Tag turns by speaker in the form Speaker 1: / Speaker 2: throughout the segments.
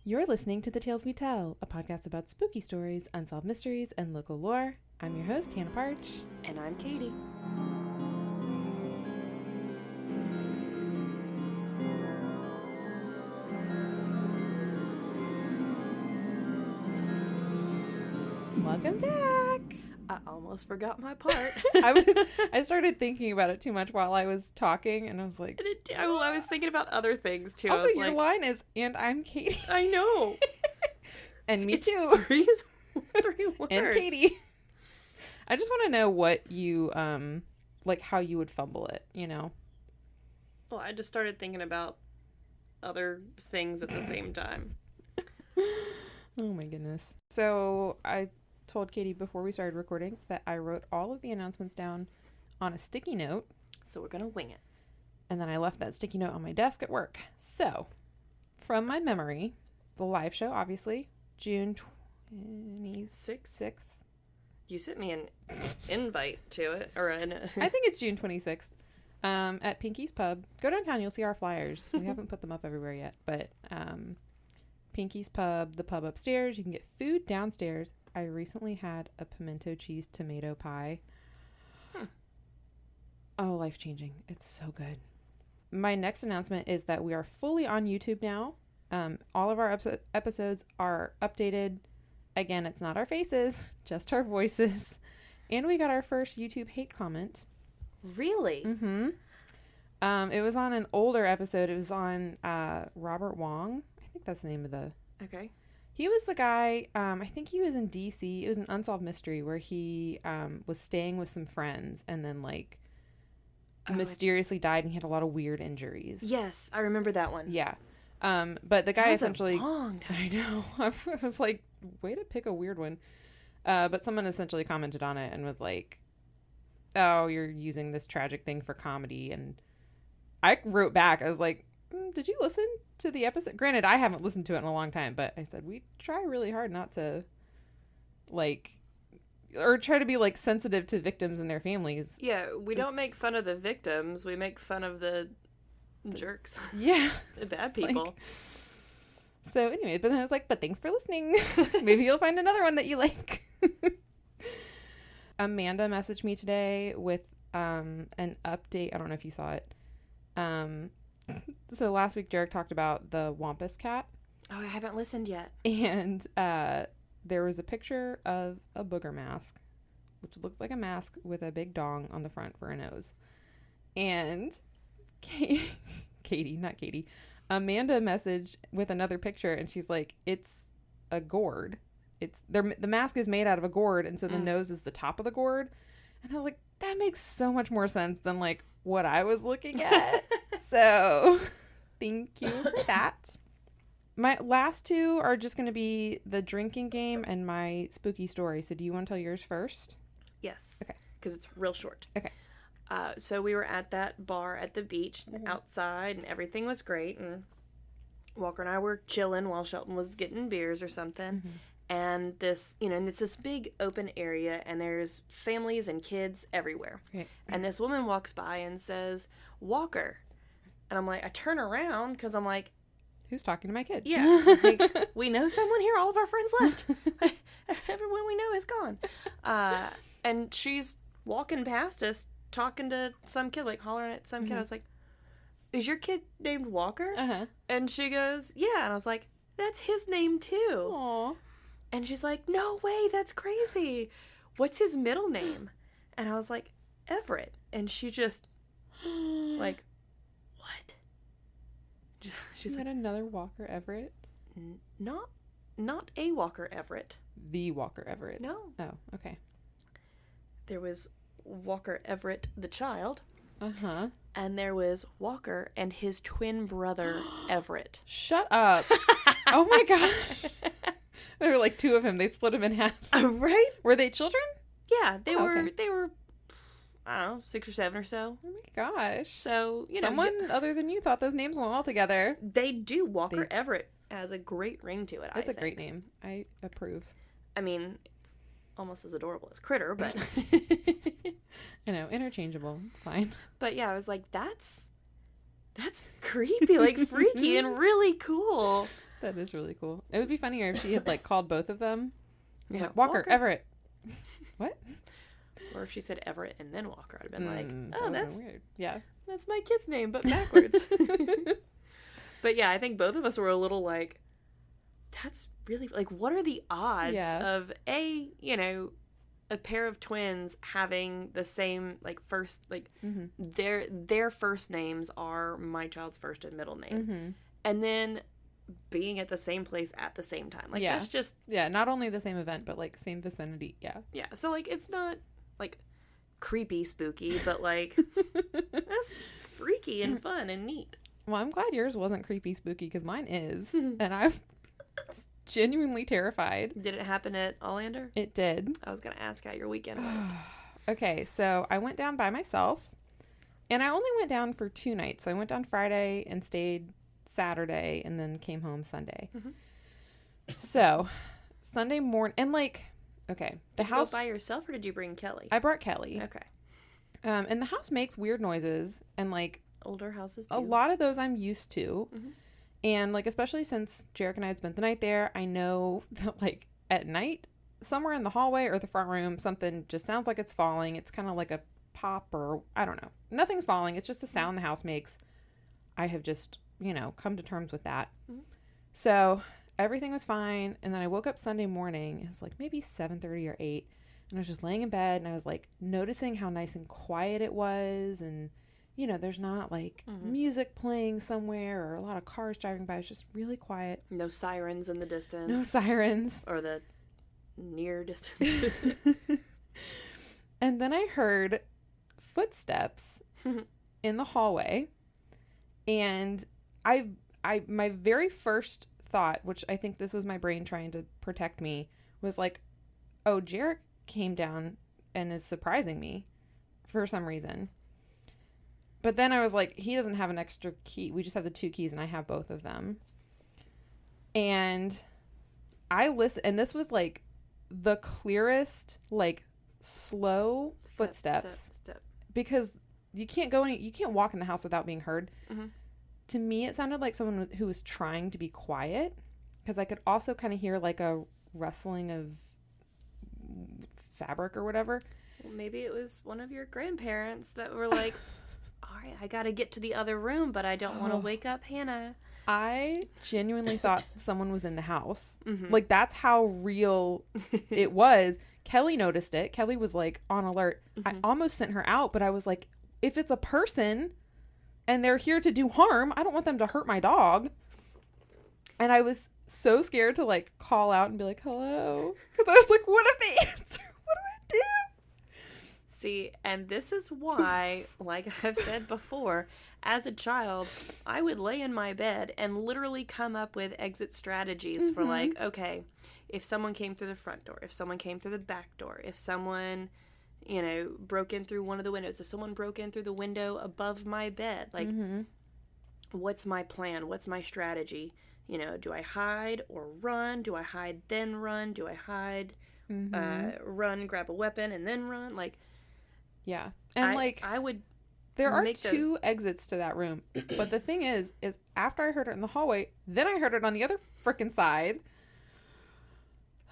Speaker 1: You're listening to The Tales We Tell, a podcast about spooky stories, unsolved mysteries, and local lore. I'm your host, Hannah Parch.
Speaker 2: And I'm Katy.
Speaker 1: Welcome back!
Speaker 2: I almost forgot my part.
Speaker 1: I started thinking about it too much while I was talking, and I was like...
Speaker 2: I was thinking about other things, too.
Speaker 1: Also,
Speaker 2: I was
Speaker 1: your line is, and I'm Katy.
Speaker 2: I know.
Speaker 1: And me
Speaker 2: it's
Speaker 1: too.
Speaker 2: Three words.
Speaker 1: And Katy. I just want to know what you, like how you would fumble it, you know?
Speaker 2: Well, I just started thinking about other things at the same time.
Speaker 1: Oh my goodness. So I told Katy before we started recording that I wrote all of the announcements down on a sticky note.
Speaker 2: So we're going to wing it.
Speaker 1: And then I left that sticky note on my desk at work. So, from my memory, the live show, obviously, June 26th.
Speaker 2: You sent me an invite to it.
Speaker 1: I think it's June 26th. At Pinky's Pub. Go downtown, you'll see our flyers. We haven't put them up everywhere yet. But Pinky's Pub, the pub upstairs. You can get food downstairs. I recently had a pimento cheese tomato pie. Oh, life-changing. It's so good. My next announcement is that we are fully on YouTube now. All of our episodes are updated. Again, it's not our faces, just our voices. And we got our first YouTube hate comment.
Speaker 2: Really?
Speaker 1: Mm-hmm. It was on an older episode. It was on Robert Wong. I think that's the name of the...
Speaker 2: Okay.
Speaker 1: He was the guy, I think he was in D.C. It was an unsolved mystery where he was staying with some friends and then, like, mysteriously died, and he had a lot of weird injuries.
Speaker 2: Yes, I remember that one.
Speaker 1: Yeah. But the guy essentially...
Speaker 2: a long time.
Speaker 1: I know. I was like, way to pick a weird one. But someone essentially commented on it and was like, oh, you're using this tragic thing for comedy. And I wrote back, I was like, did you listen to the episode? Granted, I haven't listened to it in a long time, but I said, we try really hard not to, like, or try to be, like, sensitive to victims and their families.
Speaker 2: Yeah, we don't make fun of the victims. We make fun of the jerks.
Speaker 1: Yeah.
Speaker 2: The bad people.
Speaker 1: Like, so anyway, but then I was like, but thanks for listening. Maybe you'll find another one that you like. Amanda messaged me today with an update. I don't know if you saw it. So last week Derek talked about the Wampus cat.
Speaker 2: Oh, I haven't listened yet.
Speaker 1: And there was a picture of a booger mask, which looked like a mask with a big dong on the front for a nose. And Katy, not Katy, Amanda messaged with another picture, and she's like, it's a gourd. The mask is made out of a gourd, and so the nose is the top of the gourd. And I was like, that makes so much more sense than, like, what I was looking at. So, thank you for that. My last two are just going to be the drinking game and my spooky story. So, do you want to tell yours first?
Speaker 2: Yes.
Speaker 1: Okay.
Speaker 2: Because it's real short.
Speaker 1: Okay.
Speaker 2: So we were at that bar at the beach outside, and everything was great. And Walker and I were chilling while Shelton was getting beers or something. Mm-hmm. And this, and it's this big open area, and there's families and kids everywhere. Right. And this woman walks by and says, Walker. And I'm like, I turn around because I'm like,
Speaker 1: who's talking to my kid?
Speaker 2: Yeah. Like, we know someone here. All of our friends left. Everyone we know is gone. And she's walking past us, talking to some kid, like hollering at some kid. I was like, is your kid named Walker?
Speaker 1: Uh-huh.
Speaker 2: And she goes, yeah. And I was like, that's his name too.
Speaker 1: Aww.
Speaker 2: And she's like, no way, that's crazy. What's his middle name? And I was like, Everett. And she just, like, what? She's like,
Speaker 1: another Walker Everett?
Speaker 2: Not a Walker Everett.
Speaker 1: The Walker Everett.
Speaker 2: No.
Speaker 1: Oh, okay.
Speaker 2: There was Walker Everett the child.
Speaker 1: Uh-huh.
Speaker 2: And there was Walker and his twin brother, Everett.
Speaker 1: Shut up. Oh my gosh. There were like two of him. They split him in half.
Speaker 2: Right?
Speaker 1: Were they children?
Speaker 2: Yeah, they were.
Speaker 1: Okay.
Speaker 2: They were, I don't know, 6 or 7 or so.
Speaker 1: Oh my gosh.
Speaker 2: So,
Speaker 1: someone other than you thought those names went well together.
Speaker 2: They do. Walker Everett has a great ring to it, I think.
Speaker 1: That's a great name. I approve.
Speaker 2: I mean, it's almost as adorable as Critter, but...
Speaker 1: I know, interchangeable. It's fine.
Speaker 2: But yeah, I was like, that's creepy, like freaky and really cool.
Speaker 1: That is really cool. It would be funnier if she had like called both of them.
Speaker 2: Yeah,
Speaker 1: Walker, Everett. What?
Speaker 2: Or if she said Everett and then Walker, I'd have been like,
Speaker 1: that
Speaker 2: oh, that's
Speaker 1: weird. Yeah.
Speaker 2: That's my kid's name, but backwards. But yeah, I think both of us were a little like, that's really, like, what are the odds of a pair of twins having the same, like, first, like, their first names are my child's first and middle name. And then being at the same place at the same time. Like, that's just...
Speaker 1: Yeah, not only the same event, but, like, same vicinity. Yeah.
Speaker 2: Yeah, so, like, it's not, like, creepy spooky, but, like, that's freaky and fun and neat.
Speaker 1: Well, I'm glad yours wasn't creepy spooky, because mine is. And I'm genuinely terrified.
Speaker 2: Did it happen at Olander?
Speaker 1: It did.
Speaker 2: I was going to ask how your weekend went.
Speaker 1: Okay, so I went down by myself, and I only went down for 2 nights. So I went down Friday and stayed Saturday, and then came home Sunday. So Sunday morning, and like, okay, the house...
Speaker 2: Did you go by yourself, or did you bring Kelly?
Speaker 1: I brought Kelly.
Speaker 2: Okay.
Speaker 1: And the house makes weird noises, and like...
Speaker 2: Older houses do.
Speaker 1: A lot of those I'm used to. And like, especially since Jarek and I had spent the night there, I know that like at night, somewhere in the hallway or the front room, something just sounds like it's falling. It's kind of like a pop, or I don't know. Nothing's falling. It's just a sound the house makes. I have just, come to terms with that. So everything was fine. And then I woke up Sunday morning. It was like maybe 7:30 or 8. And I was just laying in bed, and I was like noticing how nice and quiet it was. And there's not like music playing somewhere or a lot of cars driving by. It's just really quiet.
Speaker 2: No sirens in the distance.
Speaker 1: No sirens.
Speaker 2: Or the near distance.
Speaker 1: And then I heard footsteps in the hallway. And my very first thought, which I think this was my brain trying to protect me, was like, oh, Jarek came down and is surprising me for some reason. But then I was like, he doesn't have an extra key. We just have the 2 keys, and I have both of them. And I listened, and this was like the clearest, like slow footsteps.
Speaker 2: Step.
Speaker 1: Because you can't walk in the house without being heard. To me, it sounded like someone who was trying to be quiet, because I could also kind of hear like a rustling of fabric or whatever.
Speaker 2: Well, maybe it was one of your grandparents that were like, all right, I got to get to the other room, but I don't want to wake up Hannah.
Speaker 1: I genuinely thought someone was in the house. Like, that's how real it was. Kelly noticed it. Kelly was like on alert. I almost sent her out, but I was like, if it's a person and they're here to do harm, I don't want them to hurt my dog. And I was so scared to like call out and be like, hello. Because I was like, what if they answer? What do I do?
Speaker 2: See, and this is why, like I've said before, as a child, I would lay in my bed and literally come up with exit strategies for like, okay, if someone came through the front door, if someone came through the back door, if someone, broke in through one of the windows, if someone broke in through the window above my bed, like, what's my plan? What's my strategy? Do I hide or run? Do I hide then run? Do I hide, run, grab a weapon, and then run? Like,
Speaker 1: yeah. And
Speaker 2: I would.
Speaker 1: There are 2 exits to that room. But the thing is after I heard it in the hallway, then I heard it on the other frickin' side.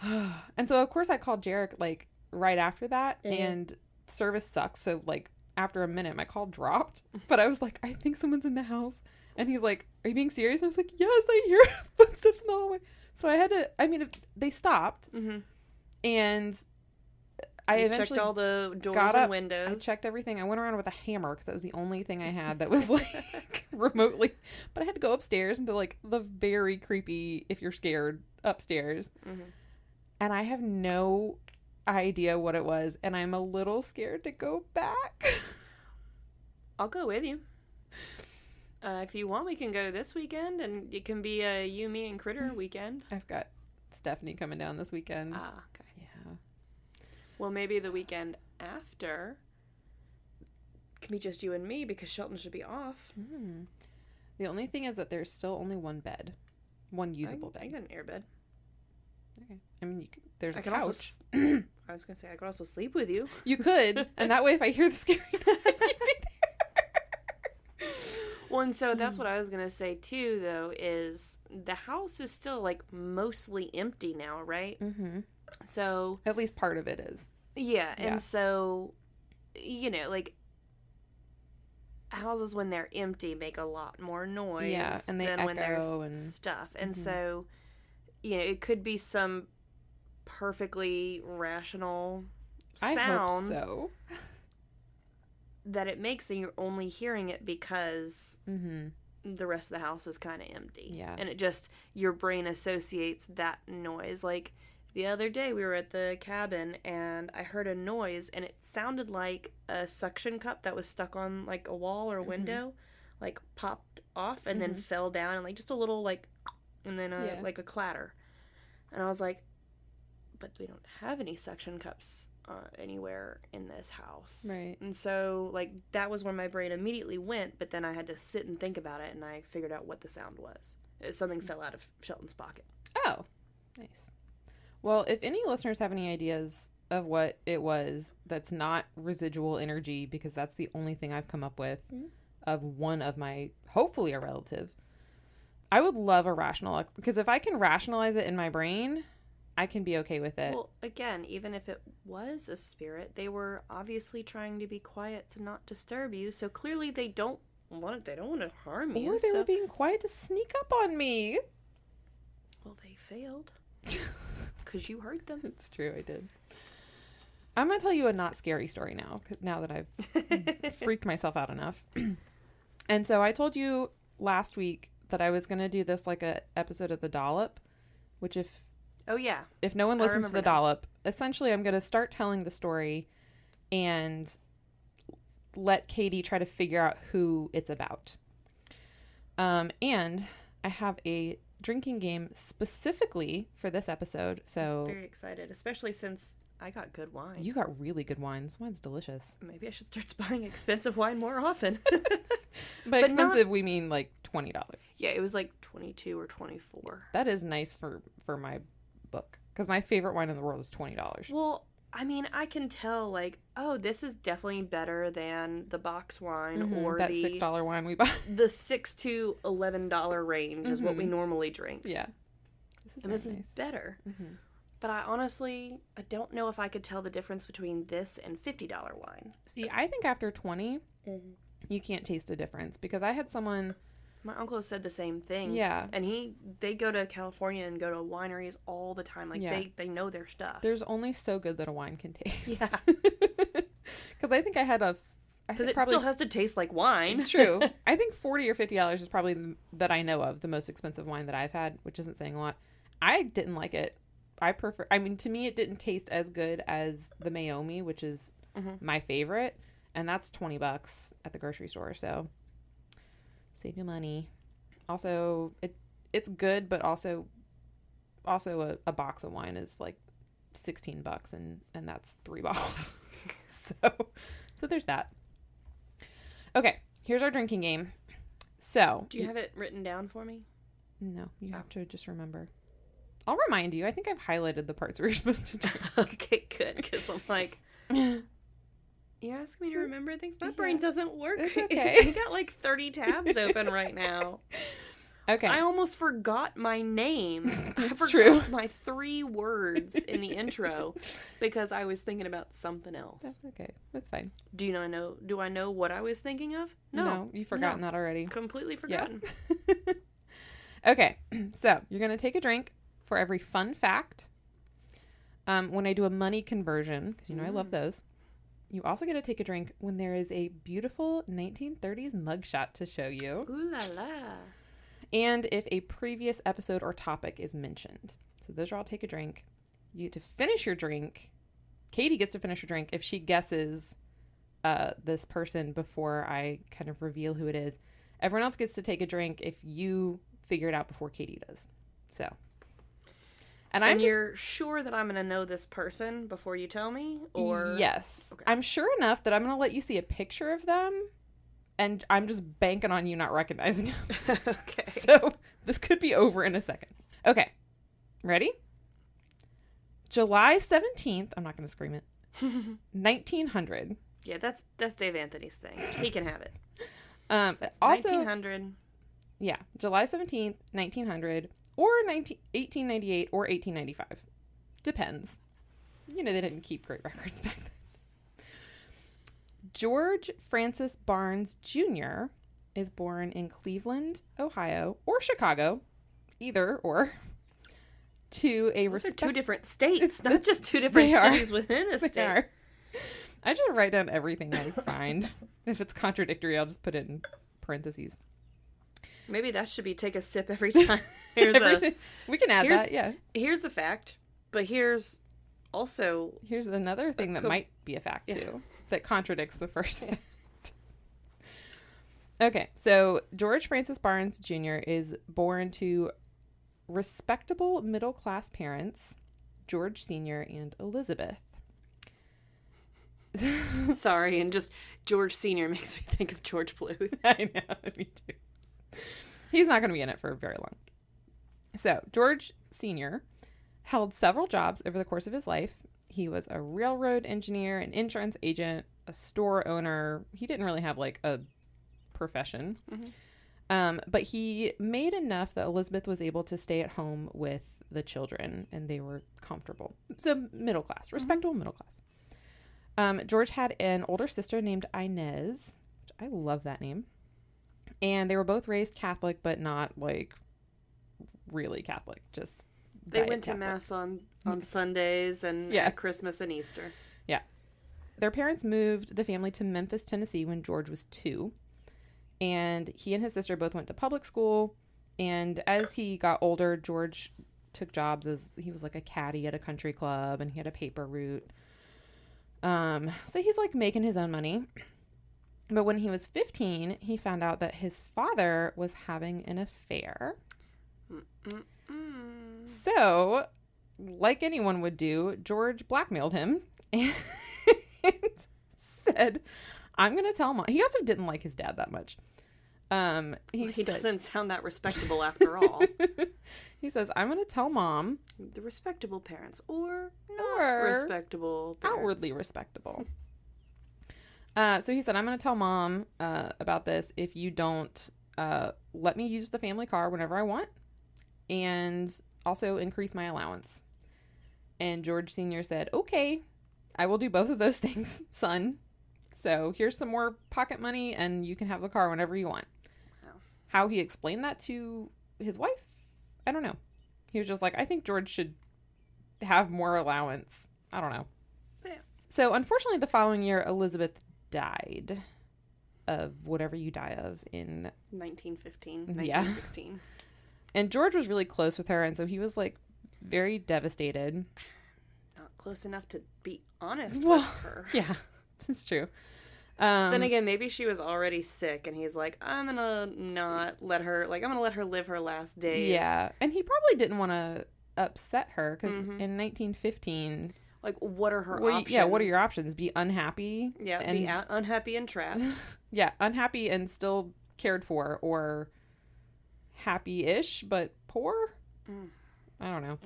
Speaker 1: And so, of course, I called Jarek, like, right after that. And service sucks. So, like, after a minute, my call dropped. But I was like, I think someone's in the house. And he's like, are you being serious? And I was like, yes, I hear footsteps in the hallway. So I had to, they stopped. And I eventually
Speaker 2: checked all the doors
Speaker 1: got
Speaker 2: and
Speaker 1: up,
Speaker 2: windows.
Speaker 1: I checked everything. I went around with a hammer because that was the only thing I had that was like remotely. But I had to go upstairs into like the very creepy, if you're scared, upstairs. And I have no idea what it was. And I'm a little scared to go back.
Speaker 2: I'll go with you. If you want, we can go this weekend, and it can be a you, me, and Critter weekend.
Speaker 1: I've got Stephanie coming down this weekend.
Speaker 2: Ah, okay.
Speaker 1: Yeah.
Speaker 2: Well, maybe the weekend after can be just you and me, because Shelton should be off.
Speaker 1: The only thing is that there's still only one bed. One usable bed.
Speaker 2: I got an air bed.
Speaker 1: Okay. I mean, there's a couch.
Speaker 2: I was going to say, I could also sleep with you.
Speaker 1: You could. And that way, if I hear the scary noise, you'd be there.
Speaker 2: Well, and so that's what I was going to say, too, though, is the house is still, like, mostly empty now, right?
Speaker 1: Mm-hmm.
Speaker 2: So...
Speaker 1: At least part of it is.
Speaker 2: Yeah, and so, you know, like, houses when they're empty make a lot more noise
Speaker 1: and they
Speaker 2: than
Speaker 1: echo
Speaker 2: when there's
Speaker 1: and
Speaker 2: stuff. And so, you know, it could be some perfectly rational sound.
Speaker 1: I hope so.
Speaker 2: That it makes, and you're only hearing it because the rest of the house is kind of empty.
Speaker 1: Yeah.
Speaker 2: And it just, your brain associates that noise. Like, the other day we were at the cabin and I heard a noise and it sounded like a suction cup that was stuck on, like, a wall or a window, like, popped off and then fell down, and, like, just a little, like, and then like a clatter. And I was like, but we don't have any suction cups anywhere in this house.
Speaker 1: Right.
Speaker 2: And so, like, that was where my brain immediately went, but then I had to sit and think about it, and I figured out what the sound was. Something fell out of Shelton's pocket.
Speaker 1: Oh, nice. Well, if any listeners have any ideas of what it was that's not residual energy, because that's the only thing I've come up with of one of my, hopefully a relative, I would love a rational, because if I can rationalize it in my brain, I can be okay with it.
Speaker 2: Well, again, even if it was a spirit, they were obviously trying to be quiet to not disturb you. So clearly they don't want to harm you.
Speaker 1: Or they were being quiet to sneak up on me.
Speaker 2: Well, they failed. Because you heard them.
Speaker 1: It's true, I did. I'm going to tell you a not scary story now that I've freaked myself out enough. And so I told you last week that I was going to do this like a episode of The Dollop, which if no one listens to The Dollop, essentially I'm going to start telling the story and let Katy try to figure out who it's about. And I have a drinking game specifically for this episode. So
Speaker 2: very excited, especially since I got good wine.
Speaker 1: You got really good wine. This wine's delicious.
Speaker 2: Maybe I should start buying expensive wine more often.
Speaker 1: By expensive, we mean like $20.
Speaker 2: Yeah, it was like 22 or 24.
Speaker 1: That is nice for my book, because my favorite wine in the world is $20.
Speaker 2: Well, I mean, I can tell, like, oh, this is definitely better than the box wine or
Speaker 1: that
Speaker 2: the
Speaker 1: $6 wine we buy. The
Speaker 2: $6 to $11 range is what we normally drink.
Speaker 1: Yeah,
Speaker 2: this is better. But I honestly don't know if I could tell the difference between this and $50 wine.
Speaker 1: See, I think after 20, you can't taste a difference, because I had someone.
Speaker 2: My uncle has said the same thing.
Speaker 1: Yeah.
Speaker 2: And they go to California and go to wineries all the time. Like, they know their stuff.
Speaker 1: There's only so good that a wine can taste.
Speaker 2: Yeah.
Speaker 1: Because I think I had
Speaker 2: because it still has to taste like wine.
Speaker 1: It's true. I think $40 or $50 is probably, that I know of, the most expensive wine that I've had, which isn't saying a lot. I didn't like it. To me, it didn't taste as good as the Mayomi, which is my favorite. And that's $20 at the grocery store. So save your money. Also, it's good, but also a box of wine is like $16 and that's 3 bottles. So there's that. Okay, here's our drinking game. So
Speaker 2: do you have it written down for me?
Speaker 1: No, you have to just remember. I'll remind you. I think I've highlighted the parts where you're supposed to drink.
Speaker 2: Okay, good, because I'm like, you're asking me to remember things? My brain doesn't work.
Speaker 1: It's okay.
Speaker 2: I got like 30 tabs open right now.
Speaker 1: Okay.
Speaker 2: I almost forgot my name.
Speaker 1: That's true.
Speaker 2: My 3 words in the intro because I was thinking about something else.
Speaker 1: That's okay. That's fine.
Speaker 2: Do I know what I was thinking of? No.
Speaker 1: You've forgotten that already.
Speaker 2: Completely forgotten.
Speaker 1: Yeah. Okay. So you're going to take a drink for every fun fact. When I do a money conversion, because I love those. You also get to take a drink when there is a beautiful 1930s mugshot to show you.
Speaker 2: Ooh la la.
Speaker 1: And if a previous episode or topic is mentioned. So those are all take a drink. You get to finish your drink. Katy gets to finish her drink if she guesses this person before I kind of reveal who it is. Everyone else gets to take a drink if you figure it out before Katy does. So. And
Speaker 2: you're sure that I'm going to know this person before you tell me? Or
Speaker 1: yes.
Speaker 2: Okay.
Speaker 1: I'm sure enough that I'm going to let you see a picture of them. And I'm just banking on you not recognizing them.
Speaker 2: Okay.
Speaker 1: So this could be over in a second. Okay. Ready? July 17th. I'm not going to scream it. 1900.
Speaker 2: Yeah, that's Dave Anthony's thing. He can have it.
Speaker 1: Also,
Speaker 2: 1900.
Speaker 1: Yeah, July 17th, 1900, or 1898 or 1895. Depends. They didn't keep great records back then. George Francis Barnes Jr. is born in Cleveland, Ohio, or Chicago, either or, to a
Speaker 2: Those are two different states, not just two different cities within a state.
Speaker 1: I just write down everything I find. If it's contradictory, I'll just put it in parentheses.
Speaker 2: Maybe that should be take a sip every time.
Speaker 1: We can add that, yeah.
Speaker 2: Here's a fact, but here's
Speaker 1: another thing that might be a fact, too, that contradicts the first fact. Okay, so George Francis Barnes Jr. is born to respectable middle-class parents, George Sr. and Elizabeth.
Speaker 2: Sorry, and just George Sr. makes me think of George Bluth.
Speaker 1: I know, me too. He's not going to be in it for very long. So, George Sr. held several jobs over the course of his life. He was a railroad engineer, an insurance agent, a store owner. He didn't really have, like, a profession. Mm-hmm. But he made enough that Elizabeth was able to stay at home with the children, and they were comfortable. So, middle class, respectable middle class. George had an older sister named Inez, which I love that name. And they were both raised Catholic, but not, like, really Catholic. Just
Speaker 2: they went to Mass on Sundays and at Christmas and Easter.
Speaker 1: Yeah. Their parents moved the family to Memphis, Tennessee when George was 2. And he and his sister both went to public school. And as he got older, George took jobs as he was, like, a caddy at a country club, and he had a paper route. So he's, like, making his own money. But when he was 15, he found out that his father was having an affair. So, like anyone would do, George blackmailed him and said, I'm going to tell Mom. He also didn't like his dad that much.
Speaker 2: He doesn't sound that respectable after all.
Speaker 1: He says, I'm going to tell Mom.
Speaker 2: The respectable parents or not respectable parents.
Speaker 1: Outwardly respectable. So he said, I'm going to tell Mom about this if you don't let me use the family car whenever I want, and also increase my allowance. And George Sr. said, okay, I will do both of those things, son. So here's some more pocket money, and you can have the car whenever you want. Wow. How he explained that to his wife, I don't know. He was just like, I think George should have more allowance. I don't know. Yeah. So unfortunately, the following year, Elizabeth died of whatever you die of in
Speaker 2: 1915, 1916.
Speaker 1: And George was really close with her, and so he was, like, very devastated.
Speaker 2: Not close enough to be honest with her.
Speaker 1: Yeah, that's true.
Speaker 2: Then again, maybe she was already sick, and he's like, I'm gonna let her live her last days.
Speaker 1: Yeah, and he probably didn't want to upset her, because in 1915...
Speaker 2: Like, what are her options?
Speaker 1: Yeah, what are your options? Be unhappy?
Speaker 2: Yeah, be unhappy and trapped.
Speaker 1: Yeah, unhappy and still cared for, or happy-ish, but poor? I don't know.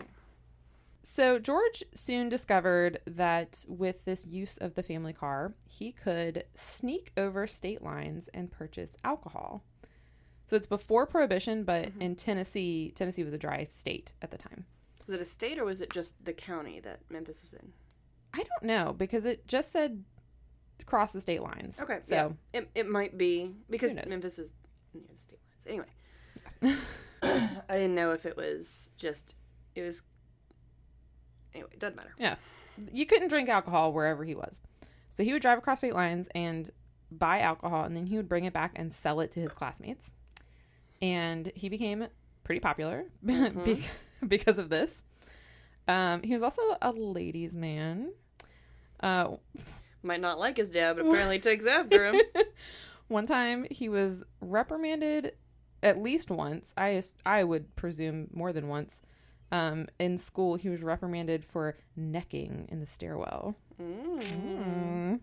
Speaker 1: So George soon discovered that with this use of the family car, he could sneak over state lines and purchase alcohol. So it's before Prohibition, but in Tennessee was a dry state at the time.
Speaker 2: Was it a state, or was it just the county that Memphis was in?
Speaker 1: I don't know, because it just said cross the state lines.
Speaker 2: Okay, so yeah. It might be, because Memphis is near the state lines. Anyway. I didn't know if it was anyway, it doesn't matter.
Speaker 1: Yeah. You couldn't drink alcohol wherever he was. So he would drive across state lines and buy alcohol, and then he would bring it back and sell it to his classmates. And he became pretty popular because of this. He was also a ladies' man.
Speaker 2: Might not like his dad, but apparently takes after him.
Speaker 1: One time he was reprimanded at least once. I would presume more than once. In school, he was reprimanded for necking in the stairwell. And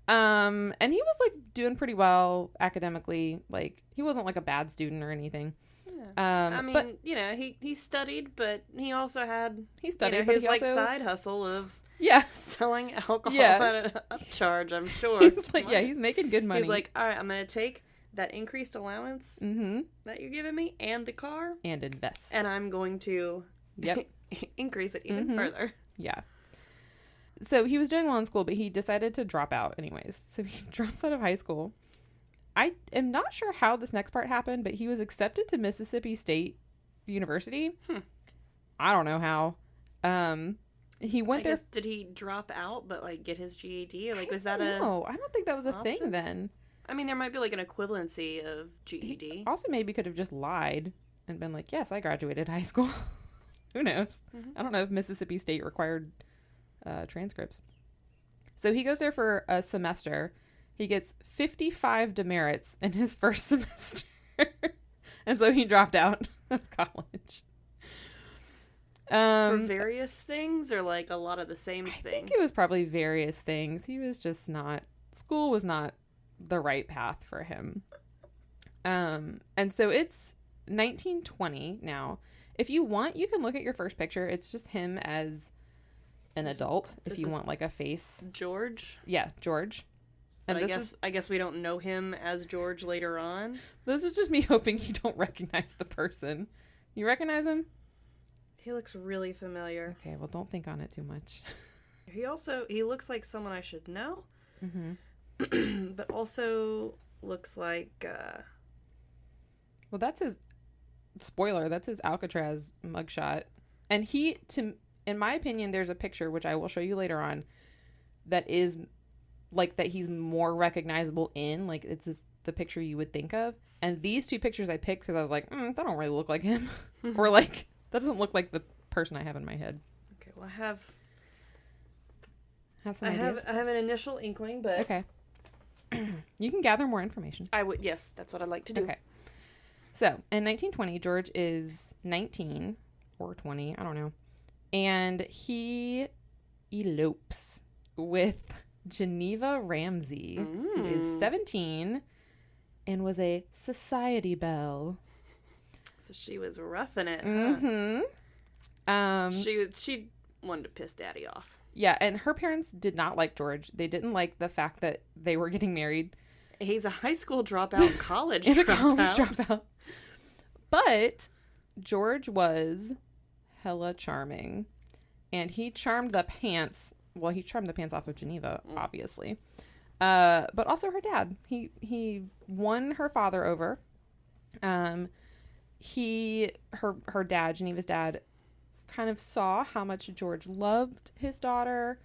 Speaker 1: he was, like, doing pretty well academically. Like, he wasn't, like, a bad student or anything.
Speaker 2: Yeah. I mean, but, he studied, but he also had his, like, side hustle of
Speaker 1: Yeah.
Speaker 2: selling alcohol
Speaker 1: Yeah.
Speaker 2: at an upcharge, I'm sure.
Speaker 1: He's like, yeah, he's making good money.
Speaker 2: He's like, all right, I'm going to take that increased allowance that you're giving me and the car.
Speaker 1: And invest.
Speaker 2: And I'm going to increase it even further.
Speaker 1: Yeah. So he was doing well in school, but he decided to drop out anyways. So he drops out of high school. I am not sure how this next part happened, but he was accepted to Mississippi State University. I don't know how. He went there.
Speaker 2: Did he drop out but like get his GED? Or like was that
Speaker 1: No, I don't think that was a
Speaker 2: option?
Speaker 1: thing then.
Speaker 2: I mean, there might be like an equivalency of GED.
Speaker 1: He also maybe could have just lied and been like, yes, I graduated high school. Who knows? I don't know if Mississippi State required transcripts. So he goes there for a semester. He gets 55 demerits in his first semester. And so he dropped out of college.
Speaker 2: For various things or like a lot of the same thing?
Speaker 1: I think it was probably various things. He was just not, school was not the right path for him. And so it's 1920 now. If you want, you can look at your first picture. It's just him as an adult. If you want like a face.
Speaker 2: George?
Speaker 1: Yeah, George. And
Speaker 2: but I guess we don't know him as George later on.
Speaker 1: This is just me hoping you don't recognize the person. You recognize him?
Speaker 2: He looks really familiar.
Speaker 1: Okay, well, don't think on it too much.
Speaker 2: He looks like someone I should know. But also looks like
Speaker 1: well, that's his spoiler, that's his Alcatraz mugshot. And in my opinion, there's a picture which I will show you later on that is like that he's more recognizable in, like it's the picture you would think of. And these two pictures I picked because I was like, that don't really look like him. Or like that doesn't look like the person I have in my head.
Speaker 2: Okay, well I
Speaker 1: some ideas?
Speaker 2: I have an initial inkling, but
Speaker 1: okay. You can gather more information.
Speaker 2: Yes, that's what I'd like to do.
Speaker 1: Okay. So, in 1920, George is 19 or 20, I don't know. And he elopes with Geneva Ramsey, who is 17 and was a society belle.
Speaker 2: So she was roughing it, huh? She wanted to piss Daddy off.
Speaker 1: Yeah, and her parents did not like George. They didn't like the fact that they were getting married.
Speaker 2: He's a high school dropout, college
Speaker 1: dropout. But George was hella charming. And he charmed the pants. Well, he charmed the pants off of Geneva, obviously. But also her dad. He won her father over. Her dad, Geneva's dad, kind of saw how much George loved his daughter,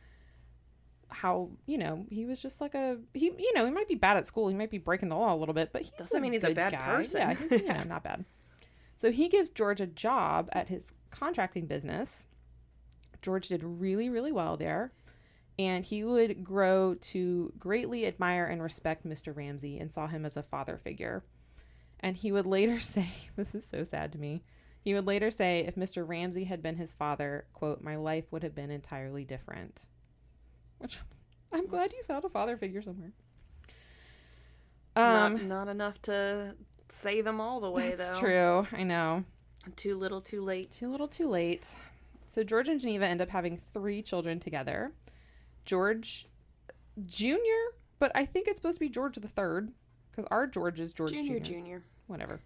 Speaker 1: how, he was just like he might be bad at school, he might be breaking the law a little bit, but
Speaker 2: doesn't mean he's a bad
Speaker 1: guy.
Speaker 2: person.
Speaker 1: Yeah, he's not bad. So he gives George a job at his contracting business. George did really, really well there, and he would grow to greatly admire and respect Mr. Ramsey and saw him as a father figure. And he would later say, this is so sad to me, he would later say, if Mr. Ramsey had been his father, quote, my life would have been entirely different. Which, I'm glad you found a father figure somewhere.
Speaker 2: Not enough to save him all the way, though.
Speaker 1: That's true. I know.
Speaker 2: Too little, too late.
Speaker 1: Too little, too late. So George and Geneva end up having 3 children together. George Jr., but I think it's supposed to be George the Third, because our George is George Jr. Whatever.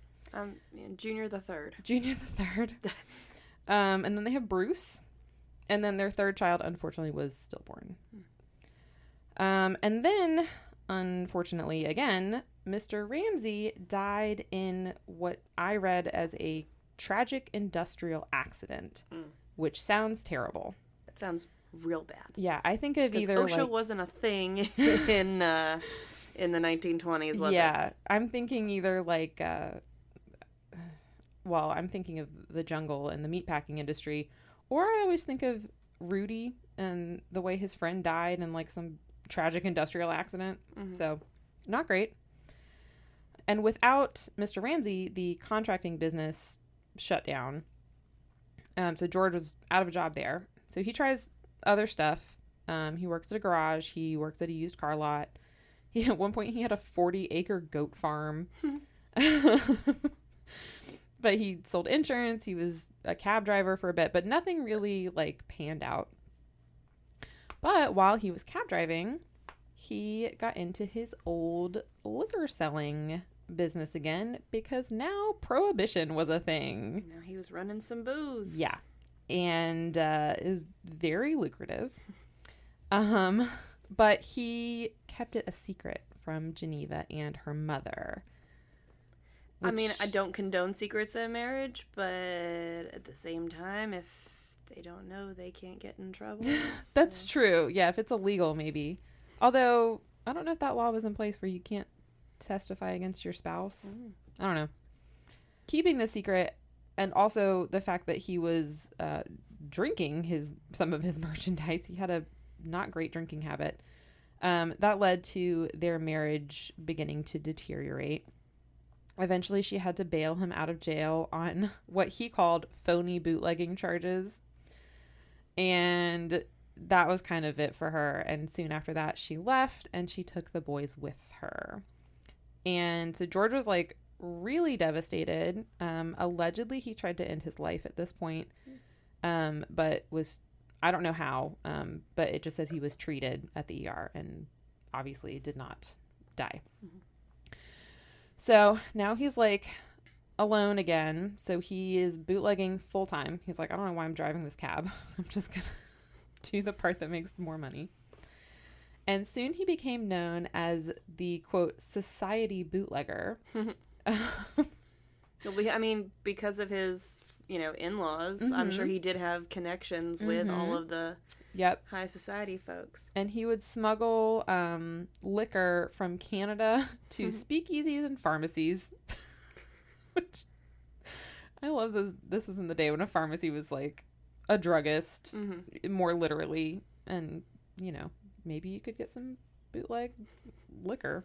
Speaker 2: Junior the Third.
Speaker 1: Junior the Third. And then they have Bruce. And then their third child, unfortunately, was stillborn. And then, unfortunately, again, Mr. Ramsey died in what I read as a tragic industrial accident, which sounds terrible.
Speaker 2: It sounds real bad.
Speaker 1: Yeah, I think of either
Speaker 2: OSHA wasn't a thing in the 1920s, was it?
Speaker 1: Yeah, I'm thinking either like, I'm thinking of the jungle and the meatpacking industry, or I always think of Rudy and the way his friend died in like some tragic industrial accident. So, not great. And without Mr. Ramsey, the contracting business shut down. So George was out of a job there. So he tries other stuff. He works at a garage. He works at a used car lot. At one point, he had a 40-acre goat farm. But he sold insurance. He was a cab driver for a bit, but nothing really like panned out. But while he was cab driving, he got into his old liquor selling business again because now prohibition was a thing.
Speaker 2: Now he was running some booze.
Speaker 1: Yeah. And is very lucrative. But he kept it a secret from Geneva and her mother.
Speaker 2: I mean, I don't condone secrets in marriage, but at the same time, if they don't know, they can't get in trouble.
Speaker 1: That's true. Yeah, if it's illegal, maybe. Although, I don't know if that law was in place where you can't testify against your spouse. I don't know. Keeping the secret, and also the fact that he was drinking some of his merchandise. He had a not great drinking habit. That led to their marriage beginning to deteriorate. Eventually, she had to bail him out of jail on what he called phony bootlegging charges. And that was kind of it for her. And soon after that, she left and she took the boys with her. And so George was like really devastated. Allegedly, he tried to end his life at this point, but I don't know how, but it just says he was treated at the ER and obviously did not die. Mm-hmm. So now he's like alone again. So he is bootlegging full time. He's like, I don't know why I'm driving this cab. I'm just going to do the part that makes more money. And soon he became known as the, quote, society bootlegger.
Speaker 2: I mean, because of his, in-laws, mm-hmm. I'm sure he did have connections with mm-hmm. all of the high society folks.
Speaker 1: And he would smuggle liquor from Canada to speakeasies and pharmacies. Which I love this. This was in the day when a pharmacy was like a druggist, mm-hmm. more literally. And, maybe you could get some bootleg liquor.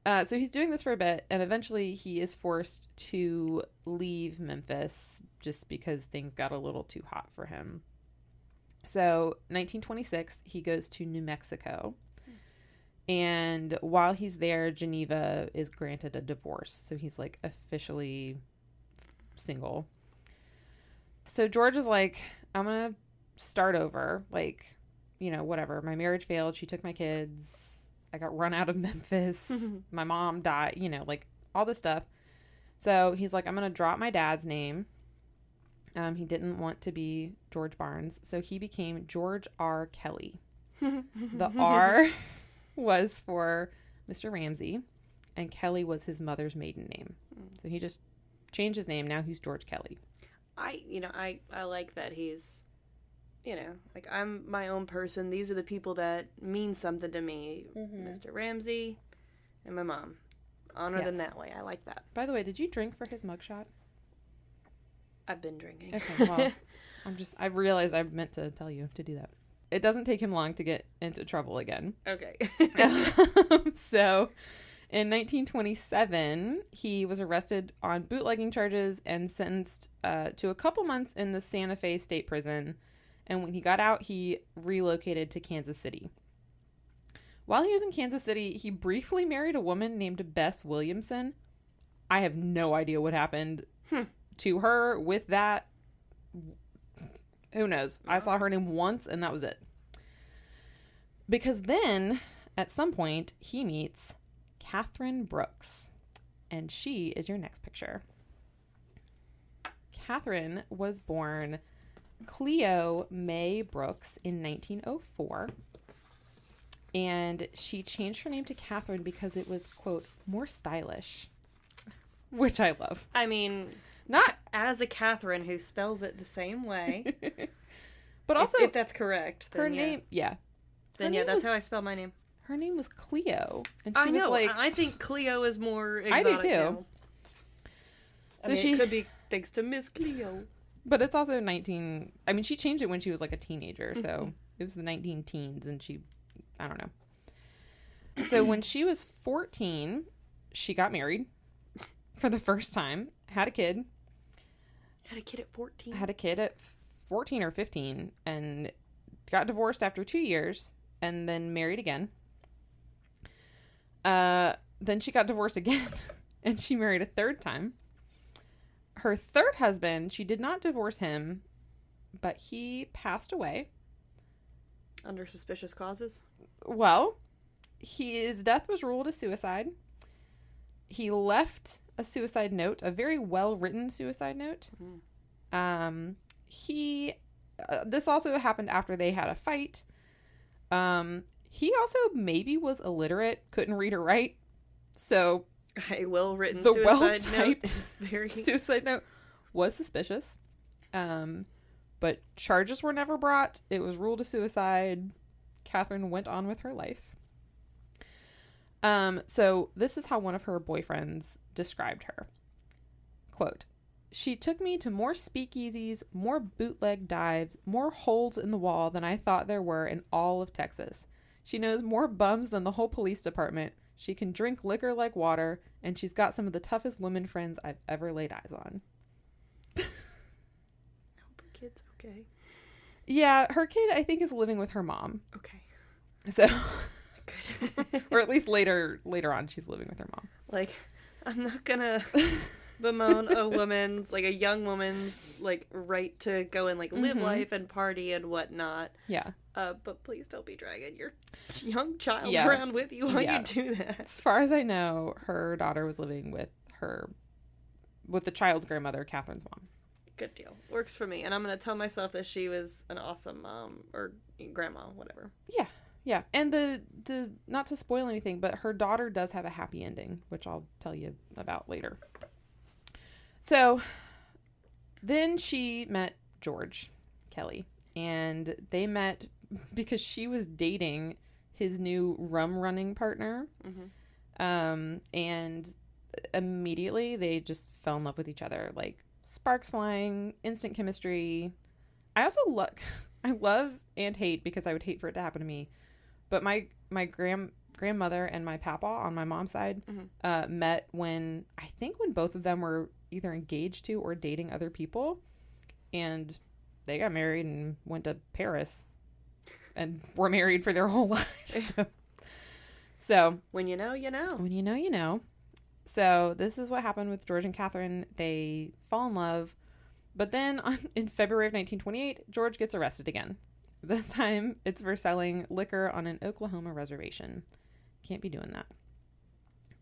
Speaker 1: So he's doing this for a bit, and eventually he is forced to leave Memphis just because things got a little too hot for him. So 1926, he goes to New Mexico. And while he's there, Geneva is granted a divorce. So he's like officially single. So George is like, I'm going to start over. Like, whatever. My marriage failed. She took my kids. I got run out of Memphis. My mom died, like all this stuff. So he's like, I'm going to drop my dad's name. He didn't want to be George Barnes. So he became George R. Kelly. The R was for Mr. Ramsey, and Kelly was his mother's maiden name. So he just changed his name. Now he's George Kelly.
Speaker 2: I like that he's, like, I'm my own person. These are the people that mean something to me. Mm-hmm. Mr. Ramsey and my mom. Honor them that way. I like that.
Speaker 1: By the way, did you drink for his mugshot?
Speaker 2: I've been drinking.
Speaker 1: Okay, well, I realized I meant to tell you to do that. It doesn't take him long to get into trouble again.
Speaker 2: Okay.
Speaker 1: So, in 1927, he was arrested on bootlegging charges and sentenced to a couple months in the Santa Fe State Prison. And when he got out, he relocated to Kansas City. While he was in Kansas City, he briefly married a woman named Bess Williamson. I have no idea what happened to her with that. Who knows? I saw her name once, and that was it. Because then, at some point, he meets Catherine Brooks. And she is your next picture. Catherine was born Cleo May Brooks in 1904, and she changed her name to Catherine because it was, quote, more stylish, which I love.
Speaker 2: I mean, not as a Catherine who spells it the same way, but also if that's correct, then
Speaker 1: her name,
Speaker 2: then that's how I spell my name.
Speaker 1: Her name was Cleo, and
Speaker 2: I know. I think Cleo is more exotic.
Speaker 1: I do too.
Speaker 2: Now. So it could be thanks to Miss Cleo.
Speaker 1: But it's also she changed it when she was like a teenager. So it was the 19-teens and I don't know. So when she was 14, she got married for the first time, had a kid.
Speaker 2: Had a kid at 14?
Speaker 1: Had a kid at 14 or 15 and got divorced after 2 years and then married again. Then she got divorced again and she married a third time. Her third husband, she did not divorce him, but he passed away.
Speaker 2: Under suspicious causes?
Speaker 1: Well, his death was ruled a suicide. He left a suicide note, a very well-written suicide note. This also happened after they had a fight. He also maybe was illiterate, couldn't read or write. So
Speaker 2: A well-written
Speaker 1: the
Speaker 2: suicide note
Speaker 1: well-typed
Speaker 2: is very...
Speaker 1: suicide note was suspicious. But charges were never brought. It was ruled a suicide. Catherine went on with her life. So this is how one of her boyfriends described her. Quote, "She took me to more speakeasies, more bootleg dives, more holes in the wall than I thought there were in all of Texas. She knows more bums than the whole police department. She can drink liquor like water, and she's got some of the toughest women friends I've ever laid eyes on."
Speaker 2: I hope her kid's okay.
Speaker 1: Yeah, her kid, I think, is living with her mom.
Speaker 2: Okay.
Speaker 1: So,
Speaker 2: Good.
Speaker 1: or at least later on, she's living with her mom.
Speaker 2: Like, I'm not gonna bemoan a young woman's, like, right to go and, like, live life and party and whatnot.
Speaker 1: Yeah.
Speaker 2: But please don't be dragging your young child
Speaker 1: Yeah.
Speaker 2: around with you while
Speaker 1: Yeah.
Speaker 2: you do that.
Speaker 1: As far as I know, her daughter was living with the child's grandmother, Catherine's mom.
Speaker 2: Good deal. Works for me. And I'm gonna tell myself that she was an awesome mom or grandma, whatever.
Speaker 1: Yeah. And the not to spoil anything, but her daughter does have a happy ending, which I'll tell you about later. So then she met George Kelly, and they met because she was dating his new rum running partner. And immediately they just fell in love with each other, like sparks flying, instant chemistry. I love and hate, because I would hate for it to happen to me, but my grandmother and my papa on my mom's side met when both of them were either engaged to or dating other people, and they got married and went to Paris and were married for their whole lives. So
Speaker 2: when you know, you know.
Speaker 1: When you know, you know. So this is what happened with George and Catherine. They fall in love, but then in February of 1928, George gets arrested again. This time it's for selling liquor on an Oklahoma reservation. Can't be doing that.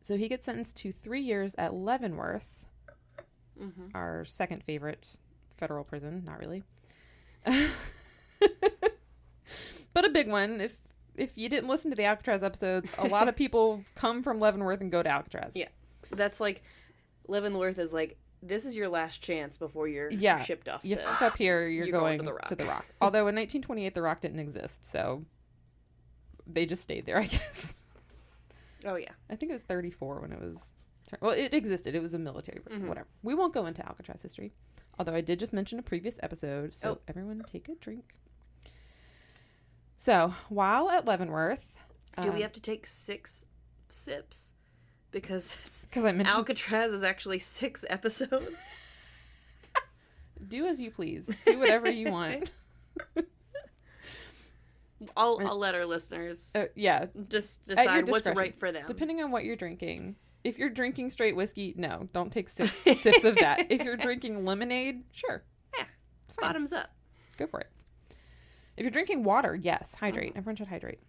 Speaker 1: So he gets sentenced to 3 years at Leavenworth, our second favorite federal prison. Not really. But a big one. If you didn't listen to the Alcatraz episodes, a lot of people come from Leavenworth and go to Alcatraz.
Speaker 2: Yeah. That's like, Leavenworth is like, this is your last chance before you're shipped off.
Speaker 1: You fuck up here, you're going
Speaker 2: to
Speaker 1: the Rock. Although in 1928, the Rock didn't exist, so they just stayed there, I guess.
Speaker 2: Oh, yeah.
Speaker 1: I think it was 34 when it was... Well, it existed. It was a military... Whatever. We won't go into Alcatraz history. Although I did just mention a previous episode, so everyone take a drink. So, while at Leavenworth...
Speaker 2: Do we have to take 6 sips? Because
Speaker 1: I mentioned...
Speaker 2: Alcatraz is actually 6 episodes.
Speaker 1: Do as you please. Do whatever you want.
Speaker 2: I'll let our listeners just
Speaker 1: At your
Speaker 2: decide what's
Speaker 1: discretion,
Speaker 2: right for them.
Speaker 1: Depending on what you're drinking. If you're drinking straight whiskey, no, don't take 6 sips of that. If you're drinking lemonade, sure.
Speaker 2: Yeah, bottoms up.
Speaker 1: Go for it. If you're drinking water, yes, hydrate. Everyone should hydrate.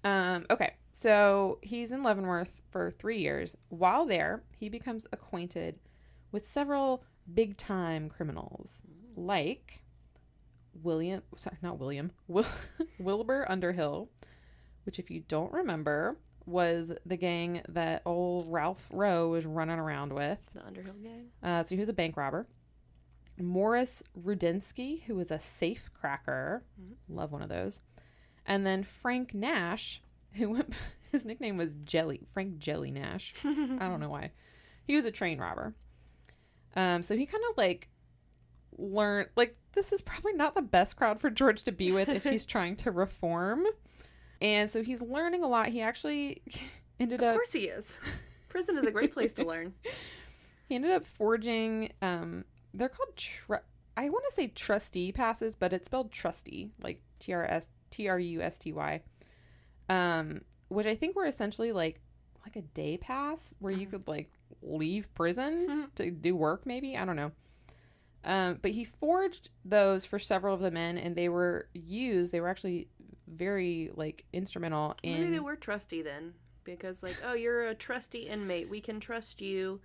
Speaker 1: Okay, so he's in Leavenworth for 3 years. While there, he becomes acquainted with several big-time criminals, like Wilbur Underhill, which, if you don't remember, was the gang that old Ralph Rowe was running around with.
Speaker 2: The Underhill gang?
Speaker 1: So he was a bank robber. Morris Rudensky, who was a safe cracker. Love one of those. And then Frank Nash, his nickname was Frank Jelly Nash. I don't know why. He was a train robber. So he kind of learned, this is probably not the best crowd for George to be with if he's trying to reform. And so he's learning a lot. He actually ended up...
Speaker 2: Of course he is. Prison is a great place to learn.
Speaker 1: He ended up forging, they're called, I want to say trustee passes, but it's spelled trusty, like Trusty, which I think were essentially like a day pass where you could leave prison to do work, maybe. I don't know. But he forged those for several of the men, and they were actually very, like, instrumental in...
Speaker 2: Maybe they were trusty then. Because, like, oh, you're a trusty inmate. We can trust you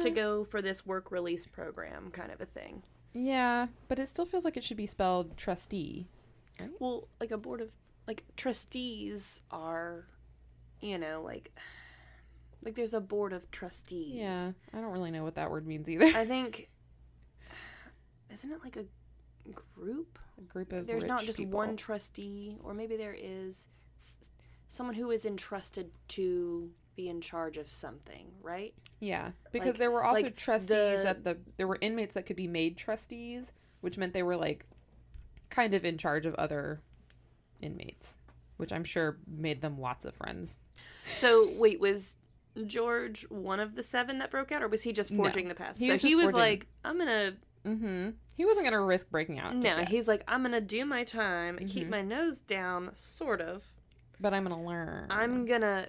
Speaker 2: to go for this work release program kind of a thing.
Speaker 1: Yeah, but it still feels like it should be spelled trustee. Right?
Speaker 2: Well, like a board of... Like, trustees are, you know, like there's a board of trustees.
Speaker 1: Yeah, I don't really know what that word means either.
Speaker 2: I think... Isn't it like a group?
Speaker 1: A group of
Speaker 2: There's
Speaker 1: rich
Speaker 2: not just
Speaker 1: people.
Speaker 2: one trustee, or maybe there is someone who is entrusted to be in charge of something, right?
Speaker 1: Yeah, because
Speaker 2: Like-
Speaker 1: there were also
Speaker 2: like
Speaker 1: trustees there were inmates that could be made trustees, which meant they were, like, kind of in charge of other inmates, which I'm sure made them lots of friends.
Speaker 2: So, wait, was George one of the 7 that broke out, or was he just forging the past?
Speaker 1: He
Speaker 2: So
Speaker 1: was
Speaker 2: he
Speaker 1: just
Speaker 2: was
Speaker 1: forging.
Speaker 2: like, I'm gonna...
Speaker 1: Mm-hmm. He wasn't gonna risk breaking out.
Speaker 2: No,
Speaker 1: just yet.
Speaker 2: he's like, I'm gonna do my time, keep my nose down, sort of.
Speaker 1: But I'm gonna learn.
Speaker 2: I'm gonna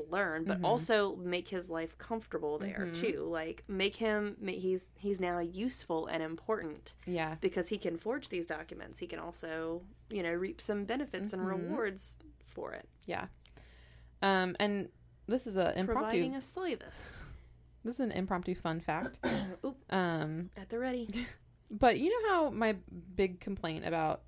Speaker 2: learn, but also make his life comfortable there too. Like he's now useful and important.
Speaker 1: Yeah.
Speaker 2: Because he can forge these documents. He can also, you know, reap some benefits and rewards for it.
Speaker 1: Yeah. And this is a impromptu.
Speaker 2: Providing a service.
Speaker 1: This is an impromptu fun fact.
Speaker 2: Oop. At the ready.
Speaker 1: But you know how my big complaint about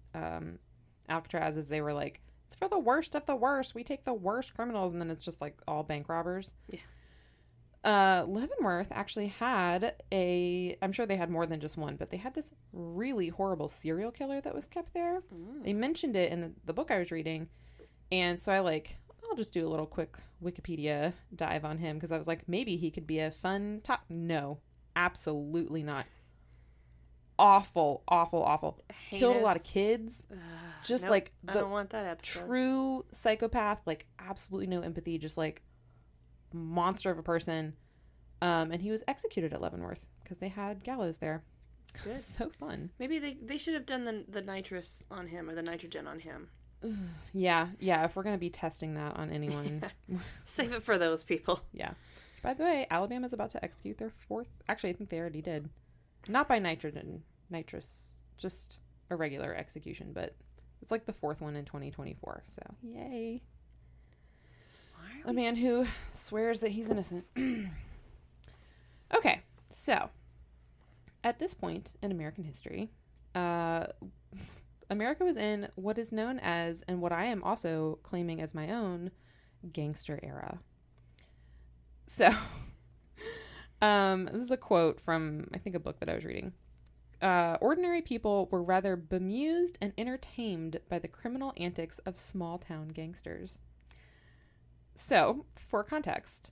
Speaker 1: Alcatraz is they were like, it's for the worst of the worst. We take the worst criminals, and then it's just like all bank robbers.
Speaker 2: Yeah.
Speaker 1: Leavenworth actually had I'm sure they had more than just one, but they had this really horrible serial killer that was kept there. They mentioned it in the book I was reading. And so I'll just do a little quick Wikipedia dive on him because I was like, maybe he could be a fun top. No, absolutely not. Awful, awful, awful.
Speaker 2: Heinous.
Speaker 1: Killed a lot of kids. Just
Speaker 2: Nope,
Speaker 1: like
Speaker 2: I
Speaker 1: the
Speaker 2: don't want that episode.
Speaker 1: true psychopath, like absolutely no empathy, just like monster of a person. And he was executed at Leavenworth because they had gallows there.
Speaker 2: Good.
Speaker 1: So fun.
Speaker 2: Maybe they should have done the nitrous on him or the nitrogen on him.
Speaker 1: Yeah. If we're gonna be testing that on anyone,
Speaker 2: Save it for those people.
Speaker 1: yeah. By the way, Alabama's about to execute their 4th. Actually, I think they already did. Not by nitrous, just a regular execution, but it's like the 4th one in 2024. So yay! A man who swears that he's innocent. Okay, so at this point in American history, America was in what is known as, and what I am also claiming as my own, gangster era. So, this is a quote from, I think, a book that I was reading. Ordinary people were rather bemused and entertained by the criminal antics of small-town gangsters. So, for context,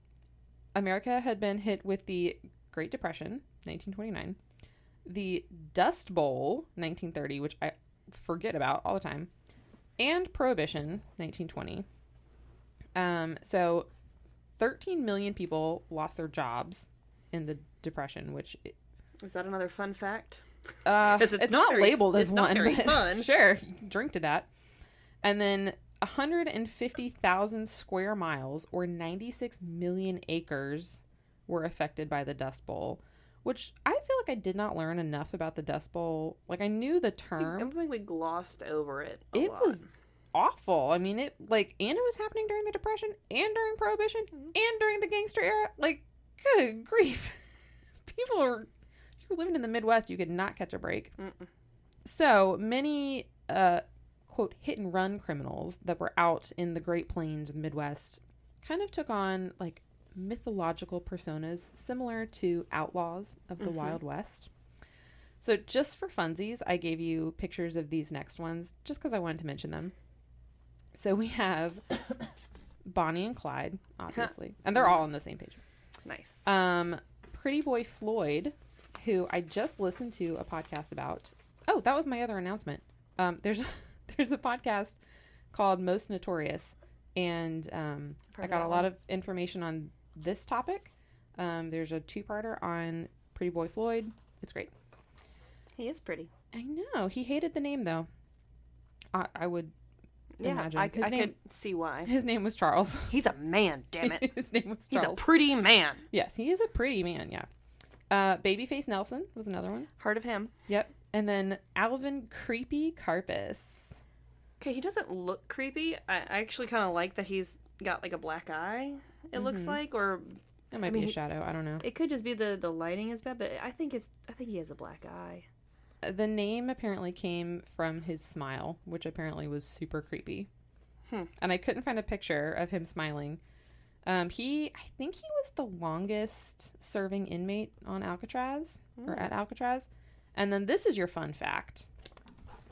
Speaker 1: America had been hit with the Great Depression, 1929, the Dust Bowl, 1930, which I forget about all the time, and Prohibition, 1920. So 13 million people lost their jobs in the Depression, which...
Speaker 2: Is that another fun fact?
Speaker 1: It's not labeled as one.
Speaker 2: Not very
Speaker 1: but
Speaker 2: fun.
Speaker 1: Sure, drink to that. And then 150,000 square miles, or 96 million acres, were affected by the Dust Bowl, which I feel like I did not learn enough about the Dust Bowl. Like, I knew the term.
Speaker 2: I think we glossed over it a
Speaker 1: It
Speaker 2: lot.
Speaker 1: was awful. I mean, and it was happening during the Depression, and during Prohibition, and during the gangster era. Like, good grief. People were living in the Midwest. You could not catch a break.
Speaker 2: Mm-mm.
Speaker 1: So many, quote, hit and run criminals that were out in the Great Plains and Midwest kind of took on, like, mythological personas similar to outlaws of the Wild West. So just for funsies, I gave you pictures of these next ones just because I wanted to mention them. So we have Bonnie and Clyde, obviously. And they're all on the same page.
Speaker 2: Nice.
Speaker 1: Pretty Boy Floyd, who I just listened to a podcast about. Oh, that was my other announcement. There's a podcast called Most Notorious, and I got a lot of information on this topic. There's a 2-parter on Pretty Boy Floyd. It's great.
Speaker 2: He is pretty.
Speaker 1: I know. He hated the name, though. I would imagine.
Speaker 2: I could see why.
Speaker 1: His name was Charles.
Speaker 2: He's a man, damn it.
Speaker 1: His name was
Speaker 2: He's
Speaker 1: Charles.
Speaker 2: a pretty man.
Speaker 1: Yes, he is a pretty man, yeah. Babyface Nelson was another one.
Speaker 2: Heard of him.
Speaker 1: Yep. And then Alvin Creepy Carpus.
Speaker 2: Okay, he doesn't look creepy. I actually kind of like that he's got like a black eye, it looks like, or...
Speaker 1: It might be a shadow. I don't know.
Speaker 2: It could just be the lighting is bad, but I think he has a black eye.
Speaker 1: The name apparently came from his smile, which apparently was super creepy. And I couldn't find a picture of him smiling. I think he was the longest serving inmate on Alcatraz, or at Alcatraz. And then this is your fun fact.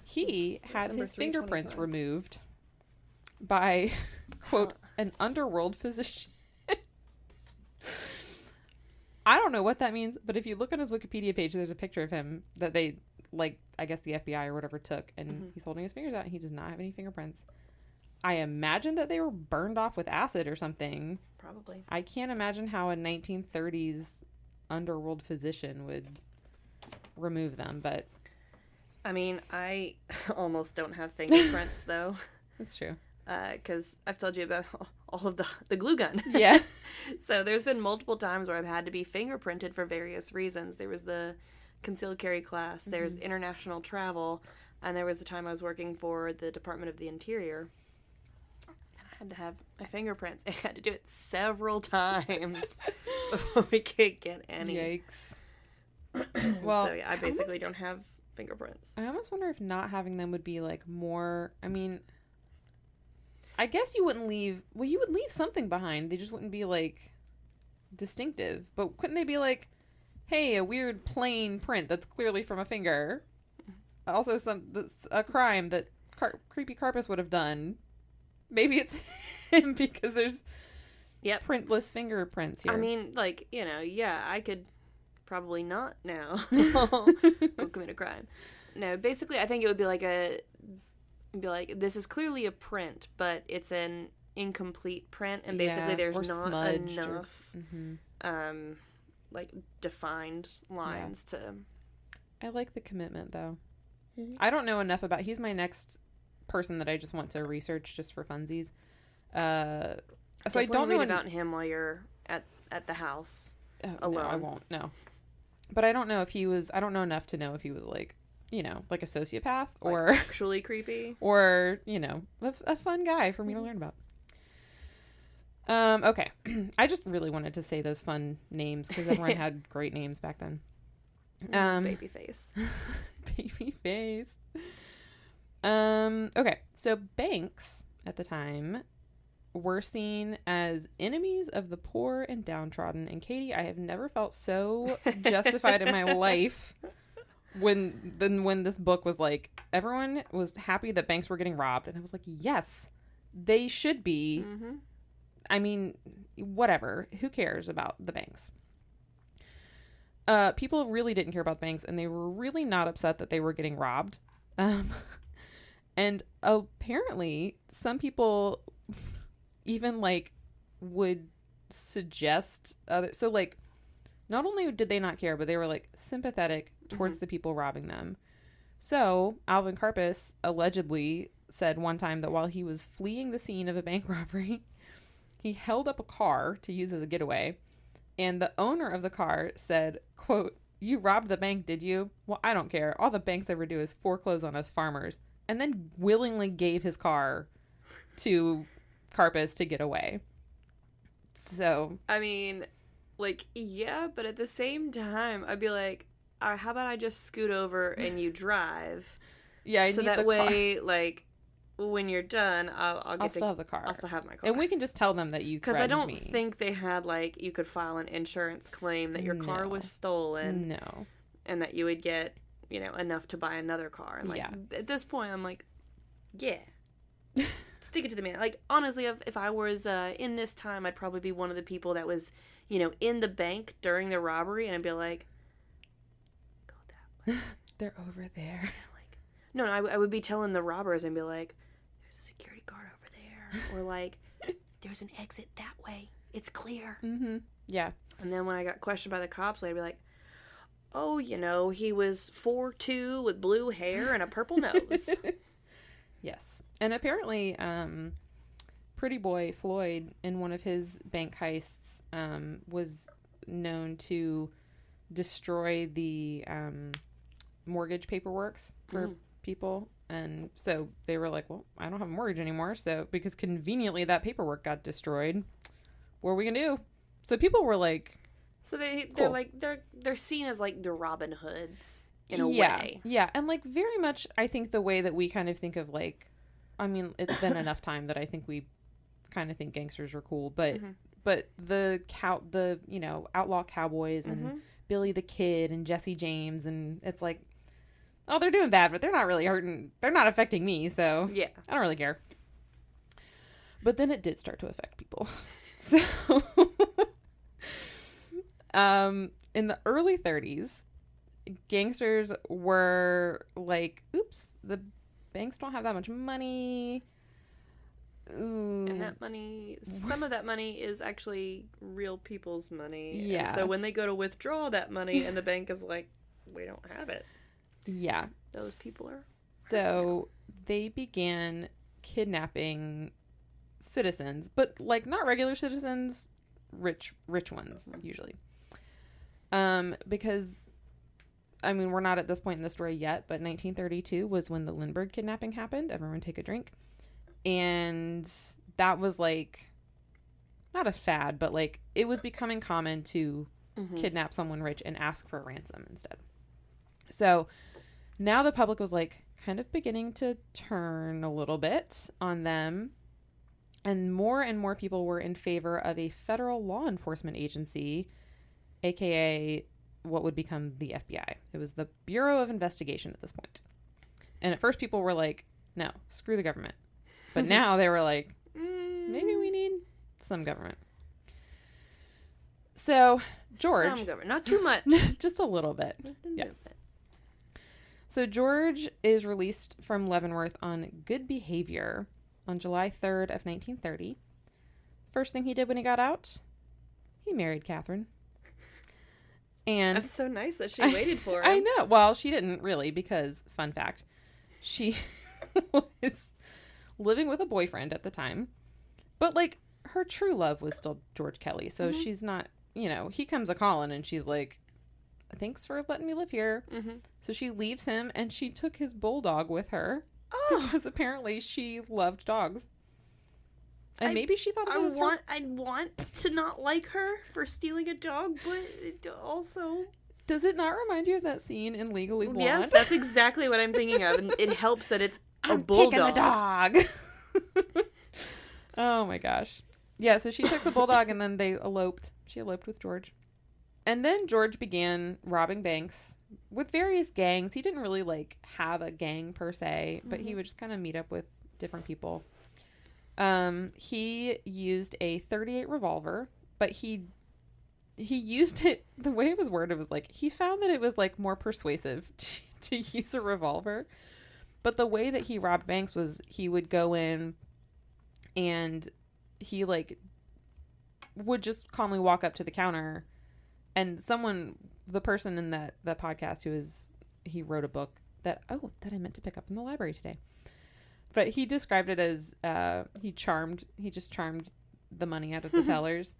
Speaker 1: He had his fingerprints removed by, quote, an underworld physician. I don't know what that means, but if you look on his Wikipedia page, there's a picture of him that they, like, I guess the FBI or whatever took, and he's holding his fingers out, and he does not have any fingerprints. I imagine that they were burned off with acid or something.
Speaker 2: Probably.
Speaker 1: I can't imagine how a 1930s underworld physician would remove them, but...
Speaker 2: I mean, I almost don't have fingerprints, though.
Speaker 1: That's true.
Speaker 2: Because I've told you about all of the glue gun.
Speaker 1: Yeah.
Speaker 2: So there's been multiple times where I've had to be fingerprinted for various reasons. There was the concealed carry class, there's international travel, and there was the time I was working for the Department of the Interior. And I had to have my fingerprints. I had to do it several times before we could get any.
Speaker 1: Yikes. Well,
Speaker 2: so yeah, I basically don't have fingerprints.
Speaker 1: I almost wonder if not having them would be like more, I mean... I guess you wouldn't leave... Well, you would leave something behind. They just wouldn't be, like, distinctive. But couldn't they be like, hey, a weird plain print that's clearly from a finger? Also, that's a crime that Creepy Carpus would have done. Maybe it's him because there's printless fingerprints here.
Speaker 2: I mean, like, yeah, I could probably not now go commit a crime. No, basically, I think it would be like this is clearly a print, but it's an incomplete print, and basically there's not enough like defined lines to...
Speaker 1: I like the commitment, though. I don't know enough about... He's my next person that I just want to research just for funsies. So I don't know
Speaker 2: about him while you're at the house alone.
Speaker 1: No, I won't. No, but I don't know if he was... I don't know enough to know if he was like like a sociopath or
Speaker 2: like actually creepy
Speaker 1: or, a fun guy for me to learn about. Okay. I just really wanted to say those fun names because everyone had great names back then.
Speaker 2: Babyface.
Speaker 1: Babyface. Okay. So banks at the time were seen as enemies of the poor and downtrodden. And Katie, I have never felt so justified in my life when this book was like, everyone was happy that banks were getting robbed, and I was like, yes, they should be. I mean, whatever, who cares about the banks? People really didn't care about banks, and they were really not upset that they were getting robbed. And apparently some people even like would suggest so like, not only did they not care, but they were like sympathetic towards the people robbing them. So Alvin Carpus allegedly said one time that while he was fleeing the scene of a bank robbery, he held up a car to use as a getaway, and the owner of the car said, quote, "You robbed the bank, did you? Well, I don't care. All the banks ever do is foreclose on us farmers," and then willingly gave his car to Carpus to get away. So,
Speaker 2: I mean, like, yeah, but at the same time, I'd be like, how about I just scoot over and you drive?
Speaker 1: Yeah, I
Speaker 2: so
Speaker 1: need
Speaker 2: that
Speaker 1: the
Speaker 2: way,
Speaker 1: car.
Speaker 2: like, when you're done, I'll
Speaker 1: still have the car.
Speaker 2: I'll still have my car.
Speaker 1: And we can just tell them that you threatened me.
Speaker 2: Because I don't think they had, like, you could file an insurance claim that your car was stolen.
Speaker 1: No.
Speaker 2: And that you would get, enough to buy another car. And, like, at this point, I'm like, yeah. Stick it to the man. Like, honestly, if I was in this time, I'd probably be one of the people that was, in the bank during the robbery, and I'd be like, go that way.
Speaker 1: They're over there.
Speaker 2: Like, no, I would be telling the robbers and be like, there's a security guard over there. Or like, there's an exit that way. It's clear.
Speaker 1: Yeah.
Speaker 2: And then when I got questioned by the cops, I'd be like, oh, he was 4'2" with blue hair and a purple nose.
Speaker 1: Yes. And apparently, Pretty Boy Floyd, in one of his bank heists, was known to destroy the mortgage paperworks for people. And so they were like, well, I don't have a mortgage anymore. So because conveniently that paperwork got destroyed, what are we gonna do? So people were like,
Speaker 2: so they're
Speaker 1: cool.
Speaker 2: like they're seen as like the Robin Hoods in a
Speaker 1: yeah,
Speaker 2: way.
Speaker 1: Yeah. And like very much I think the way that we kind of think of like, I mean, it's been enough time that I think we kind of think gangsters are cool, but the you know, outlaw cowboys and Billy the Kid and Jesse James, and it's like, oh, they're doing bad, but they're not really hurting. They're not affecting me, so
Speaker 2: yeah,
Speaker 1: I don't really care. But then it did start to affect people. So, in the early 30s, gangsters were like, oops, the banks don't have that much money. Ooh.
Speaker 2: And that money, some of that money is actually real people's money.
Speaker 1: Yeah.
Speaker 2: And so when they go to withdraw that money and the bank is like, we don't have it.
Speaker 1: Yeah.
Speaker 2: Those people are.
Speaker 1: So they began kidnapping citizens, but like not regular citizens, rich ones usually. Because I mean, we're not at this point in the story yet, but 1932 was when the Lindbergh kidnapping happened. Everyone take a drink. And that was like not a fad, but like it was becoming common to kidnap someone rich and ask for a ransom instead. So now the public was like kind of beginning to turn a little bit on them. And more people were in favor of a federal law enforcement agency, aka what would become the FBI. It was the Bureau of Investigation at this point. And at first people were like, no, screw the government. But now they were like, maybe we need some government. So George.
Speaker 2: Some government, not too much.
Speaker 1: Just a little bit. Yeah. So George is released from Leavenworth on good behavior on July 3rd of 1930. First thing he did when he got out, he married Catherine. And
Speaker 2: that's so nice that she waited for him.
Speaker 1: I know. Well, she didn't really because, fun fact, she was living with a boyfriend at the time. But, like, her true love was still George Kelly. So she's not, you know, he comes a-calling and she's like, thanks for letting me live here. So she leaves him and she took his bulldog with her because apparently she loved dogs. And maybe she thought it was her.
Speaker 2: I want to not like her for stealing a dog, but it also...
Speaker 1: Does it not remind you of that scene in Legally Blonde?
Speaker 2: Yes, that's exactly what I'm thinking of. And it helps that it's a bulldog.
Speaker 1: Taking the dog. Oh my gosh. Yeah, so she took the bulldog and then they eloped. She eloped with George. And then George began robbing banks with various gangs. He didn't really like have a gang per se, but he would just kind of meet up with different people. He used a .38 revolver, but he used it, the way it was worded was like, he found that it was like more persuasive to use a revolver. But the way that he robbed banks was he would go in and he like would just calmly walk up to the counter, and the person in the podcast he wrote a book that I meant to pick up in the library today. But he described it as he just charmed the money out of the tellers.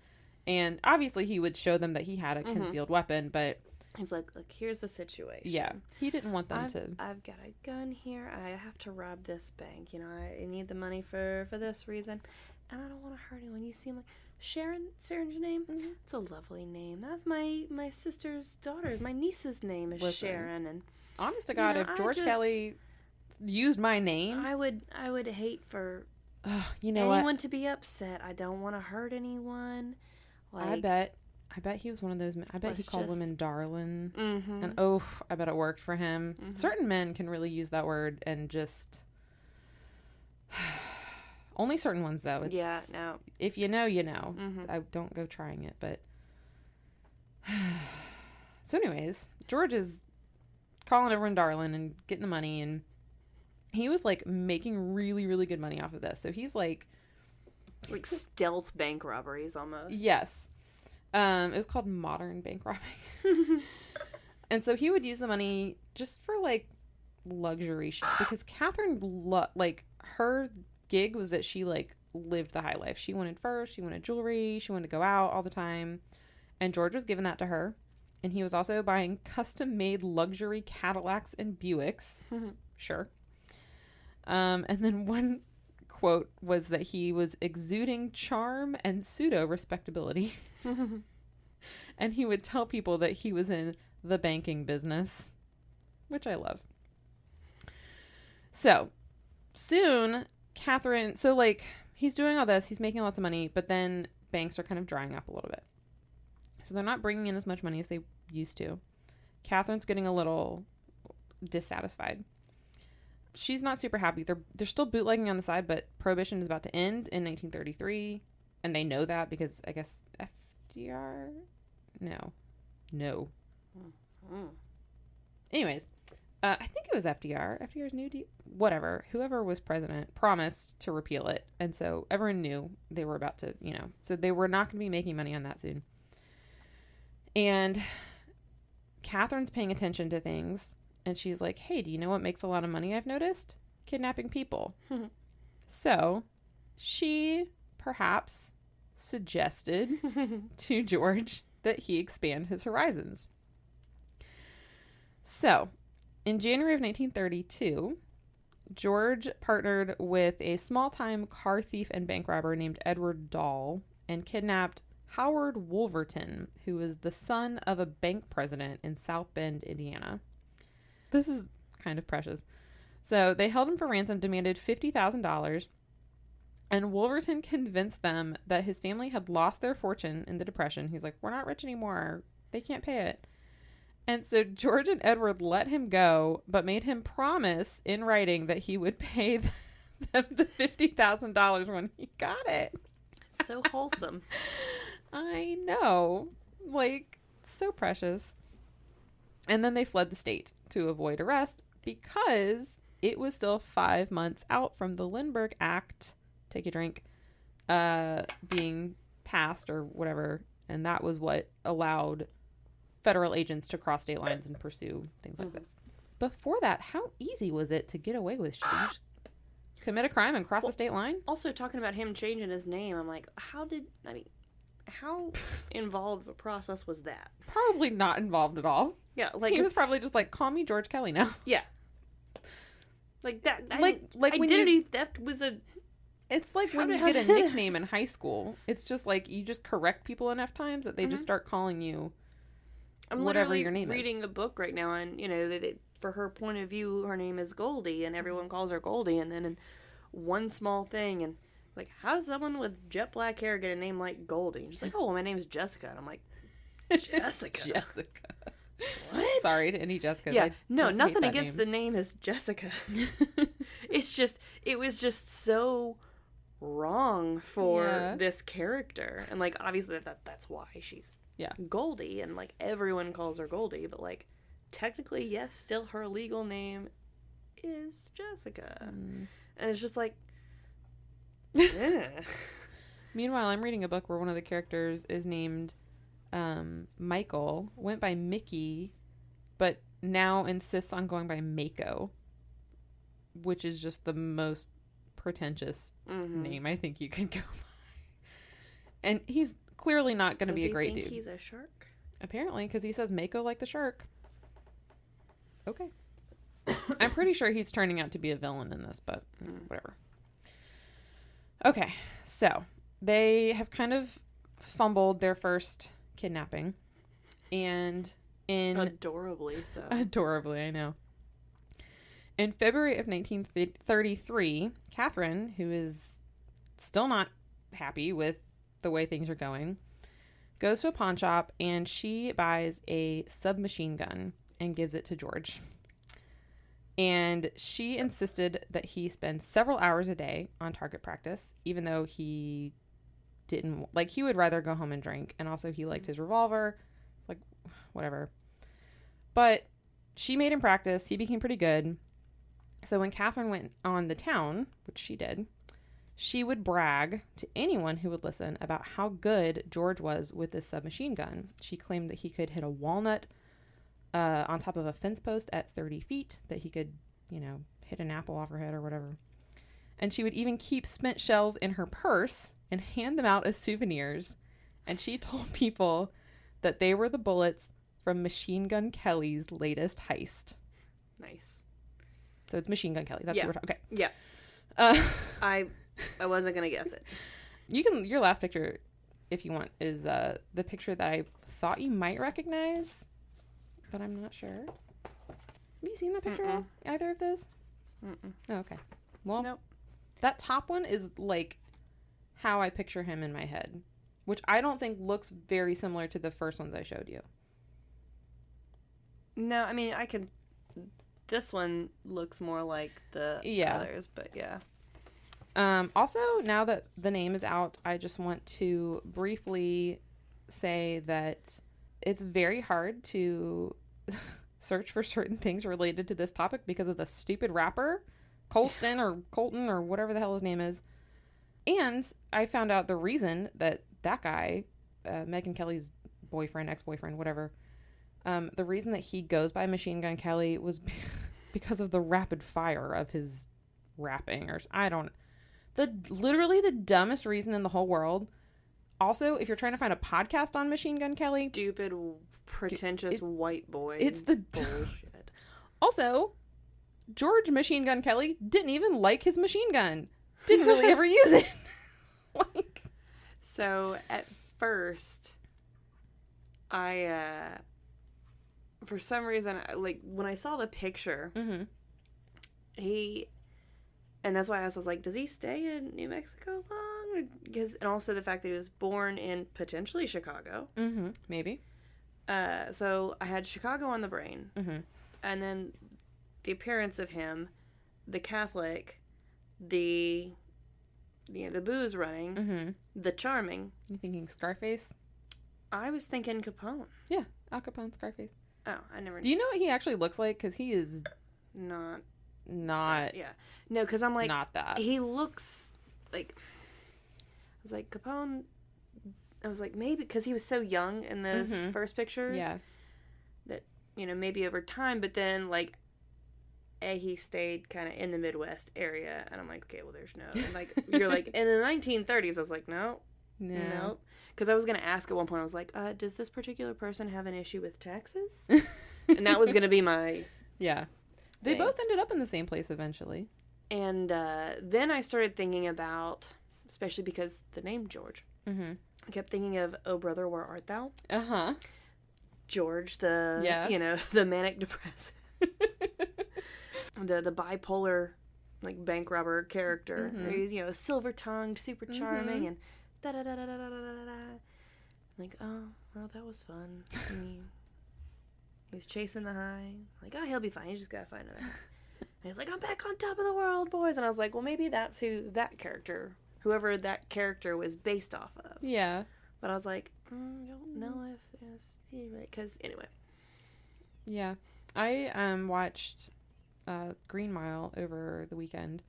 Speaker 1: And obviously he would show them that he had a concealed weapon, but
Speaker 2: he's like, look, here's the situation.
Speaker 1: Yeah. He didn't want them to.
Speaker 2: I've got a gun here. I have to rob this bank. You know, I need the money for this reason. And I don't want to hurt anyone. You seem like Sharon's your name? Mm-hmm. It's a lovely name. That's my sister's daughter. My niece's name is Sharon. And
Speaker 1: honest to God, if George Kelly used my name,
Speaker 2: I would hate for
Speaker 1: anyone
Speaker 2: to be upset. I don't want to hurt anyone. Like,
Speaker 1: I bet he was one of those men. I bet he called women darling. And I bet it worked for him. Certain men can really use that word and just only certain ones though. It's,
Speaker 2: no.
Speaker 1: If you know, you know. I don't go trying it, but so anyways, George is calling everyone darling and getting the money, and he was like making really, really good money off of this. So he's like
Speaker 2: stealth bank robberies almost.
Speaker 1: Yes. It was called modern bank robbing. And so he would use the money just for like luxury shit, because Catherine her gig was that she like lived the high life. She wanted furs, she wanted jewelry, she wanted to go out all the time, and George was giving that to her And he was also buying custom-made luxury Cadillacs and Buicks. Sure. And then one quote was that he was exuding charm and pseudo-respectability. And he would tell people that he was in the banking business, which I love. So, soon, Catherine... So, like, he's doing all this. He's making lots of money. But then banks are kind of drying up a little bit. So, they're not bringing in as much money as they used to. Catherine's getting a little dissatisfied. She's not super happy. They're still bootlegging on the side, but Prohibition is about to end in 1933. And they know that because, I guess, FDR... No. Anyways, I think it was FDR. FDR's new deal. Whatever. Whoever was president promised to repeal it. And so everyone knew they were about to, so they were not going to be making money on that soon. And Catherine's paying attention to things. And she's like, hey, do you know what makes a lot of money I've noticed? Kidnapping people. So she perhaps suggested to George that he expand his horizons. So, in January of 1932, George partnered with a small-time car thief and bank robber named Edward Dahl and kidnapped Howard Wolverton, who was the son of a bank president in South Bend, Indiana. This is kind of precious. So, they held him for ransom, demanded $50,000, and Wolverton convinced them that his family had lost their fortune in the Depression. He's like, we're not rich anymore. They can't pay it. And so George and Edward let him go, but made him promise in writing that he would pay them the $50,000 when he got it.
Speaker 2: It's so wholesome.
Speaker 1: I know. Like, so precious. And then they fled the state to avoid arrest because it was still 5 months out from the Lindbergh Act, take a drink, being passed or whatever. And that was what allowed federal agents to cross state lines and pursue things like this. Before that, how easy was it to get away with shit? You just commit a crime and cross the state line?
Speaker 2: Also, talking about him changing his name, I'm like, how involved of a process was that?
Speaker 1: Probably not involved at all.
Speaker 2: Yeah, like
Speaker 1: he was probably just like, call me George Kelly now.
Speaker 2: Yeah. Like that.
Speaker 1: Like
Speaker 2: identity theft was a...
Speaker 1: It's like when you get a nickname in high school. It's just like you just correct people enough times that they just start calling you whatever your name is. I'm
Speaker 2: reading a book right now, and for her point of view, her name is Goldie, and everyone calls her Goldie. And then in one small thing, and like, how does someone with jet black hair get a name like Goldie? And she's like, oh, well, my name's Jessica. And I'm like, Jessica.
Speaker 1: Jessica.
Speaker 2: What?
Speaker 1: Sorry to any Jessica.
Speaker 2: Yeah, no, nothing against the name as Jessica. It was just so wrong for this character, and like obviously that's why she's Goldie, and like everyone calls her Goldie, but like technically, yes, still her legal name is Jessica, and it's just like.
Speaker 1: Meanwhile, I'm reading a book where one of the characters is named Michael, went by Mickey, but now insists on going by Mako, which is just the most pretentious name I think you could go by. And he's clearly not going to be a great dude.
Speaker 2: He's a shark?
Speaker 1: Apparently, because he says Mako like the shark. Okay. I'm pretty sure he's turning out to be a villain in this, but whatever. Okay, so they have kind of fumbled their first kidnapping, and
Speaker 2: adorably so.
Speaker 1: Adorably, I know. In February of 1933, Catherine, who is still not happy with the way things are going, goes to a pawn shop and she buys a submachine gun and gives it to George. And she insisted that he spend several hours a day on target practice, even though he didn't, like, he would rather go home and drink. And also he liked his revolver, like, whatever. But she made him practice. He became pretty good. So when Catherine went on the town, which she did, she would brag to anyone who would listen about how good George was with this submachine gun. She claimed that he could hit a walnut on top of a fence post at 30 feet, that he could, hit an apple off her head or whatever. And she would even keep spent shells in her purse and hand them out as souvenirs. And she told people that they were the bullets from Machine Gun Kelly's latest heist.
Speaker 2: Nice.
Speaker 1: So it's Machine Gun Kelly. That's what we're talking. Okay.
Speaker 2: Yeah. I wasn't gonna guess it.
Speaker 1: You can. Your last picture, if you want, is the picture that I thought you might recognize, but I'm not sure. Have you seen that picture? Either of those? Oh, okay. Well,
Speaker 2: nope.
Speaker 1: That top one is like how I picture him in my head, which I don't think looks very similar to the first ones I showed you.
Speaker 2: No, I mean, I could... This one looks more like the others, but yeah.
Speaker 1: Also, now that the name is out, I just want to briefly say that it's very hard to search for certain things related to this topic because of the stupid rapper, Colston or Colton or whatever the hell his name is. And I found out the reason that guy, Megyn Kelly's boyfriend, ex-boyfriend, whatever, the reason that he goes by Machine Gun Kelly was because of the rapid fire of his rapping, or literally the dumbest reason in the whole world. Also, if you're trying to find a podcast on Machine Gun Kelly,
Speaker 2: stupid, pretentious white boy.
Speaker 1: It's the bullshit. Also, George Machine Gun Kelly didn't even like his machine gun. Didn't really ever use it.
Speaker 2: So at first, I for some reason, like when I saw the picture, and that's why I was like, does he stay in New Mexico long? And also the fact that he was born in potentially Chicago.
Speaker 1: Maybe.
Speaker 2: So I had Chicago on the brain. And then the appearance of him, the Catholic, the booze running, the charming.
Speaker 1: You thinking Scarface?
Speaker 2: I was thinking Capone.
Speaker 1: Yeah, Al Capone, Scarface.
Speaker 2: Oh, I never.
Speaker 1: Do you know what he actually looks like? Because he is
Speaker 2: not.
Speaker 1: Yeah.
Speaker 2: No, because I'm like,
Speaker 1: not that.
Speaker 2: He looks like. I was like Capone. I was like, maybe because he was so young in those first pictures.
Speaker 1: Yeah.
Speaker 2: That maybe over time, but then like. He stayed kind of in the Midwest area, and I'm like, okay, well, there's no, and like, you're like, in the 1930s, I was like, no, because I was going to ask at one point, I was like, does this particular person have an issue with taxes? And that was going to be my
Speaker 1: they both ended up in the same place eventually.
Speaker 2: And then I started thinking about, especially because the name George, I kept thinking of Oh Brother, Where Art Thou? George, the the manic depressive. The bipolar, like, bank robber character. He's, silver-tongued, super charming, and da-da-da-da-da-da-da-da. Like, oh, well, that was fun. I mean, he was chasing the high. Like, oh, he'll be fine. He's just gotta find another. And he's like, I'm back on top of the world, boys. And I was like, well, maybe that's whoever that character was based off of. Yeah. But I was like, I don't know if that's right. Because, anyway.
Speaker 1: Yeah. I watched... Green Mile over the weekend.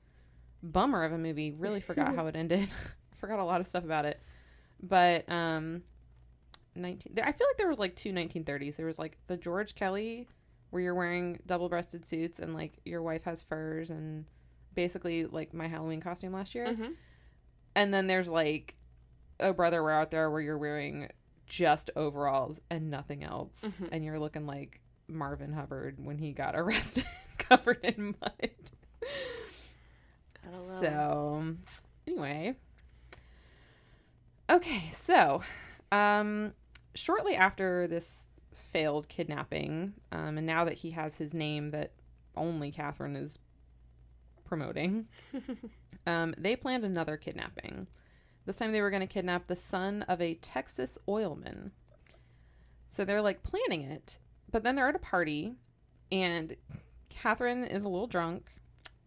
Speaker 1: Bummer of a movie. Really forgot how it ended. Forgot a lot of stuff about it. But I feel like there was like two 1930s. There was like the George Kelly where you're wearing double-breasted suits and like your wife has furs and basically like my Halloween costume last year. And then there's like Oh Brother, We're Out There where you're wearing just overalls and nothing else. And you're looking like Marvin Hubbard when he got arrested. Covered in mud. So, anyway. Okay, so, shortly after this failed kidnapping, and now that he has his name that only Catherine is promoting, they planned another kidnapping. This time they were going to kidnap the son of a Texas oilman. So they're, like, planning it, but then they're at a party, and... Catherine is a little drunk,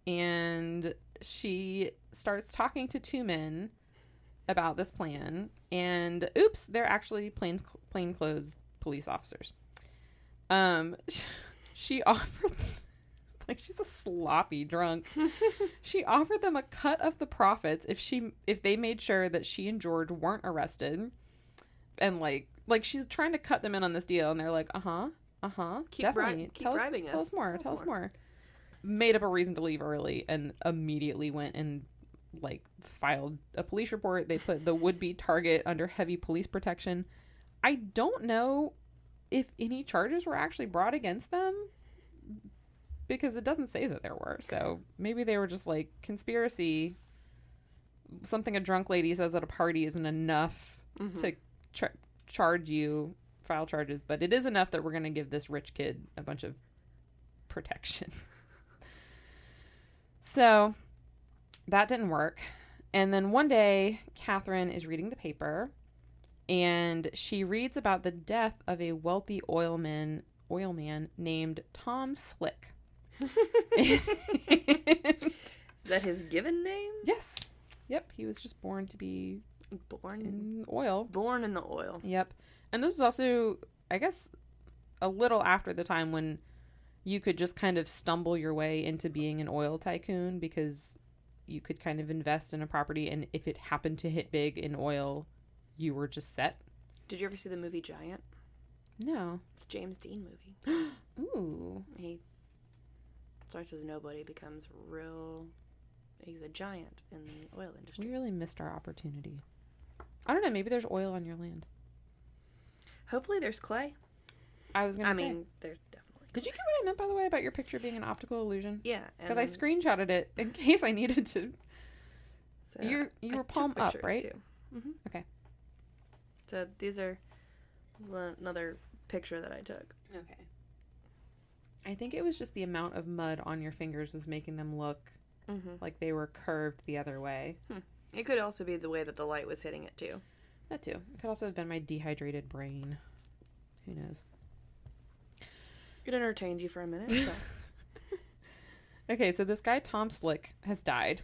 Speaker 1: and she starts talking to two men about this plan, and oops, they're actually plainclothes police officers. She offered, like she's a sloppy drunk. She offered them a cut of the profits if they made sure that she and George weren't arrested, and like she's trying to cut them in on this deal, and they're like,
Speaker 2: keep bribing us.
Speaker 1: Tell us more. Made up a reason to leave early and immediately went and like filed a police report. They put the would-be target under heavy police protection. I don't know if any charges were actually brought against them, because it doesn't say that there were. So maybe they were just like, conspiracy, something a drunk lady says at a party isn't enough to charge you, file charges, but it is enough that we're going to give this rich kid a bunch of protection. So that didn't work. And then one day, Catherine is reading the paper, and she reads about the death of a wealthy oil man named Tom Slick.
Speaker 2: Is that his given name?
Speaker 1: Yes. Yep. He was just born to be
Speaker 2: born
Speaker 1: in oil.
Speaker 2: Born in the oil.
Speaker 1: Yep. And this was also, I guess, a little after the time when you could just kind of stumble your way into being an oil tycoon, because you could kind of invest in a property, and if it happened to hit big in oil, you were just set.
Speaker 2: Did you ever see the movie Giant?
Speaker 1: No.
Speaker 2: It's a James Dean movie.
Speaker 1: Ooh.
Speaker 2: He starts as nobody, becomes real. He's a giant in the oil industry.
Speaker 1: We really missed our opportunity. I don't know. Maybe there's oil on your land.
Speaker 2: Hopefully there's clay.
Speaker 1: I was going to say.
Speaker 2: I mean, there's definitely clay.
Speaker 1: Did you get what I meant, by the way, about your picture being an optical illusion?
Speaker 2: Yeah.
Speaker 1: Because I screenshotted it in case I needed to.
Speaker 2: So
Speaker 1: you were palm up, right?
Speaker 2: Too. Mm-hmm.
Speaker 1: Okay.
Speaker 2: So this is another picture that I took.
Speaker 1: Okay. I think it was just the amount of mud on your fingers was making them look like they were curved the other way.
Speaker 2: It could also be the way that the light was hitting it, too.
Speaker 1: That, too. It could also have been my dehydrated brain. Who knows?
Speaker 2: It entertained you for a minute. So.
Speaker 1: Okay, so this guy, Tom Slick, has died.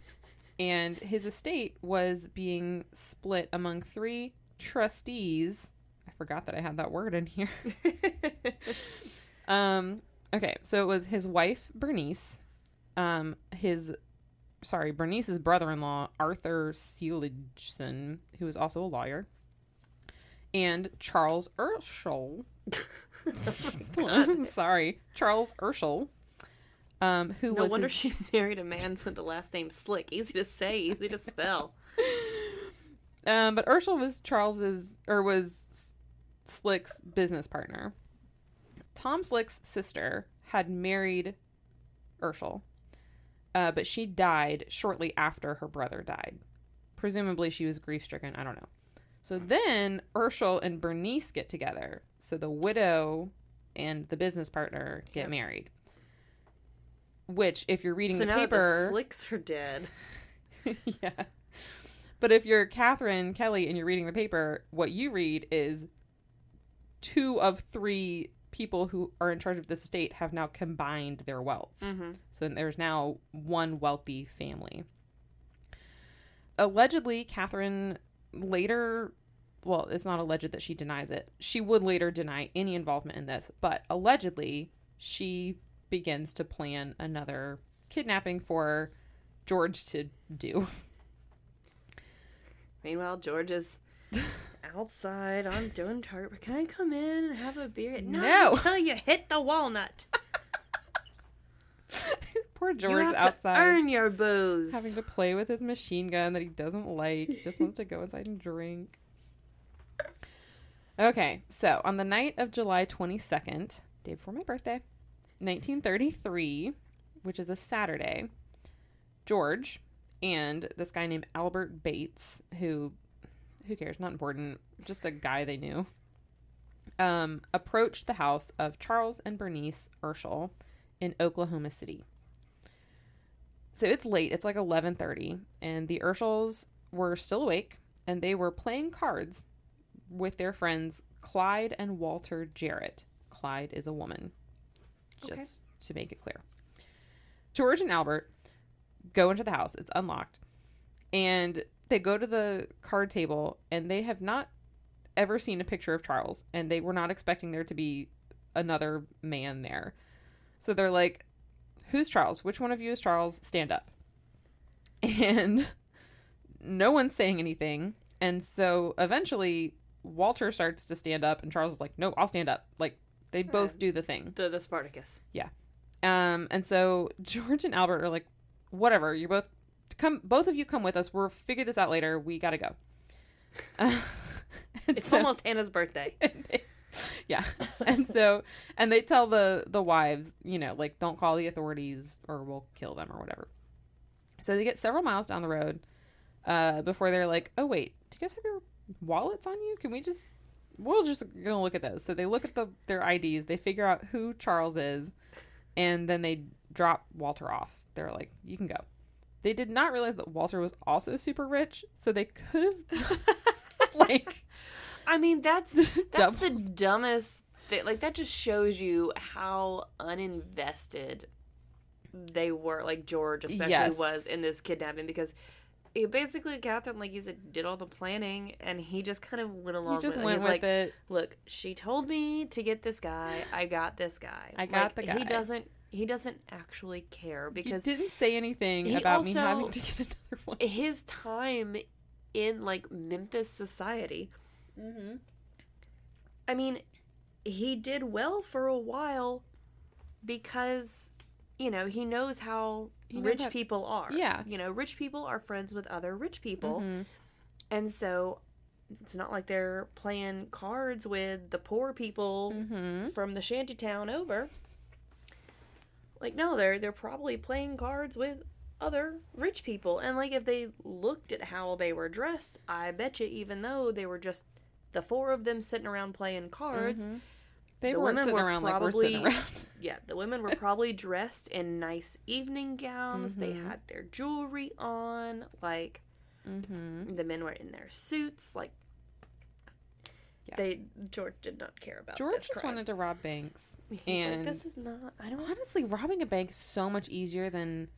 Speaker 1: And his estate was being split among 3 trustees. I forgot that I had that word in here. Okay, so it was his wife, Bernice, Bernice's brother-in-law, Arthur Seligson, who was also a lawyer, and Charles Urschel. Charles Urschel, who
Speaker 2: no
Speaker 1: was
Speaker 2: wonder she married a man with the last name Slick. Easy to say, easy to spell.
Speaker 1: But Urschel was Slick's business partner. Tom Slick's sister had married Urschel, but she died shortly after her brother died. Presumably she was grief-stricken. I don't know. So then Urschel and Bernice get together. So the widow and the business partner get married. Which, if you're reading the paper...
Speaker 2: So now the Slicks are dead.
Speaker 1: Yeah. But if you're Catherine Kelly and you're reading the paper, what you read is 2 of 3 people who are in charge of this estate have now combined their wealth. So there's now one wealthy family. Allegedly, Catherine later... Well, it's not alleged that she denies it. She would later deny any involvement in this. But allegedly, she begins to plan another kidnapping for George to do.
Speaker 2: Meanwhile, George is outside on doing target. Can I come in and have a beer?
Speaker 1: No.
Speaker 2: Until you hit the walnut.
Speaker 1: Poor George
Speaker 2: you have
Speaker 1: outside.
Speaker 2: To earn your booze.
Speaker 1: Having to play with his machine gun that he doesn't like. He just wants to go inside and drink. Okay, so on the night of July 22nd, day before my birthday, 1933, which is a Saturday, George and this guy named Albert Bates, who cares, not important, just a guy they knew, approached the house of Charles and Bernice Urschel in Oklahoma City. So it's late, it's like 11:30, and the Urschels were still awake, and they were playing cards with their friends Clyde and Walter Jarrett. Clyde is a woman, just to make it clear. George and Albert go into the house. It's unlocked. And they go to the card table, and they have not ever seen a picture of Charles, and they were not expecting there to be another man there. So they're like, who's Charles? Which one of you is Charles? Stand up. And no one's saying anything. And so eventually Walter starts to stand up, and Charles is like, no, I'll stand up. Like, they both do the thing.
Speaker 2: The Spartacus.
Speaker 1: Yeah. And so George and Albert are like, whatever, you both of you come with us. We'll figure this out later. We gotta go.
Speaker 2: It's almost Hannah's birthday.
Speaker 1: Yeah. And they tell the wives, you know, like, don't call the authorities or we'll kill them or whatever. So they get several miles down the road before they're like, oh, wait, do you guys have your wallets on you? We'll just gonna look at those. So they look at their IDs. They figure out who Charles is. And then they drop Walter off. They're like, you can go. They did not realize that Walter was also super rich. So they could have, like...
Speaker 2: I mean, that's the dumbest thing. Like, that just shows you how uninvested they were, like George especially was in this kidnapping, because basically Catherine, like you said, did all the planning, and he just kind of went along with it. He's like, look, she told me to get this guy. I got this guy.
Speaker 1: I got the guy.
Speaker 2: He doesn't actually care, because
Speaker 1: he didn't say anything about me having to get another one.
Speaker 2: His time in, like, Memphis society... Mm-hmm. I mean, he did well for a while because, you know, he knows how rich people are.
Speaker 1: Yeah.
Speaker 2: You know, rich people are friends with other rich people. Mm-hmm. And so it's not like they're playing cards with the poor people from the shantytown over. Like, no, they're probably playing cards with other rich people. And, like, if they looked at how they were dressed, I bet you, even though they were just the four of them sitting around playing cards,
Speaker 1: the women were probably, like we're sitting around.
Speaker 2: Yeah, the women were probably dressed in nice evening gowns. They had their jewelry on. Like, the men were in their suits. Like, George did not care about
Speaker 1: George
Speaker 2: this
Speaker 1: just
Speaker 2: crime.
Speaker 1: wanted to rob banks.
Speaker 2: He's like, this is not...
Speaker 1: Honestly, robbing a bank is so much easier than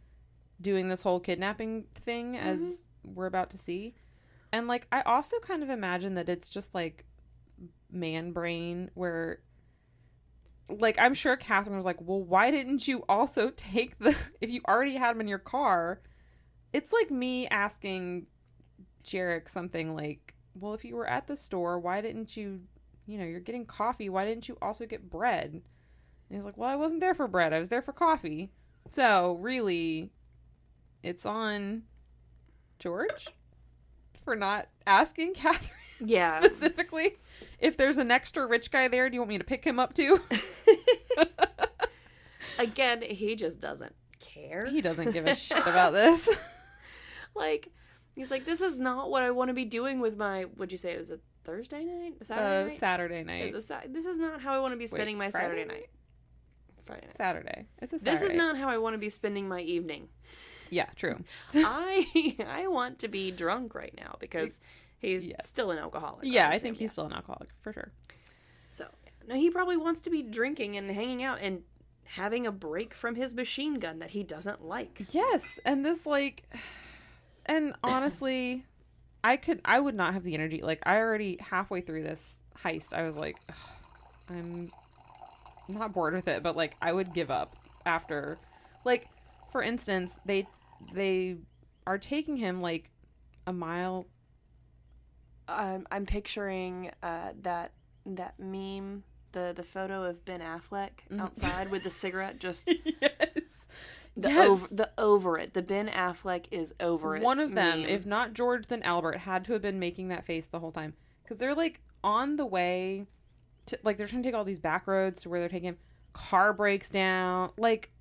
Speaker 1: doing this whole kidnapping thing, as we're about to see. And, like, I also kind of imagine that it's just, like, man brain where, like, I'm sure Catherine was like, well, why didn't you also take if you already had them in your car? It's like me asking Jarek something like, well, if you were at the store, why didn't you, you know, you're getting coffee, why didn't you also get bread? And he's like, well, I wasn't there for bread, I was there for coffee. So, really, it's on George for not asking Catherine specifically if there's an extra rich guy there. Do you want me to pick him up too?
Speaker 2: Again, he just doesn't care.
Speaker 1: He doesn't give a shit about this.
Speaker 2: Like, he's like, this is not what I want to be doing with my, what'd you say, it was a Thursday night? Saturday night?
Speaker 1: Saturday night.
Speaker 2: This is not how I want to be spending my Saturday night. Friday night.
Speaker 1: Saturday. It's a Saturday.
Speaker 2: This is not how I want to be spending my evening.
Speaker 1: Yeah, true.
Speaker 2: I want to be drunk right now because he's still an alcoholic.
Speaker 1: Yeah, I think he's still an alcoholic, for sure.
Speaker 2: So, now he probably wants to be drinking and hanging out and having a break from his machine gun that he doesn't like.
Speaker 1: Yes, and this, like... And honestly, I would not have the energy. Like, I already, halfway through this heist, I was like, I'm not bored with it, but, like, I would give up after. Like, for instance, they are taking him, like, a mile.
Speaker 2: I'm picturing that meme, the photo of Ben Affleck outside with the cigarette, just...
Speaker 1: Yes.
Speaker 2: The Ben Affleck is over it.
Speaker 1: One of them, if not George, then Albert, had to have been making that face the whole time. Because they're, like, on the way to, like, they're trying to take all these back roads to where they're taking him. Car breaks down. Like,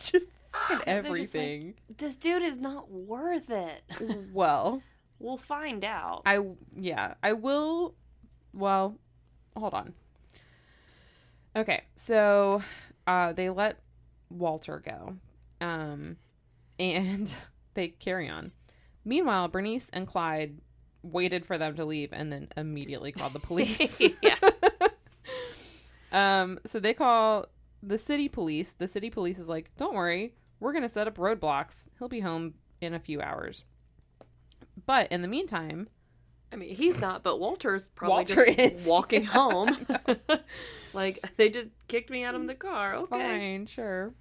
Speaker 1: just fucking everything.
Speaker 2: Like, this dude is not worth it.
Speaker 1: Well.
Speaker 2: We'll find out.
Speaker 1: I will. Well, hold on. Okay, so they let Walter go. And they carry on. Meanwhile, Bernice and Clyde waited for them to leave and then immediately called the police. So they call the city police. The city police is like, don't worry, we're going to set up roadblocks. He'll be home in a few hours. But in the meantime...
Speaker 2: I mean, he's not, but Walter's probably walking home. Like, they just kicked me out of the car. Okay.
Speaker 1: Fine, sure.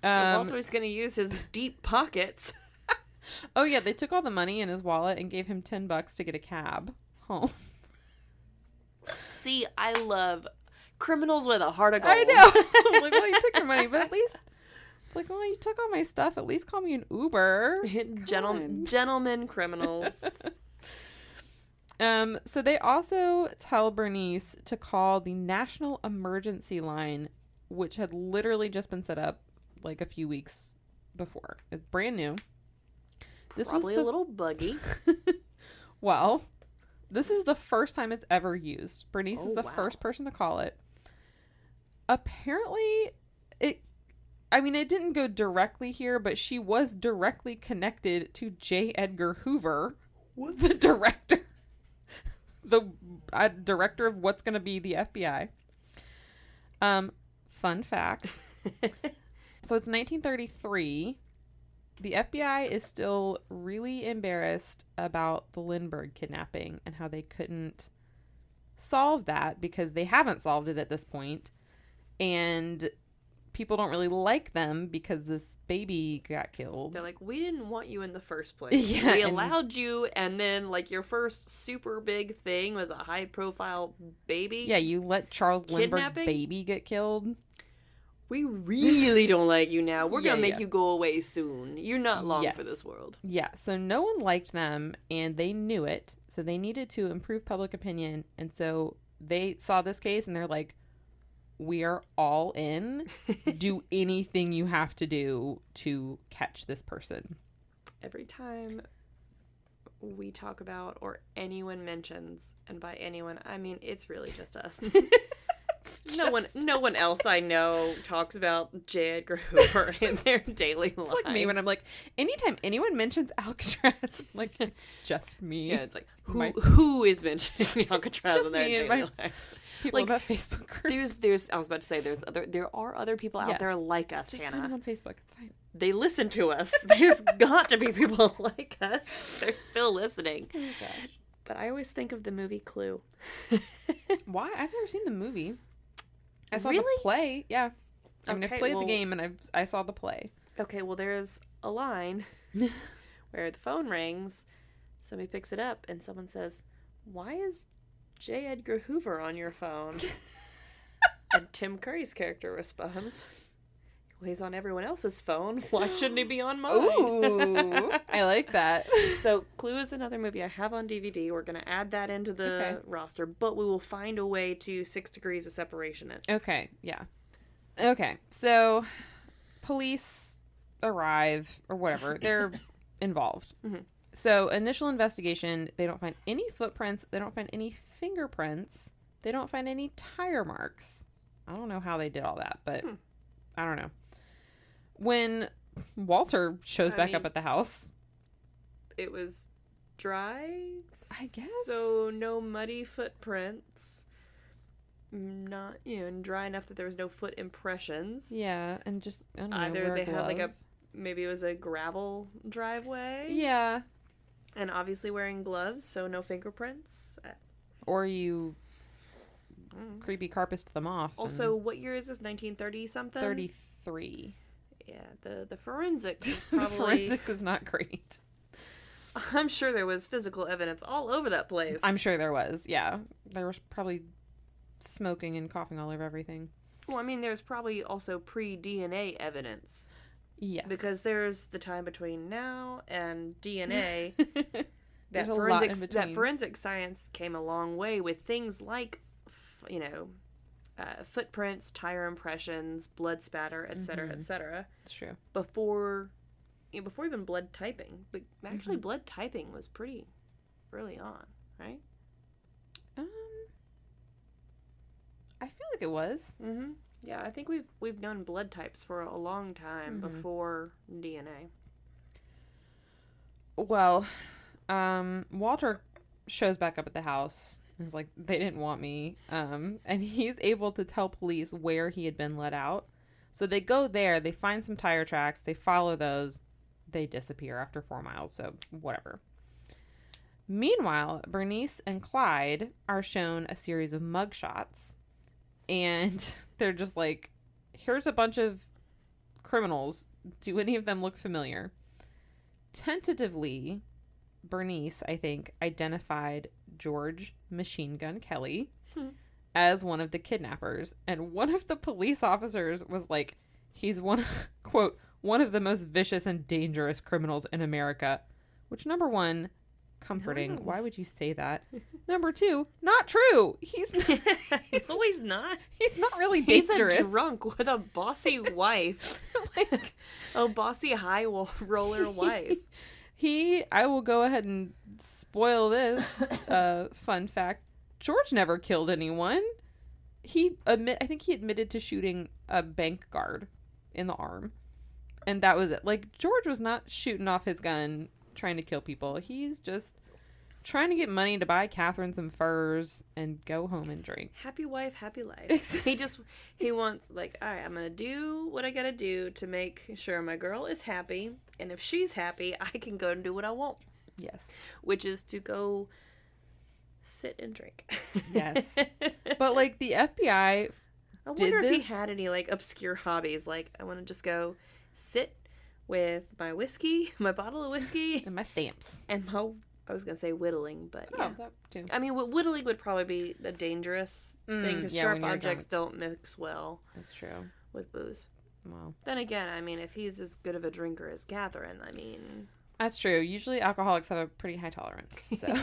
Speaker 2: Walter's going to use his deep pockets.
Speaker 1: Oh, yeah, they took all the money in his wallet and gave him $10 to get a cab home.
Speaker 2: See, I love criminals with a heart of gold.
Speaker 1: I know. I'm like, well, you took your money, but at least... It's like, well, you took all my stuff. At least call me an Uber.
Speaker 2: Gentlemen criminals.
Speaker 1: So they also tell Bernice to call the National Emergency Line, which had literally just been set up like a few weeks before. It's brand new.
Speaker 2: This probably was a little buggy.
Speaker 1: Well, this is the first time it's ever used. Bernice is the first person to call it. Apparently, it didn't go directly here, but she was directly connected to J. Edgar Hoover, the director. The director of what's going to be the FBI. Fun fact. So it's 1933. The FBI is still really embarrassed about the Lindbergh kidnapping and how they couldn't solve that because they haven't solved it at this point. And people don't really like them because this baby got killed.
Speaker 2: They're like, we didn't want you in the first place. Yeah, we allowed you, and then like your first super big thing was a high profile baby.
Speaker 1: Yeah, you let Charles Lindbergh's baby get killed.
Speaker 2: We really don't like you now. We're going to make you go away soon. You're not long for this world.
Speaker 1: Yeah, so no one liked them, and they knew it. So they needed to improve public opinion. And so they saw this case, and they're like, we are all in. Do anything you have to do to catch this person.
Speaker 2: Every time we talk about or anyone mentions, and by anyone, I mean, it's really just us. No one else I know talks about J. Edgar Hoover in their daily life.
Speaker 1: It's like me when I'm like, anytime anyone mentions Alcatraz, I'm like, it's just me.
Speaker 2: Yeah, it's like, who is mentioning Alcatraz in their daily life?
Speaker 1: People like, about Facebook groups.
Speaker 2: There's I was about to say there are other people out there like us,
Speaker 1: just
Speaker 2: Hannah.
Speaker 1: find them on Facebook. It's fine.
Speaker 2: They listen to us. There's got to be people like us. They're still listening.
Speaker 1: Oh my gosh.
Speaker 2: But I always think of the movie Clue.
Speaker 1: Why? I've never seen the movie. I saw
Speaker 2: the
Speaker 1: play. Yeah. I mean, I played the game and I saw the play.
Speaker 2: Okay, well, there's a line where the phone rings, somebody picks it up, and someone says, "Why is J. Edgar Hoover on your phone?" And Tim Curry's character responds, "Well, he's on everyone else's phone. Why shouldn't he be on mine?"
Speaker 1: Ooh, I like that.
Speaker 2: So Clue is another movie I have on DVD. We're going to add that into the roster, but we will find a way to 6 Degrees of Separation it.
Speaker 1: Okay, yeah. Okay, so police arrive, or whatever. They're involved. Mm-hmm. So initial investigation, they don't find any footprints. They don't find any fingerprints. They don't find any tire marks. I don't know how they did all that, but I don't know. When Walter shows back up at the house,
Speaker 2: it was dry,
Speaker 1: I guess.
Speaker 2: So no muddy footprints. Not, and dry enough that there was no foot impressions.
Speaker 1: Yeah, and just, I don't know,
Speaker 2: either they had like maybe it was a gravel driveway.
Speaker 1: Yeah.
Speaker 2: And obviously wearing gloves, so no fingerprints.
Speaker 1: Or you creepy carpused them off.
Speaker 2: Also, what year is this? 1930 something?
Speaker 1: 33.
Speaker 2: Yeah, the forensics is probably...
Speaker 1: The forensics is not great.
Speaker 2: I'm sure there was physical evidence all over that place.
Speaker 1: I'm sure there was, yeah. There was probably smoking and coughing all over everything.
Speaker 2: Well, I mean, there's probably also pre-DNA evidence.
Speaker 1: Yes.
Speaker 2: Because there's the time between now and DNA. that forensic science came a long way with things like, footprints, tire impressions, blood spatter, etc., etc.
Speaker 1: That's true.
Speaker 2: Before even blood typing. But actually, blood typing was pretty early on, right?
Speaker 1: I feel like it was.
Speaker 2: Mm-hmm. Yeah, I think we've known blood types for a long time before DNA.
Speaker 1: Well, Walter shows back up at the house. He's like, they didn't want me. And he's able to tell police where he had been let out. So they go there. They find some tire tracks. They follow those. They disappear after 4 miles. So whatever. Meanwhile, Bernice and Clyde are shown a series of mugshots. And they're just like, here's a bunch of criminals. Do any of them look familiar? Tentatively, Bernice, I think, identified George Machine Gun Kelly as one of the kidnappers. And one of the police officers was like, he's quote, one of the most vicious and dangerous criminals in America. Which, number one, comforting.
Speaker 2: No.
Speaker 1: Why would you say that? Number 2, not true. He's
Speaker 2: Always not.
Speaker 1: He's not really
Speaker 2: He's
Speaker 1: dangerous.
Speaker 2: a drunk with a bossy wife.
Speaker 1: Like,
Speaker 2: a bossy high roller wife.
Speaker 1: I will go ahead and spoil this fun fact. George never killed anyone. I think he admitted to shooting a bank guard in the arm. And that was it. Like, George was not shooting off his gun trying to kill people. He's just trying to get money to buy Catherine some furs and go home and drink.
Speaker 2: Happy wife, happy life. He wants, like, all right, I'm going to do what I got to do to make sure my girl is happy. And if she's happy, I can go and do what I want.
Speaker 1: Yes.
Speaker 2: Which is to go sit and drink.
Speaker 1: Yes. But, like, the FBI
Speaker 2: I wonder if he had any, like, obscure hobbies. Like, I want to just go sit with my whiskey, my bottle of whiskey.
Speaker 1: And my stamps.
Speaker 2: And I was going to say whittling, but yeah.
Speaker 1: That too.
Speaker 2: I mean, whittling would probably be a dangerous thing because sharp objects don't mix well.
Speaker 1: That's true.
Speaker 2: With booze.
Speaker 1: Well.
Speaker 2: Then again, I mean, if he's as good of a drinker as Catherine, I mean...
Speaker 1: That's true. Usually alcoholics have a pretty high tolerance. So,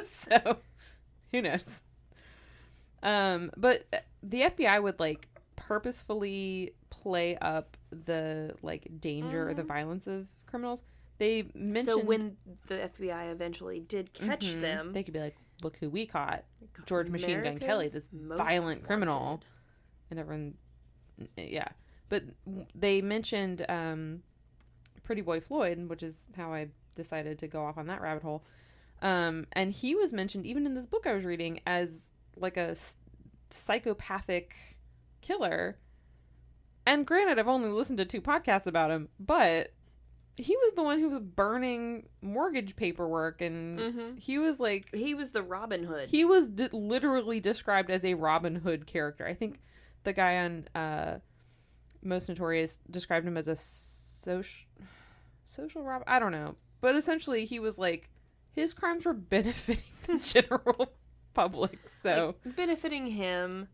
Speaker 1: so who knows? But the FBI would, like, purposefully play up the, like, danger or the violence of criminals. They mentioned...
Speaker 2: So when the FBI eventually did catch them...
Speaker 1: They could be like, look who we caught. George Machine Gun Kelly, this violent criminal. And everyone... Yeah. But they mentioned Pretty Boy Floyd, which is how I decided to go off on that rabbit hole. And he was mentioned, even in this book I was reading, as, like, a psychopathic killer. And granted, I've only listened to 2 podcasts about him, but he was the one who was burning mortgage paperwork, and he was like...
Speaker 2: He was the Robin Hood.
Speaker 1: He was literally described as a Robin Hood character. I think the guy on Most Notorious described him as a social Robin... I don't know. But essentially, he was like... His crimes were benefiting the general public, so...
Speaker 2: Like, benefiting him...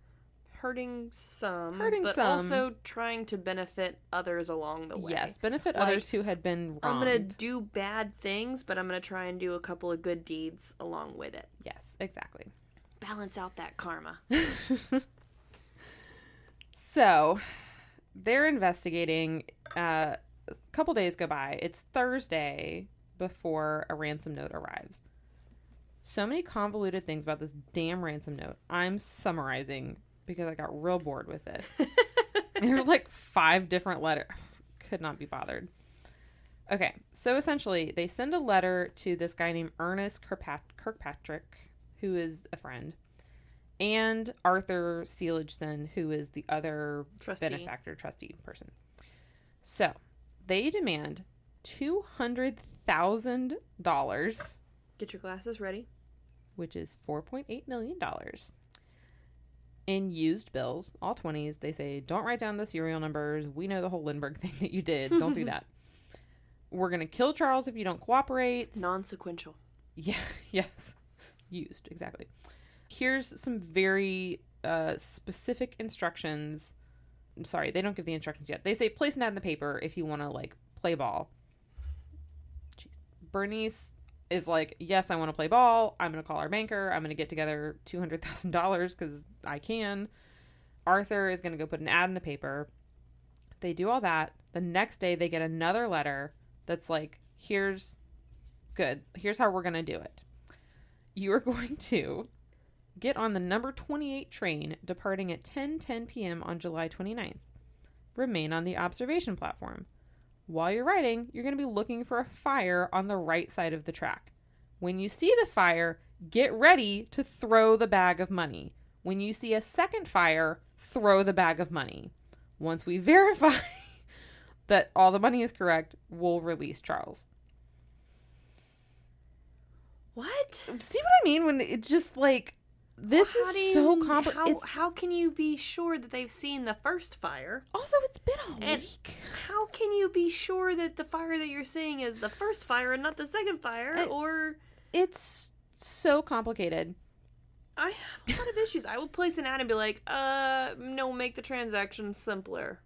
Speaker 2: Hurting some, also trying to benefit others along the way.
Speaker 1: Yes, benefit others who had been wronged.
Speaker 2: I'm going to do bad things, but I'm going to try and do a couple of good deeds along with it.
Speaker 1: Yes, exactly.
Speaker 2: Balance out that karma.
Speaker 1: So, they're investigating. A couple days go by. It's Thursday before a ransom note arrives. So many convoluted things about this damn ransom note. I'm summarizing because I got real bored with it. There's like 5 different letters. Could not be bothered. Okay, so essentially, they send a letter to this guy named Ernest Kirkpatrick, who is a friend, and Arthur Seligson, who is the other benefactor, trustee person. So, they demand $200,000.
Speaker 2: Get your glasses ready.
Speaker 1: Which is $4.8 million. In used bills, all 20s, they say, don't write down the serial numbers. We know the whole Lindbergh thing that you did. Don't do that. We're going to kill Charles if you don't cooperate.
Speaker 2: Non-sequential.
Speaker 1: Yeah, yes. Used, exactly. Here's some very specific instructions. I'm sorry, they don't give the instructions yet. They say, place an ad in the paper if you want to, like, play ball. Jeez. Bernice is like, yes, I want to play ball. I'm going to call our banker. I'm going to get together $200,000 because I can. Arthur is going to go put an ad in the paper. They do all that. The next day, they get another letter that's like, here's how we're going to do it. You are going to get on the number 28 train departing at 10:10 p.m. on July 29th. Remain on the observation platform. While you're riding, you're going to be looking for a fire on the right side of the track. When you see the fire, get ready to throw the bag of money. When you see a second fire, throw the bag of money. Once we verify that all the money is correct, we'll release Charles.
Speaker 2: What?
Speaker 1: See what I mean? When it's just like, this is so complicated.
Speaker 2: How can you be sure that they've seen the first fire?
Speaker 1: Also, it's been a week.
Speaker 2: How can you be sure that the fire that you're seeing is the first fire and not the second fire?
Speaker 1: It's so complicated.
Speaker 2: I have a lot of issues. I will place an ad and be like, no, make the transaction simpler.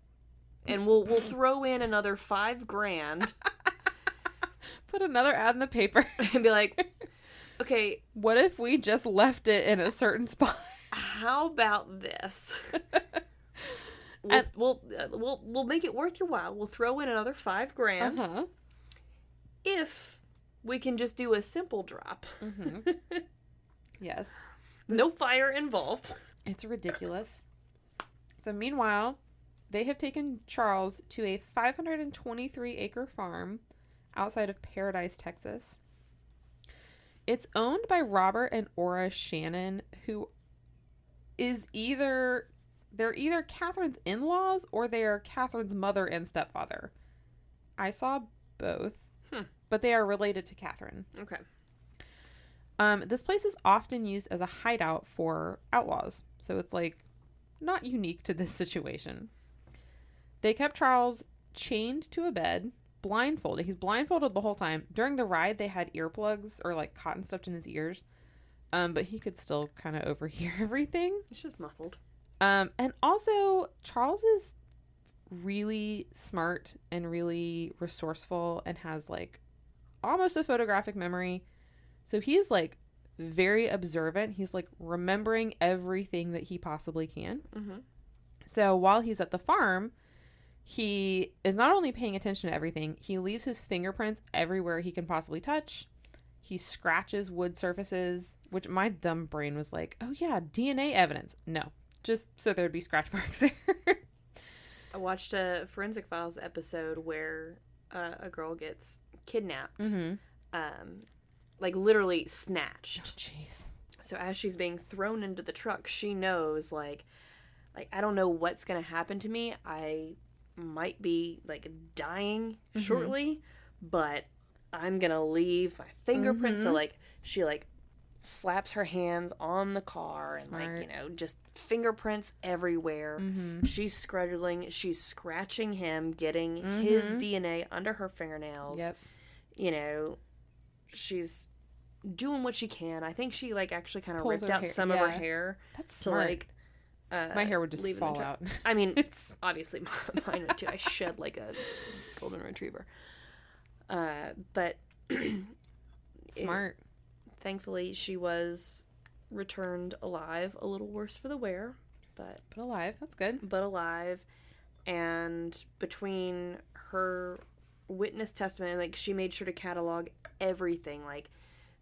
Speaker 2: And we'll throw in another $5,000
Speaker 1: Put another ad in the paper.
Speaker 2: And be like, okay,
Speaker 1: what if we just left it in a certain spot?
Speaker 2: How about this? We'll make it worth your while. We'll throw in another $5,000
Speaker 1: Uh-huh.
Speaker 2: if we can just do a simple drop.
Speaker 1: Mm-hmm. Yes.
Speaker 2: No fire involved.
Speaker 1: It's ridiculous. So meanwhile, they have taken Charles to a 523-acre farm outside of Paradise, Texas. It's owned by Robert and Ora Shannon, who is they're either Catherine's in-laws or they are Catherine's mother and stepfather. I saw both, but they are related to Catherine.
Speaker 2: Okay.
Speaker 1: This place is often used as a hideout for outlaws, so it's like not unique to this situation. They kept Charles chained to a bed, blindfolded. He's blindfolded the whole time. During the ride, they had earplugs or like cotton stuffed in his ears, but he could still kind of overhear everything.
Speaker 2: It's just muffled.
Speaker 1: And also, Charles is really smart and really resourceful and has like almost a photographic memory. So he's like very observant. He's like remembering everything that he possibly can.
Speaker 2: Mm-hmm.
Speaker 1: So while he's at the farm, he is not only paying attention to everything, he leaves his fingerprints everywhere he can possibly touch. He scratches wood surfaces, which my dumb brain was like, oh yeah, DNA evidence. No, just so there'd be scratch marks there.
Speaker 2: I watched a Forensic Files episode where a girl gets kidnapped.
Speaker 1: Mm-hmm.
Speaker 2: Like literally snatched.
Speaker 1: Oh, jeez.
Speaker 2: So as she's being thrown into the truck, she knows like I don't know what's gonna happen to me. I might be like dying shortly, but I'm gonna leave my fingerprints. So like she like slaps her hands on the car and
Speaker 1: Smart.
Speaker 2: like, you know, just fingerprints everywhere. She's scratching him, getting his DNA under her fingernails.
Speaker 1: Yep.
Speaker 2: You know, she's doing what she can. I think she like actually kind of
Speaker 1: Pulls
Speaker 2: ripped
Speaker 1: her
Speaker 2: out
Speaker 1: hair.
Speaker 2: some of her hair.
Speaker 1: That's
Speaker 2: to
Speaker 1: smart.
Speaker 2: like
Speaker 1: My hair would just
Speaker 2: leave it in the
Speaker 1: fall
Speaker 2: truck.
Speaker 1: out.
Speaker 2: I mean, it's obviously mine would too. I shed like a golden retriever. But
Speaker 1: Smart.
Speaker 2: Thankfully, she was returned alive. A little worse for the wear, but
Speaker 1: alive. That's good.
Speaker 2: But alive. And between her witness testimony, like she made sure to catalog everything. Like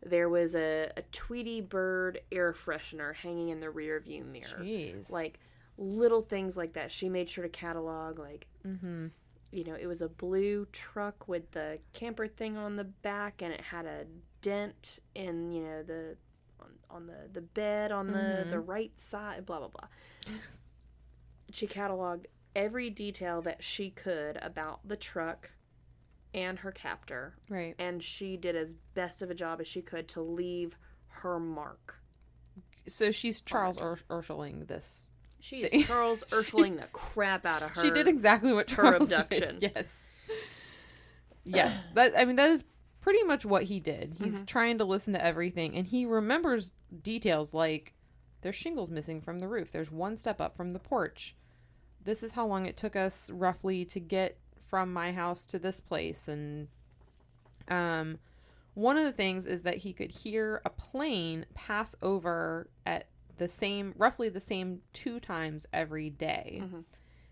Speaker 2: there was a Tweety Bird air freshener hanging in the rear view mirror.
Speaker 1: Jeez.
Speaker 2: Like little things like that. She made sure to catalog like you know, it was a blue truck with the camper thing on the back, and it had a dent in, you know, on the bed on the right side, blah blah blah. She cataloged every detail that she could about the truck and her captor.
Speaker 1: Right.
Speaker 2: And she did as best of a job as she could to leave her mark.
Speaker 1: So she's Charles Urscheling this.
Speaker 2: She is Charles Urscheling the crap out of her.
Speaker 1: She did exactly what
Speaker 2: her
Speaker 1: Charles
Speaker 2: abduction.
Speaker 1: did. Yes. Yes. That is pretty much what he did. He's trying to listen to everything, and he remembers details like there's shingles missing from the roof. There's one step up from the porch. This is how long it took us roughly to get from my house to this place. And one of the things is that he could hear a plane pass over at roughly the same 2 times every day.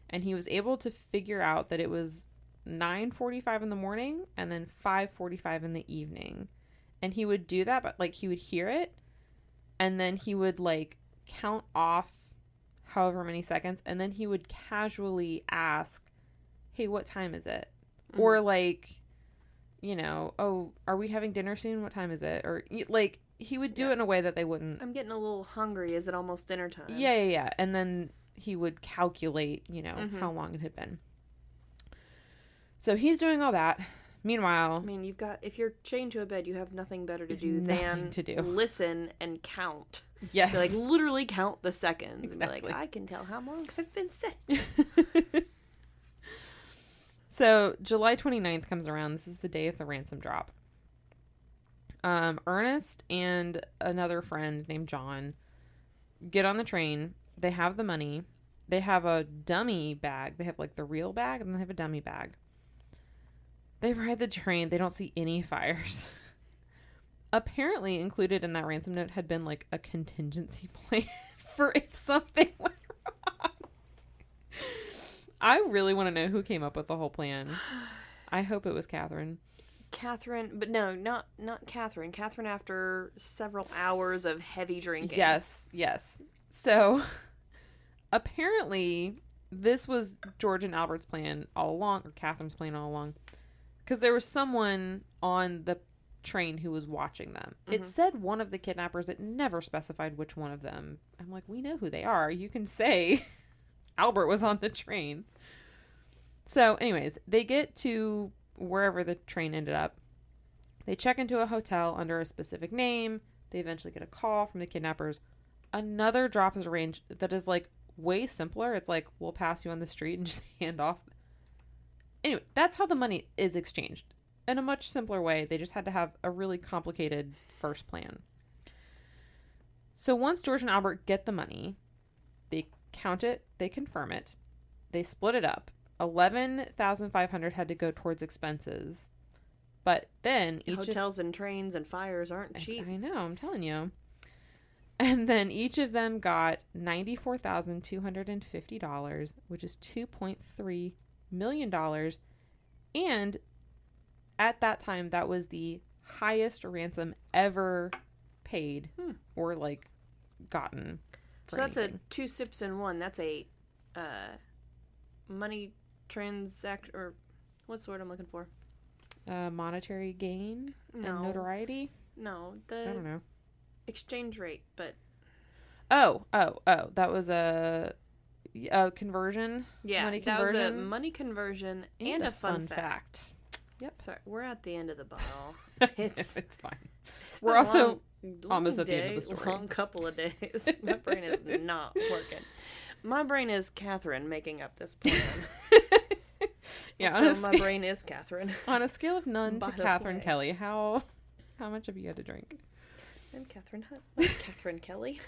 Speaker 1: And he was able to figure out that it was 9:45 in the morning and then 5:45 in the evening. And he would do that, but like he would hear it and then he would like count off however many seconds, and then he would casually ask, hey, what time is it? Or like, you know, oh, are we having dinner soon? What time is it? Or like he would do it in a way that they wouldn't.
Speaker 2: I'm getting a little hungry. Is it almost dinner time?
Speaker 1: Yeah. And then he would calculate, you know, how long it had been. So he's doing all that. Meanwhile,
Speaker 2: I mean, if you're chained to a bed, you have nothing better to do than listen and count.
Speaker 1: Yes.
Speaker 2: To, like literally count the seconds.
Speaker 1: Exactly.
Speaker 2: And be like, I can tell how long I've been sick.
Speaker 1: So July 29th comes around. This is the day of the ransom drop. Ernest and another friend named John get on the train. They have the money. They have a dummy bag. They have like the real bag and they have a dummy bag. They ride the train. They don't see any fires. Apparently included in that ransom note had been like a contingency plan for if something went wrong. I really want to know who came up with the whole plan. I hope it was Catherine.
Speaker 2: Catherine, but no, not Catherine. Catherine after several hours of heavy drinking.
Speaker 1: Yes. So apparently this was George and Albert's plan all along, or Catherine's plan all along. Because there was someone on the train who was watching them. It said one of the kidnappers. It never specified which one of them. I'm like, we know who they are. You can say Albert was on the train. So anyways, they get to wherever the train ended up. They check into a hotel under a specific name. They eventually get a call from the kidnappers. Another drop is arranged that is like way simpler. It's like, we'll pass you on the street and just hand off. Anyway, that's how the money is exchanged. In a much simpler way. They just had to have a really complicated first plan. So once George and Albert get the money, they count it, they confirm it, they split it up. $11,500 had to go towards expenses. But then
Speaker 2: hotels and trains and fires aren't cheap.
Speaker 1: I know, I'm telling you. And then each of them got $94,250, which is $2.3 million. And at that time, that was the highest ransom ever paid or like gotten.
Speaker 2: So that's a 2 sips in 1. That's a money transaction, or what's the word I'm looking for?
Speaker 1: Monetary gain and notoriety?
Speaker 2: No,
Speaker 1: I don't know.
Speaker 2: Exchange rate, but
Speaker 1: Oh, that was a conversion.
Speaker 2: Yeah,
Speaker 1: money
Speaker 2: that
Speaker 1: conversion.
Speaker 2: was a money conversion and a fun fact.
Speaker 1: Yep.
Speaker 2: Sorry, we're at the end of the bottle.
Speaker 1: It's fine. We're also almost at the end of the story.
Speaker 2: Long couple of days. My brain is not working. My brain is Catherine making up this plan.
Speaker 1: Yeah,
Speaker 2: so my brain is Catherine.
Speaker 1: On a scale of none to Catherine Kelly, how much have you had to drink?
Speaker 2: I'm Catherine Hunt. I'm Catherine Kelly.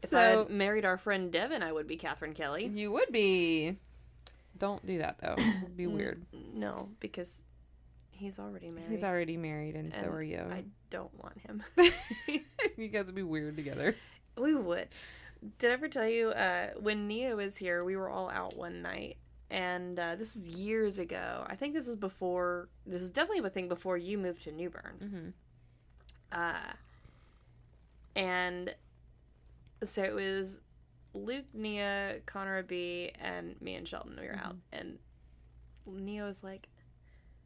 Speaker 2: If I had married our friend Devin, I would be Catherine Kelly.
Speaker 1: You would be. Don't do that, though. It would be weird.
Speaker 2: No, because he's already married.
Speaker 1: He's already married, and so are you.
Speaker 2: I don't want him.
Speaker 1: You guys would be weird together.
Speaker 2: We would. Did I ever tell you, when Nia was here, we were all out one night. And this is years ago. I think this is definitely a thing before you moved to New Bern. And so it was Luke, Nia, Connor B, and me and Shelton. We were out, and Nia was like,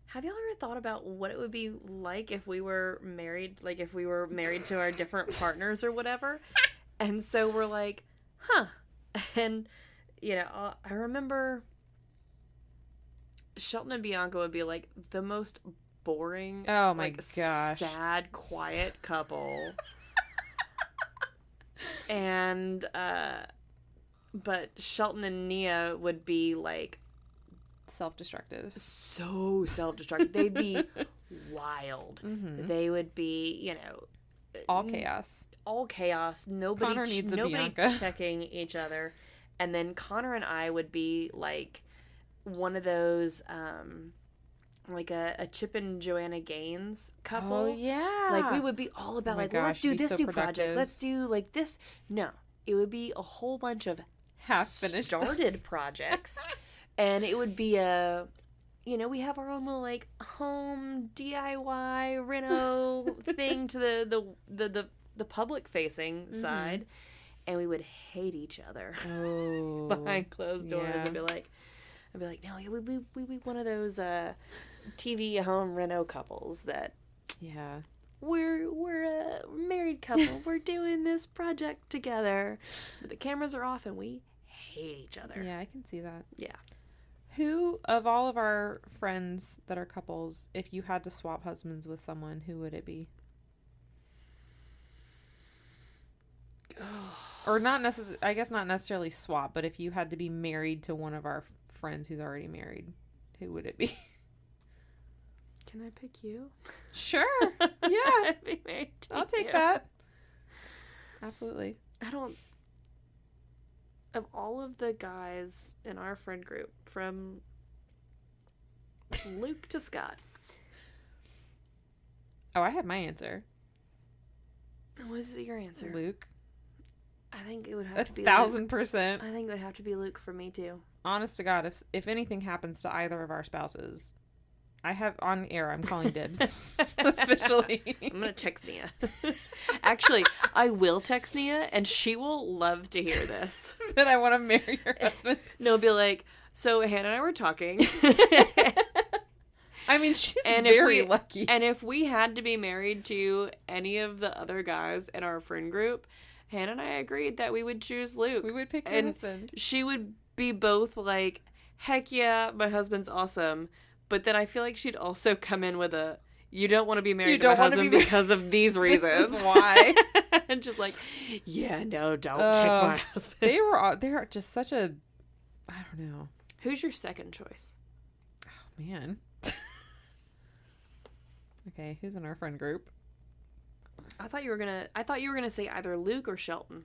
Speaker 2: have y'all ever thought about what it would be like if we were married, like if we were married to our different partners or whatever? And so we're like, huh. And, you know, I remember Shelton and Bianca would be like the most boring,
Speaker 1: oh my gosh,
Speaker 2: sad, quiet couple. And, but Shelton and Nia would be like
Speaker 1: self-destructive.
Speaker 2: So self-destructive. They'd be wild. They would be, you know,
Speaker 1: all chaos.
Speaker 2: All chaos. Nobody checking each other. And then Connor and I would be like one of those, like a Chip and Joanna Gaines couple.
Speaker 1: Oh, yeah.
Speaker 2: Like, we would be all about, well, let's do this new project. Let's do, like, this. No. It would be a whole bunch of
Speaker 1: half-finished
Speaker 2: started projects. And it would be you know, we have our own little, like, home DIY reno thing to the public-facing side. And we would hate each other behind closed doors.
Speaker 1: Yeah.
Speaker 2: I'd be like, no, we'd be one of those TV home reno couples that,
Speaker 1: yeah,
Speaker 2: we're a married couple. We're doing this project together. But the cameras are off and we hate each other.
Speaker 1: Yeah, I can see that.
Speaker 2: Yeah.
Speaker 1: Who, of all of our friends that are couples, if you had to swap husbands with someone, who would it be? Or not necessarily, I guess not necessarily swap, but if you had to be married to one of our friends who's already married, who would it be?
Speaker 2: Can I pick you?
Speaker 1: Sure. Yeah.
Speaker 2: I'd be married to
Speaker 1: I'll take
Speaker 2: you.
Speaker 1: that. Absolutely.
Speaker 2: Of all of the guys in our friend group, from Luke to Scott.
Speaker 1: Oh, I have my answer.
Speaker 2: What is your answer?
Speaker 1: Luke.
Speaker 2: I think it would have to be
Speaker 1: 1,000%.
Speaker 2: I think it would have to be Luke for me too.
Speaker 1: Honest to God, if anything happens to either of our spouses, I have on air, I'm calling dibs. Officially.
Speaker 2: I'm going to text Nia. Actually, I will text Nia, and she will love to hear this.
Speaker 1: That I want to marry your husband.
Speaker 2: No, be like, so Hannah and I were talking.
Speaker 1: I mean, she's very lucky.
Speaker 2: And if we had to be married to any of the other guys in our friend group, Hannah and I agreed that we would choose Luke.
Speaker 1: We would pick your husband.
Speaker 2: She would be both like, heck yeah, my husband's awesome. But then I feel like she'd also come in with a, you don't want to be married to my husband because of these reasons.
Speaker 1: This is why.
Speaker 2: And just like, yeah, no, don't take my husband.
Speaker 1: They're just such a, I don't know.
Speaker 2: Who's your second choice?
Speaker 1: Oh, man. Okay, who's in our friend group?
Speaker 2: I thought you were gonna say either Luke or Shelton.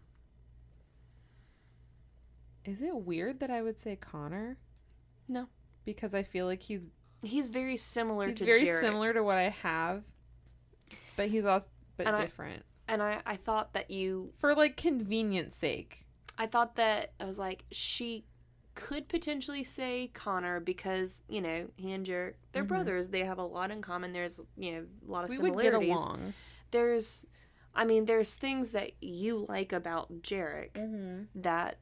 Speaker 1: Is it weird that I would say Connor?
Speaker 2: No.
Speaker 1: Because I feel like he's very
Speaker 2: similar to
Speaker 1: very
Speaker 2: Jarek.
Speaker 1: similar to what I have. But he's also different.
Speaker 2: I thought that you,
Speaker 1: for like convenience sake,
Speaker 2: I thought that I was like, she could potentially say Connor because, you know, he and Jarek, they're brothers. They have a lot in common. There's, you know, a lot of similarities.
Speaker 1: We would get along.
Speaker 2: There's things that you like about Jarek that,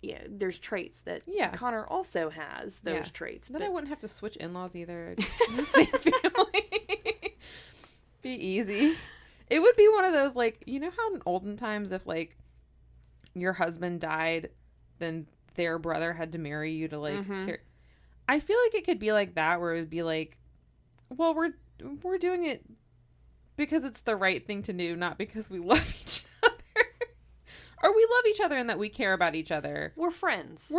Speaker 2: yeah, there's traits that Connor also has those traits.
Speaker 1: Then I wouldn't have to switch in-laws either. The same family. Be easy. It would be one of those, like, you know how in olden times if, like, your husband died, then their brother had to marry you to, like, care. I feel like it could be like that, where it would be like, well, we're doing it because it's the right thing to do, not because we love each other. Or we love each other and that we care about each other.
Speaker 2: We're friends.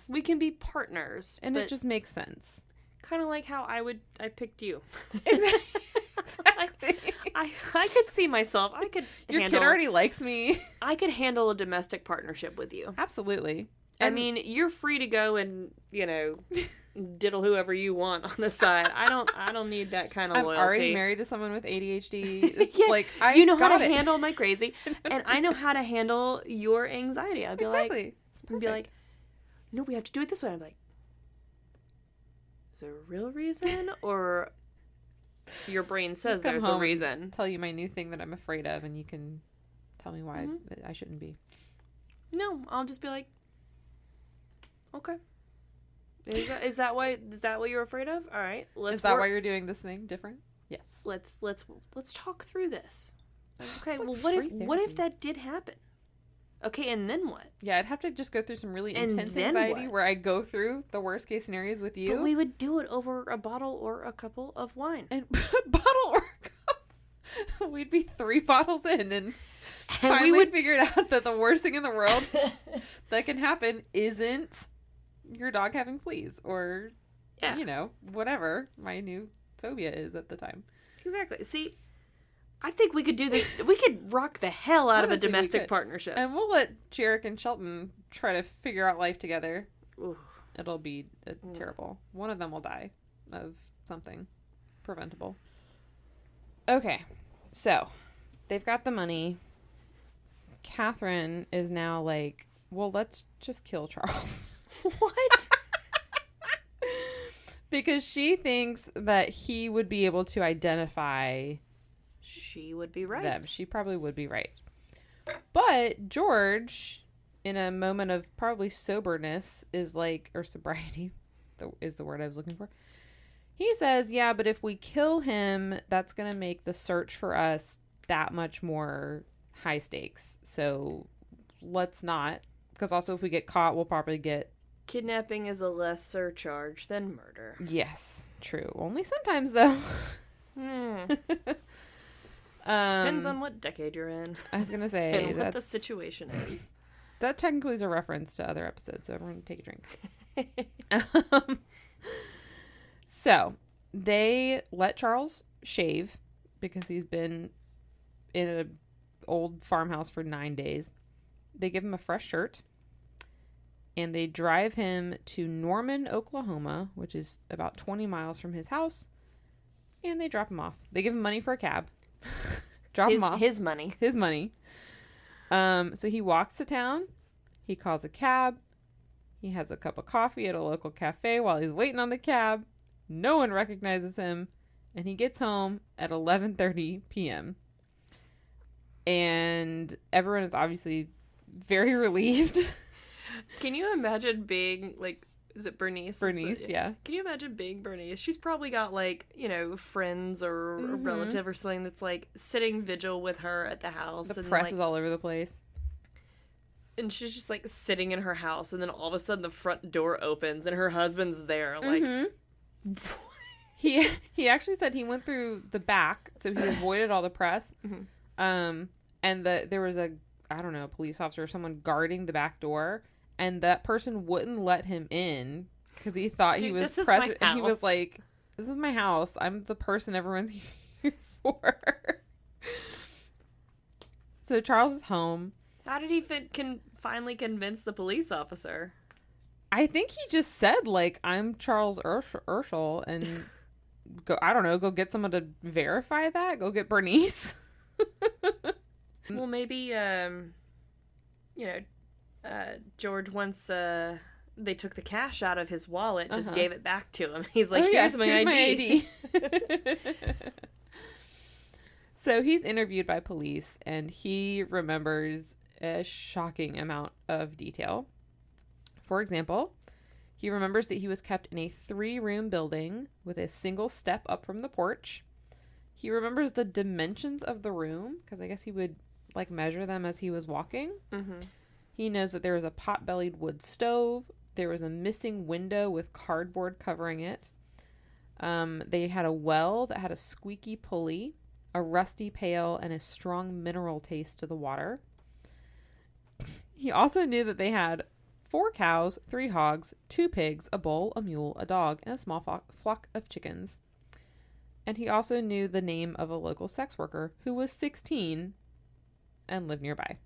Speaker 1: We
Speaker 2: can be partners.
Speaker 1: And it just makes sense.
Speaker 2: Kind of like how I picked you.
Speaker 1: Exactly.
Speaker 2: I could see myself.
Speaker 1: Your kid already likes me.
Speaker 2: I could handle a domestic partnership with you.
Speaker 1: Absolutely.
Speaker 2: I mean, you're free to go and, you know, diddle whoever you want on the side. I don't need that kind of loyalty.
Speaker 1: I'm already married to someone with ADHD. It's like,
Speaker 2: you know how to handle my crazy, and I know how to handle your anxiety. I'd be like, no, we have to do it this way. I'm like, is there a real reason, or your brain says there's a reason?
Speaker 1: Tell you my new thing that I'm afraid of, and you can tell me why I shouldn't be.
Speaker 2: No, I'll just be like, okay. Is that what you're afraid of? All right,
Speaker 1: Is that why you're doing this thing different? Yes.
Speaker 2: Let's talk through this. Okay. Well, what if that did happen? Okay, and then what?
Speaker 1: Yeah, I'd have to just go through some really intense anxiety where I go through the worst case scenarios with you.
Speaker 2: But we would do it over a bottle or a couple of wine.
Speaker 1: And bottle or a cup. We'd be 3 bottles in and finally we would figure out that the worst thing in the world that can happen isn't your dog having fleas or, you know, whatever my new phobia is at the time.
Speaker 2: Exactly. See, I think we could do this. We could rock the hell out of a domestic partnership.
Speaker 1: And we'll let Jarek and Shelton try to figure out life together.
Speaker 2: Ooh.
Speaker 1: It'll be terrible. One of them will die of something preventable. Okay. So, they've got the money. Catherine is now like, well, let's just kill Charles.
Speaker 2: What?
Speaker 1: Because she thinks that he would be able to identify...
Speaker 2: She would be right.
Speaker 1: Them. She probably would be right. But George, in a moment of probably soberness, is like, or sobriety is the word I was looking for. He says, yeah, but if we kill him, that's going to make the search for us that much more high stakes. So let's not. Because also if we get caught, we'll probably get...
Speaker 2: Kidnapping is a lesser charge than murder.
Speaker 1: Yes, true. Only sometimes, though.
Speaker 2: Depends on what decade you're in.
Speaker 1: I was going to say.
Speaker 2: And what the situation is.
Speaker 1: That technically is a reference to other episodes, so everyone take a drink. So, they let Charles shave because he's been in an old farmhouse for 9 days. They give him a fresh shirt. and they drive him to Norman, Oklahoma, which is about 20 miles from his house, and they drop him off. They give him money for a cab. Drop him off.
Speaker 2: His money.
Speaker 1: His money. So he walks to town. He calls a cab. He has a cup of coffee at a local cafe while he's waiting on the cab. No one recognizes him, and he gets home at 11:30 p.m. And everyone is obviously very relieved.
Speaker 2: Can you imagine being, like, is it Bernice?
Speaker 1: Bernice, yeah.
Speaker 2: Can you imagine being Bernice? She's probably got, like, you know, friends or a relative or something that's, like, sitting vigil with her at the house.
Speaker 1: The
Speaker 2: and
Speaker 1: press
Speaker 2: like,
Speaker 1: is all over the place.
Speaker 2: And she's just, like, sitting in her house, and then all of a sudden the front door opens, and her husband's there, like...
Speaker 1: He actually said he went through the back, so he avoided all the press. And there was a police officer or someone guarding the back door, and that person wouldn't let him in because he thought he was president. And he was like, "This is my house. I'm the person everyone's here for." So Charles is home.
Speaker 2: How did he finally convince the police officer?
Speaker 1: I think he just said, like, "I'm Charles Urschel," and go get someone to verify that. Go get Bernice.
Speaker 2: Well, maybe, George, once they took the cash out of his wallet, just gave it back to him. He's like, here's my ID.
Speaker 1: So he's interviewed by police, and he remembers a shocking amount of detail. For example, he remembers that he was kept in a 3-room building with a single step up from the porch. He remembers the dimensions of the room, because I guess he would, like, measure them as he was walking. He knows that there was a pot-bellied wood stove. There was a missing window with cardboard covering it. They had a well that had a squeaky pulley, a rusty pail, and a strong mineral taste to the water. He also knew that they had 4 cows, 3 hogs, 2 pigs, a bull, a mule, a dog, and a small flock of chickens. And he also knew the name of a local sex worker who was 16 and lived nearby.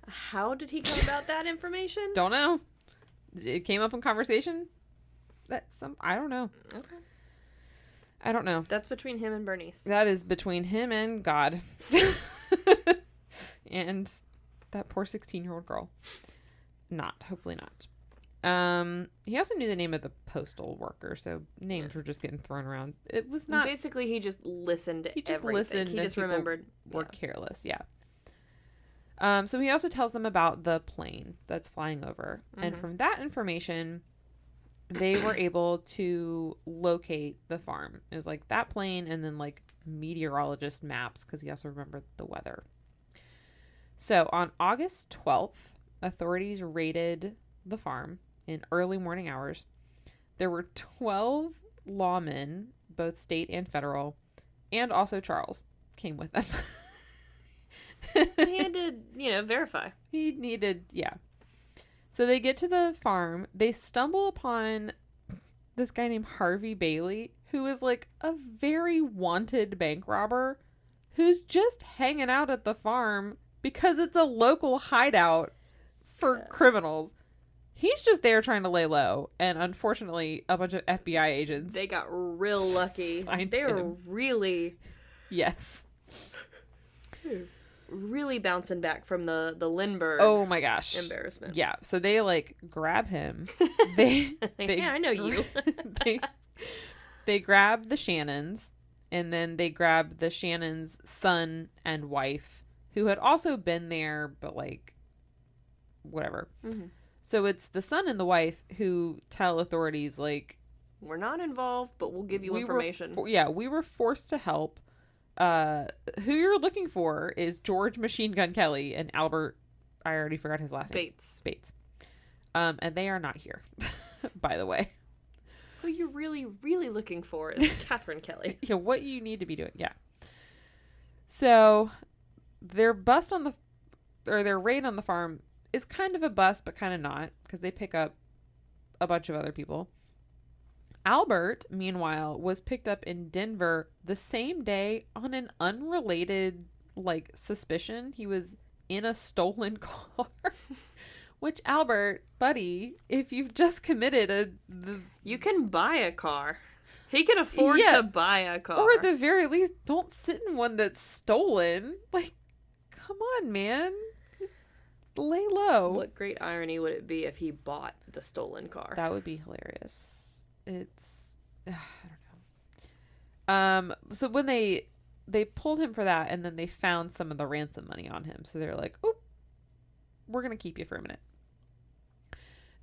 Speaker 2: How did he come about that information?
Speaker 1: Don't know. It came up in conversation. I don't know.
Speaker 2: Okay.
Speaker 1: I don't know.
Speaker 2: That's between him and Bernice. That
Speaker 1: is between him and God. And that poor 16-year-old girl. Hopefully not. He also knew the name of the postal worker, so names were just getting thrown around. It was not...
Speaker 2: Basically, he just listened to
Speaker 1: everything.
Speaker 2: Listened. He just remembered.
Speaker 1: Were careless, yeah. So he also tells them about the plane that's flying over. And from that information, they were able to locate the farm. It was like that plane and then, like, meteorologist maps, because he also remembered the weather. So on August 12th, authorities raided the farm in early morning hours. There were 12 lawmen, both state and federal, and also Charles came with them.
Speaker 2: He had to, verify.
Speaker 1: He needed, yeah. So they get to the farm. They stumble upon this guy named Harvey Bailey, who is, like, a very wanted bank robber who's just hanging out at the farm because it's a local hideout for criminals. He's just there trying to lay low, and unfortunately, a bunch of FBI agents...
Speaker 2: They got real lucky. They were really...
Speaker 1: Yes.
Speaker 2: Really bouncing back from the Lindbergh...
Speaker 1: Oh my gosh.
Speaker 2: Embarrassment.
Speaker 1: Yeah, so they, like, grab him.
Speaker 2: Yeah, I know you.
Speaker 1: They grab the Shannons, and then they grab the Shannons' son and wife, who had also been there, but, like, whatever. So it's the son and the wife who tell authorities, like...
Speaker 2: We're not involved, but we'll give you information.
Speaker 1: We were forced to help. Who you're looking for is George Machine Gun Kelly and Albert... I already forgot his last name. Bates. And they are not here, by the way.
Speaker 2: Who you're really, really looking for is Catherine Kelly.
Speaker 1: Yeah, what you need to be doing. Yeah. So their raid on the farm is kind of a bust, but kind of not, because they pick up a bunch of other people. Albert, meanwhile, was picked up in Denver the same day on an unrelated, like, suspicion. He was in a stolen car Which, Albert, buddy, if you've just committed
Speaker 2: you can buy a car. He can afford to buy a car.
Speaker 1: Or at the very least, don't sit in one that's stolen. Like, come on, man. Lay low.
Speaker 2: What great irony would it be if he bought the stolen car?
Speaker 1: That would be hilarious. I don't know. So when they pulled him for that, and then they found some of the ransom money on him. So they're like, "Oh, we're going to keep you for a minute."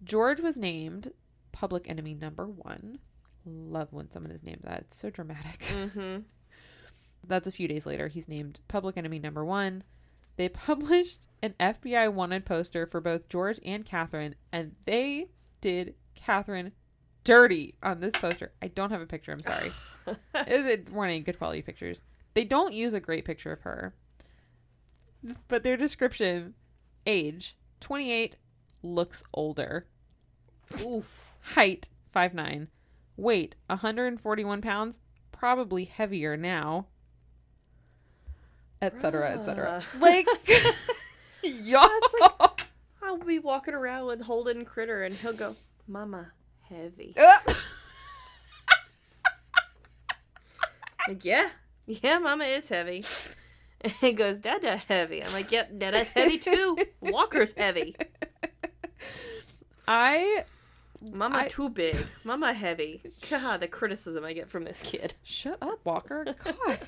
Speaker 1: George was named public enemy number 1. Love when someone is named that. It's so dramatic.
Speaker 2: Mm-hmm.
Speaker 1: That's a few days later. He's named public enemy number 1. They published an FBI wanted poster for both George and Catherine, and they did Catherine dirty on this poster. I don't have a picture. I'm sorry. It weren't any good quality pictures. They don't use a great picture of her. But their description, age, 28, looks older.
Speaker 2: Oof.
Speaker 1: Height, 5'9". Weight, 141 pounds, probably heavier now. Etc., etc. Like, y'all.
Speaker 2: Like, I'll be walking around with Holden Critter, and he'll go, "Mama, heavy." Like, yeah, Mama is heavy. And he goes, "Dada heavy." I'm like, "Yep, Dada's heavy too. Walker's heavy." Mama too big. Mama heavy. God, the criticism I get from this kid.
Speaker 1: Shut up, Walker. God.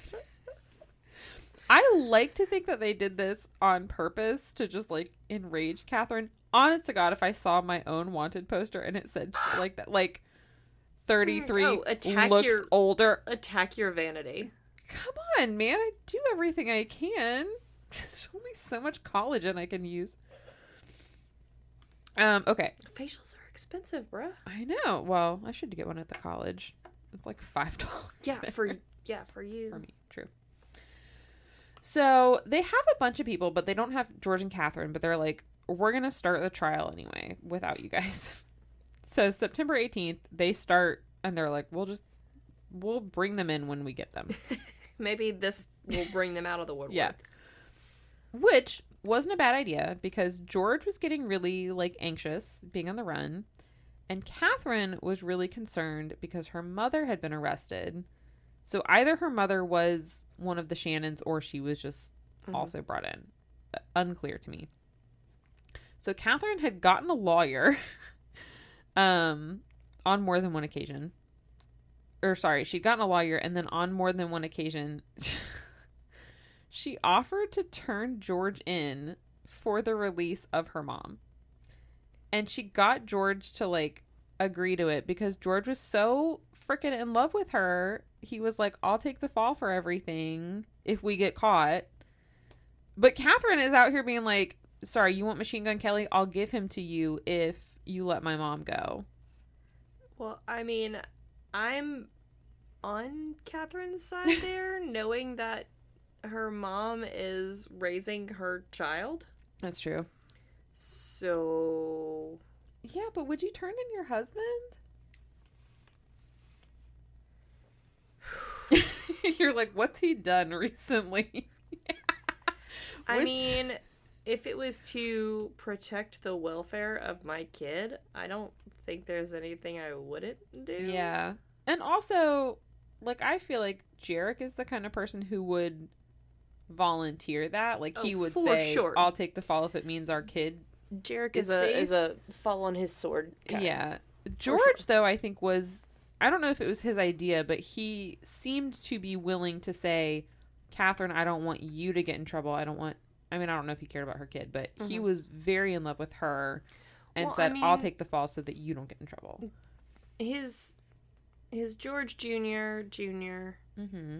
Speaker 1: I like to think that they did this on purpose to just, like, enrage Catherine. Honest to God, if I saw my own wanted poster and it said like that, like, 33 looks older.
Speaker 2: Attack your vanity.
Speaker 1: Come on, man. I do everything I can. There's only so much collagen I can use. Okay.
Speaker 2: Facials are expensive, bruh.
Speaker 1: I know. Well, I should get one at the college. It's like $5.
Speaker 2: Yeah, for you.
Speaker 1: For me, true. So they have a bunch of people, but they don't have George and Catherine, but they're like, we're going to start the trial anyway without you guys. So September 18th, they start, and they're like, we'll bring them in when we get them.
Speaker 2: Maybe this will bring them out of the woodwork.
Speaker 1: Yeah. Which wasn't a bad idea, because George was getting really, like, anxious being on the run, and Catherine was really concerned because her mother had been arrested. So either her mother was one of the Shannons or she was just also brought in. Unclear to me. So Catherine had gotten a lawyer on more than one occasion. Or sorry, she'd gotten a lawyer, and then on more than one occasion she offered to turn George in for the release of her mom. And she got George to, like, agree to it because George was so freaking in love with her. He was like, I'll take the fall for everything if we get caught. But Catherine is out here being like, sorry, you want Machine Gun Kelly? I'll give him to you if you let my mom go.
Speaker 2: Well, I mean, I'm on Catherine's side there, knowing that her mom is raising her child.
Speaker 1: That's true.
Speaker 2: So...
Speaker 1: Yeah, but would you turn in your husband? You're like, what's he done recently?
Speaker 2: I mean, if it was to protect the welfare of my kid, I don't think there's anything I wouldn't do.
Speaker 1: Yeah. And also, like, I feel like Jarek is the kind of person who would volunteer that. Like, he would say, sure, I'll take the fall if it means our kid
Speaker 2: Jarek is a fall on his sword kind.
Speaker 1: Yeah. George, though, I think was... I don't know if it was his idea, but he seemed to be willing to say, Catherine, I don't want you to get in trouble. I don't know if he cared about her kid, but he was very in love with her and said, I'll take the fall so that you don't get in trouble.
Speaker 2: His George Jr.,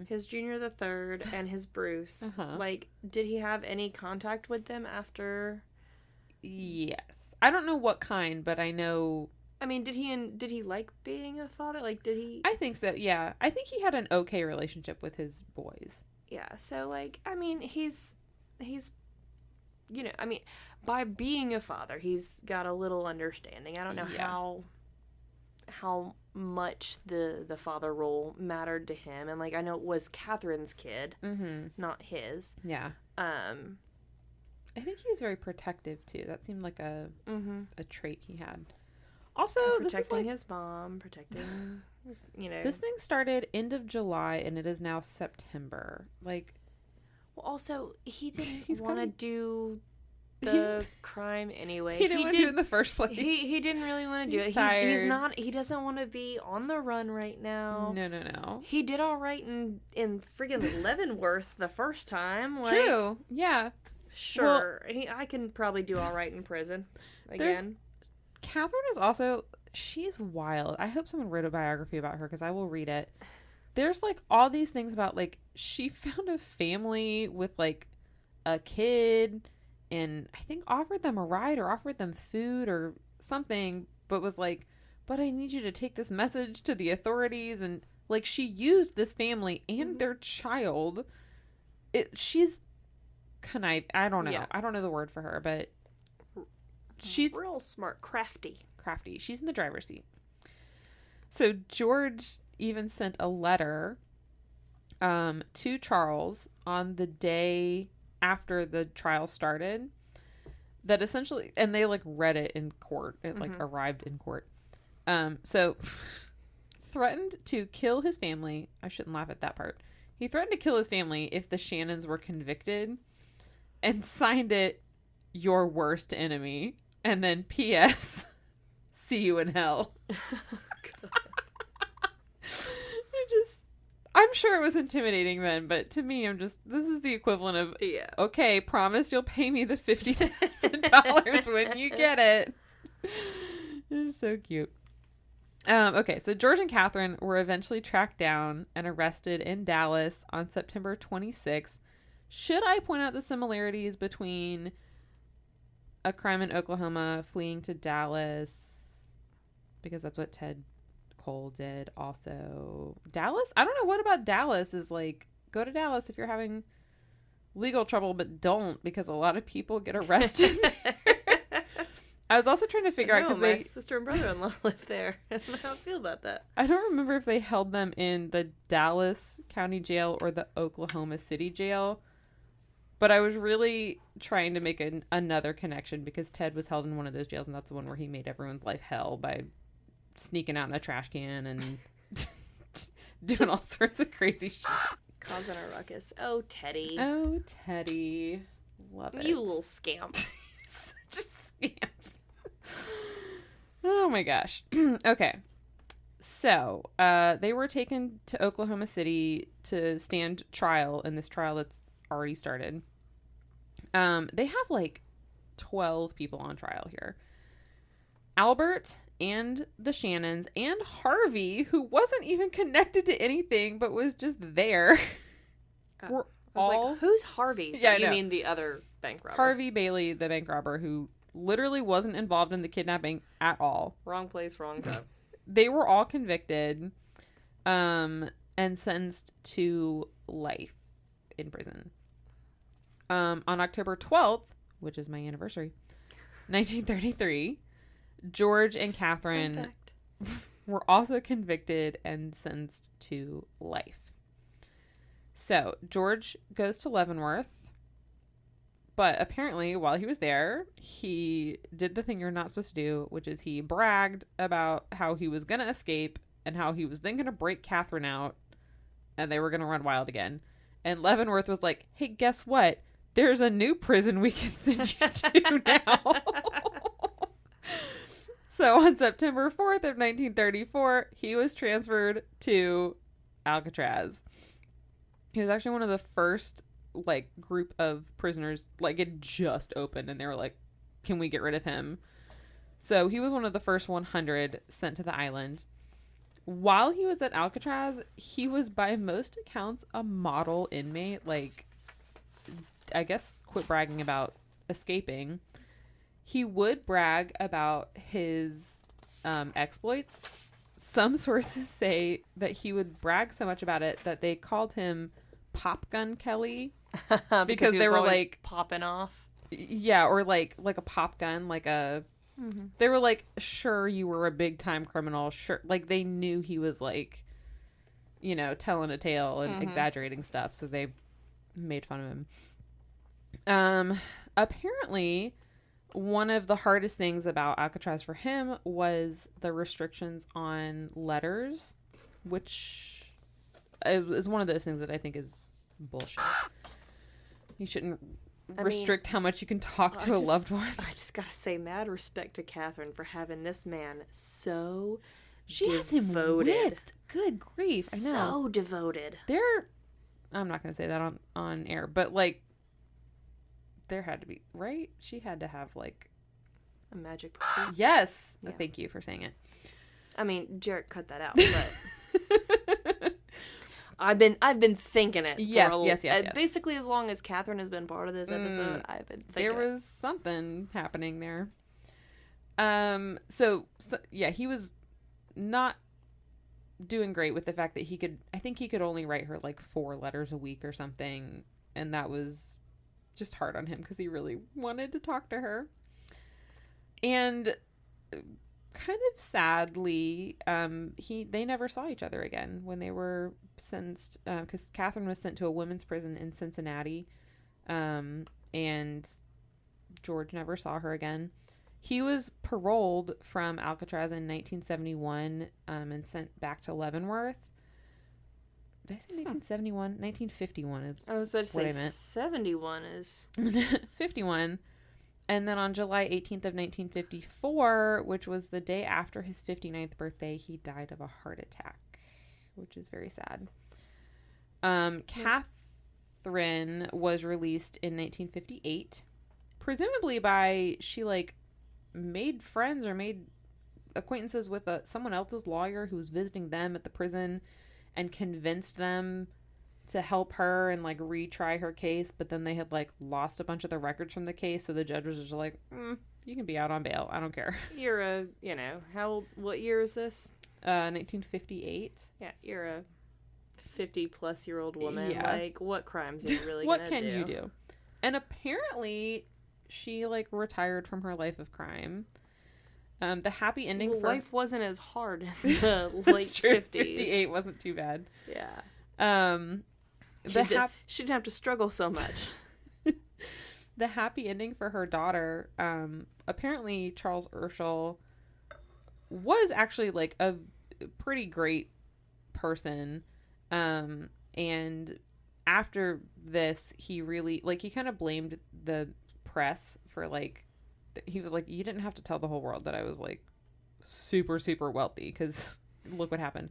Speaker 2: his Junior the Third, and his Bruce, like, did he have any contact with them after?
Speaker 1: Yes. I don't know what kind, but I know...
Speaker 2: I mean, did he like being a father? Like, did he...
Speaker 1: I think so, yeah. I think he had an okay relationship with his boys.
Speaker 2: Yeah, so, like, I mean, he's you know, I mean, by being a father, he's got a little understanding. I don't know how much the father role mattered to him. And, like, I know it was Catherine's kid, not his.
Speaker 1: Yeah. I think he was very protective too. That seemed like a trait he had. Also,
Speaker 2: protecting his mom, protecting his,
Speaker 1: This thing started end of July and it is now September. Like,
Speaker 2: well, also he didn't want to do the crime anyway.
Speaker 1: He didn't want to do it in the first place.
Speaker 2: He didn't really want to do it. He's not. He doesn't want to be on the run right now.
Speaker 1: No.
Speaker 2: He did all right in friggin' Leavenworth the first time. Like,
Speaker 1: true. Yeah.
Speaker 2: Sure. Well, I can probably do all right in prison again.
Speaker 1: Catherine is also, she's wild. I hope someone wrote a biography about her because I will read it. There's like all these things about like she found a family with like a kid and I think offered them a ride or offered them food or something, but was like, but I need you to take this message to the authorities. And like she used this family and their child. She's conniving. I don't know. Yeah. I don't know the word for her, but she's
Speaker 2: real smart, crafty.
Speaker 1: She's in the driver's seat. So George even sent a letter to Charles on the day after the trial started that essentially, and they like read it in court. It like arrived in court. So threatened to kill his family. I shouldn't laugh at that part. He threatened to kill his family if the Shannons were convicted and signed it, your worst enemy. And then P.S. see you in hell. I'm sure it was intimidating then, but to me, this is the equivalent of, okay, promise you'll pay me the $50,000 when you get it. This is so cute. Okay, so George and Catherine were eventually tracked down and arrested in Dallas on September 26th. Should I point out the similarities between a crime in Oklahoma fleeing to Dallas? Because that's what Ted Cole did also. Dallas? I don't know. What about Dallas is like, go to Dallas if you're having legal trouble, but don't, because a lot of people get arrested there. I was also trying to figure out because
Speaker 2: my sister and brother-in-law live there. I don't know how I feel about that.
Speaker 1: I don't remember if they held them in the Dallas County Jail or the Oklahoma City Jail, but I was really trying to make another connection because Ted was held in one of those jails, and that's the one where he made everyone's life hell by sneaking out in a trash can and doing all sorts of crazy shit.
Speaker 2: Causing a ruckus. Oh, Teddy.
Speaker 1: Love it.
Speaker 2: You little scamp.
Speaker 1: Such a scamp. Oh my gosh. Okay. So, they were taken to Oklahoma City to stand trial in this trial that's already started. They have like 12 people on trial here. Albert and the Shannons and Harvey, who wasn't even connected to anything but was just there. Were all
Speaker 2: like, who's Harvey?
Speaker 1: Yeah,
Speaker 2: you mean the other bank robber?
Speaker 1: Harvey Bailey, the bank robber, who literally wasn't involved in the kidnapping at all.
Speaker 2: Wrong place, wrong time.
Speaker 1: They were all convicted, and sentenced to life in prison. On October 12th, which is my anniversary, 1933. George and Catherine were also convicted and sentenced to life. So George goes to Leavenworth, but apparently while he was there, he did the thing you're not supposed to do, which is he bragged about how he was going to escape and how he was then going to break Catherine out and they were going to run wild again. And Leavenworth was like, hey, guess what? There's a new prison we can send you to now. So on September 4th of 1934, he was transferred to Alcatraz. He was actually one of the first, like, group of prisoners, like, it just opened, and they were like, can we get rid of him? So he was one of the first 100 sent to the island. While he was at Alcatraz, he was, by most accounts, a model inmate. Like, I guess, quit bragging about escaping. He would brag about his exploits. Some sources say that he would brag so much about it that they called him Pop Gun Kelly because they were like
Speaker 2: popping off.
Speaker 1: Yeah, or like a pop gun, like a. Mm-hmm. They were like, sure, you were a big time criminal. Sure, like they knew he was like, you know, telling a tale and exaggerating stuff, so they made fun of him. Apparently, one of the hardest things about Alcatraz for him was the restrictions on letters, which is one of those things that I think is bullshit. You shouldn't restrict how much you can talk to a loved one.
Speaker 2: I just gotta say, mad respect to Catherine for having this man so
Speaker 1: She has him whipped. Good grief. I know.
Speaker 2: So devoted.
Speaker 1: I'm not going to say that on air, but, like, there had to be, right? She had to have, like...
Speaker 2: a magic puppy?
Speaker 1: Yes. Yeah. Thank you for saying it.
Speaker 2: I mean, Jarrett cut that out, but... I've been thinking it.
Speaker 1: Yes.
Speaker 2: Basically, as long as Catherine has been part of this episode, I've been thinking
Speaker 1: there was something happening there. So yeah, he was not doing great with the fact that I think he could only write her like 4 letters a week or something, and that was just hard on him because he really wanted to talk to her. And kind of sadly, they never saw each other again when they were sentenced, because Catherine was sent to a women's prison in Cincinnati, and George never saw her again. He was paroled from Alcatraz in 1971, and sent back to Leavenworth. Did I say 1971? 1951 is
Speaker 2: I was about to
Speaker 1: what
Speaker 2: say
Speaker 1: I meant.
Speaker 2: 71 is...
Speaker 1: 51. And then on July 18th of 1954, which was the day after his 59th birthday, he died of a heart attack, which is very sad. Catherine was released in 1958, presumably she made friends or made acquaintances with someone else's lawyer who was visiting them at the prison and convinced them to help her and retry her case, but then they had lost a bunch of the records from the case, so the judge was just like, you can be out on bail, I don't care.
Speaker 2: You're what year is this?
Speaker 1: 1958.
Speaker 2: Yeah, you're a 50+ year old woman.
Speaker 1: Yeah.
Speaker 2: What crimes are you really
Speaker 1: what
Speaker 2: gonna
Speaker 1: can
Speaker 2: do?
Speaker 1: you do? And apparently she retired from her life of crime. The happy ending for
Speaker 2: life wasn't as hard in the late 50s.
Speaker 1: 58 wasn't too bad.
Speaker 2: Yeah. She didn't have to struggle so much.
Speaker 1: The happy ending for her daughter, apparently Charles Urschel was actually a pretty great person. And after this, he really he kind of blamed the press for he was you didn't have to tell the whole world that I was super, super wealthy, because look what happened.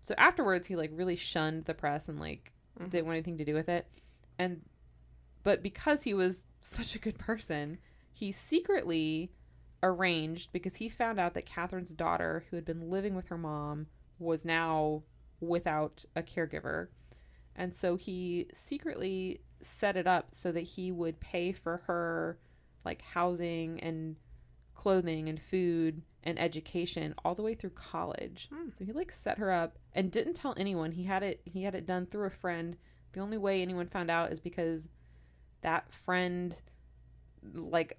Speaker 1: So afterwards, he really shunned the press and didn't want anything to do with it. But because he was such a good person, he secretly arranged, because he found out that Catherine's daughter, who had been living with her mom, was now without a caregiver. And so he secretly set it up so that he would pay for her housing and clothing and food and education all the way through college. So he set her up and didn't tell anyone. He had it done through a friend. The only way anyone found out is because that friend,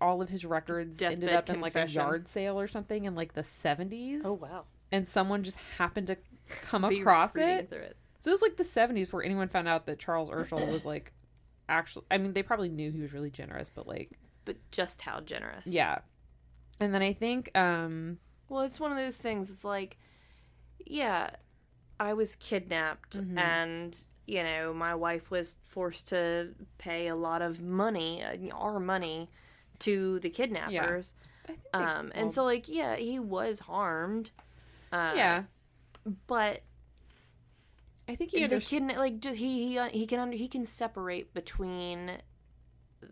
Speaker 1: all of his records ended up in a yard sale or something in the 70s.
Speaker 2: Oh wow.
Speaker 1: And someone just happened to come across it. So it was the 70s where anyone found out that Charles Urschel was actually, I mean, they probably knew he was really generous, but
Speaker 2: but just how generous.
Speaker 1: Yeah. And then I think
Speaker 2: well, it's one of those things. It's yeah, I was kidnapped, and my wife was forced to pay a lot of money, our money, to the kidnappers. Yeah. And so yeah, he was harmed.
Speaker 1: Yeah.
Speaker 2: But
Speaker 1: I think he
Speaker 2: he can separate between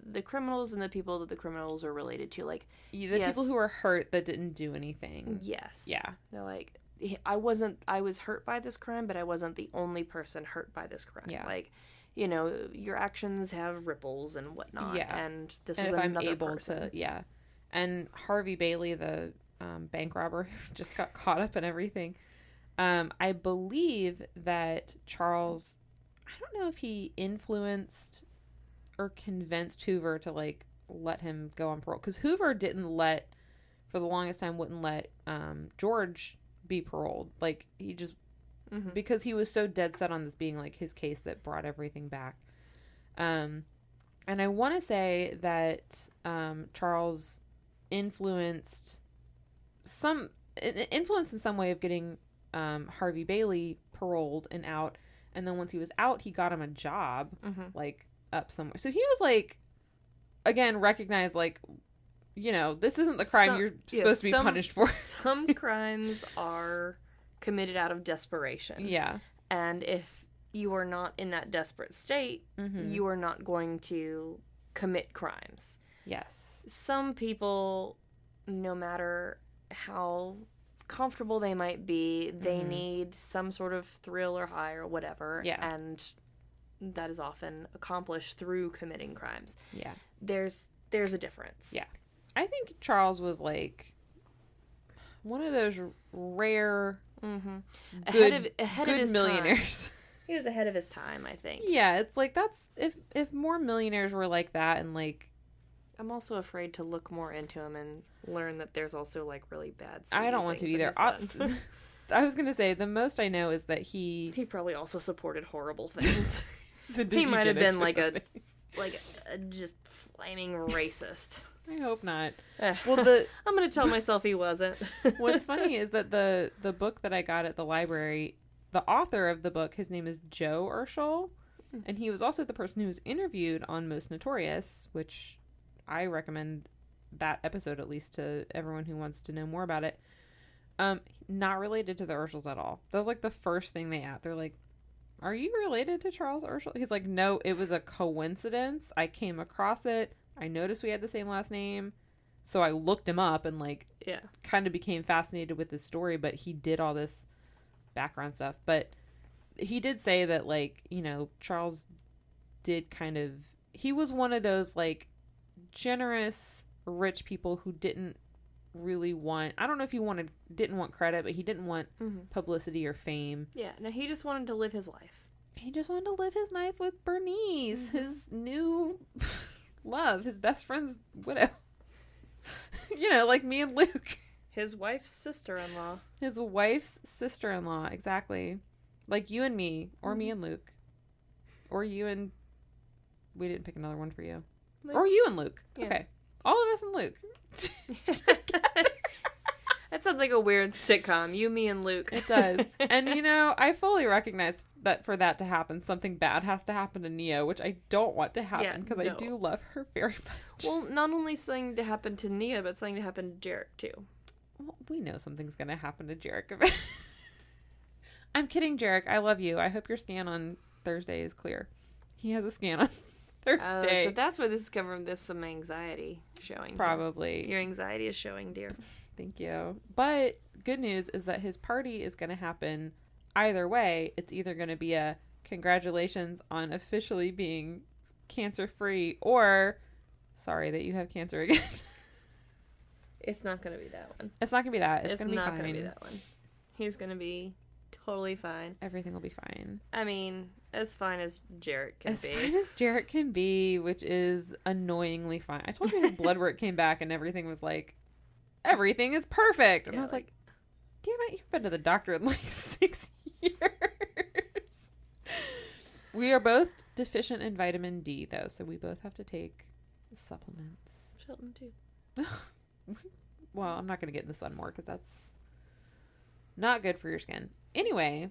Speaker 2: the criminals and the people that the criminals are related to.
Speaker 1: People who were hurt that didn't do anything.
Speaker 2: Yes.
Speaker 1: Yeah.
Speaker 2: They're I was hurt by this crime, but I wasn't the only person hurt by this crime.
Speaker 1: Yeah.
Speaker 2: Your actions have ripples and whatnot.
Speaker 1: Yeah.
Speaker 2: And this
Speaker 1: and
Speaker 2: was
Speaker 1: if
Speaker 2: another
Speaker 1: I'm able
Speaker 2: person.
Speaker 1: to, yeah. And Harvey Bailey, the bank robber who just got caught up in everything. I believe that Charles, I don't know if he influenced or convinced Hoover to let him go on parole, because Hoover for the longest time wouldn't let George be paroled. He just because he was so dead set on this being his case that brought everything back. I And I want to say that Charles influenced in some way of getting Harvey Bailey paroled and out. And then once he was out, he got him a job, like, up somewhere. So he was, like, again, recognized, like, you know, this isn't the crime you're supposed to be punished for.
Speaker 2: Some crimes are committed out of desperation.
Speaker 1: Yeah.
Speaker 2: And if you are not in that desperate state, you are not going to commit crimes.
Speaker 1: Yes.
Speaker 2: Some people, no matter how comfortable they might be, they need some sort of thrill or high or whatever.
Speaker 1: Yeah.
Speaker 2: And that is often accomplished through committing crimes.
Speaker 1: Yeah.
Speaker 2: There's a difference.
Speaker 1: Yeah. I think Charles was, like, one of those rare,
Speaker 2: ahead of his
Speaker 1: millionaires.
Speaker 2: Time. He was ahead of his time, I think.
Speaker 1: Yeah, it's like, that's, if more millionaires were like that, and, like,
Speaker 2: I'm also afraid to look more into him and learn that there's also, like, really bad
Speaker 1: I don't want to either. I was going to say, the most I know is that he
Speaker 2: probably also supported horrible things.
Speaker 1: He
Speaker 2: He might have been, like a just flaming racist.
Speaker 1: I hope not.
Speaker 2: Well, I'm going to tell myself he wasn't.
Speaker 1: What's funny is that the book that I got at the library, the author of the book, his name is Joe Urschel, and he was also the person who was interviewed on Most Notorious, which I recommend that episode, at least, to everyone who wants to know more about it. Not related to the Urschels at all. That was, like, the first thing they asked. They're like, are you related to Charles Urschel? He's like, no, it was a coincidence. I came across it. I noticed we had the same last name. So I looked him up and, like, kind of became fascinated with his story. But he did all this background stuff. But he did say that, like, you know, Charles did kind of... He was one of those, like, generous, rich people who didn't really want... I don't know if he didn't want credit, but he didn't want publicity or fame.
Speaker 2: Yeah, no, he just wanted to live his life.
Speaker 1: He just wanted to live his life with Bernice, his new love, his best friend's widow. You know, like me and Luke.
Speaker 2: His wife's sister-in-law.
Speaker 1: His wife's sister-in-law, exactly. Like you and me, or me and Luke. Or you and... We didn't pick another one for you. Luke. Or you and Luke. Yeah. Okay. All of us and Luke.
Speaker 2: That sounds like a weird sitcom. You, me, and Luke.
Speaker 1: It does. And, you know, I fully recognize that for that to happen, something bad has to happen to Nia, which I don't want to happen because I do love her very much.
Speaker 2: Well, not only something to happen to Nia, but something to happen to Jarek, too.
Speaker 1: Well, we know something's going to happen to Jarek. I'm kidding, Jarek. I love you. I hope your scan on Thursday is clear. He has a scan on Thursday.
Speaker 2: So that's where this is coming from. There's some anxiety showing.
Speaker 1: Probably.
Speaker 2: Your anxiety is showing, dear.
Speaker 1: Thank you. But good news is that his party is going to happen either way. It's either going to be a congratulations on officially being cancer-free or sorry that you have cancer again.
Speaker 2: It's not going to be that one.
Speaker 1: It's not going to be that. It's going to be fine.
Speaker 2: It's not going to be that one. He's going to be totally fine.
Speaker 1: Everything will be fine.
Speaker 2: I mean, as fine as Jarek can be.
Speaker 1: As fine as Jarek can be, which is annoyingly fine. I told you his blood work came back and everything was like, everything is perfect. And I was like, damn it, you've been to the doctor in like 6 years. We are both deficient in vitamin D, though, so we both have to take supplements.
Speaker 2: Shelton, too.
Speaker 1: Well, I'm not going to get in the sun more because that's not good for your skin. Anyway,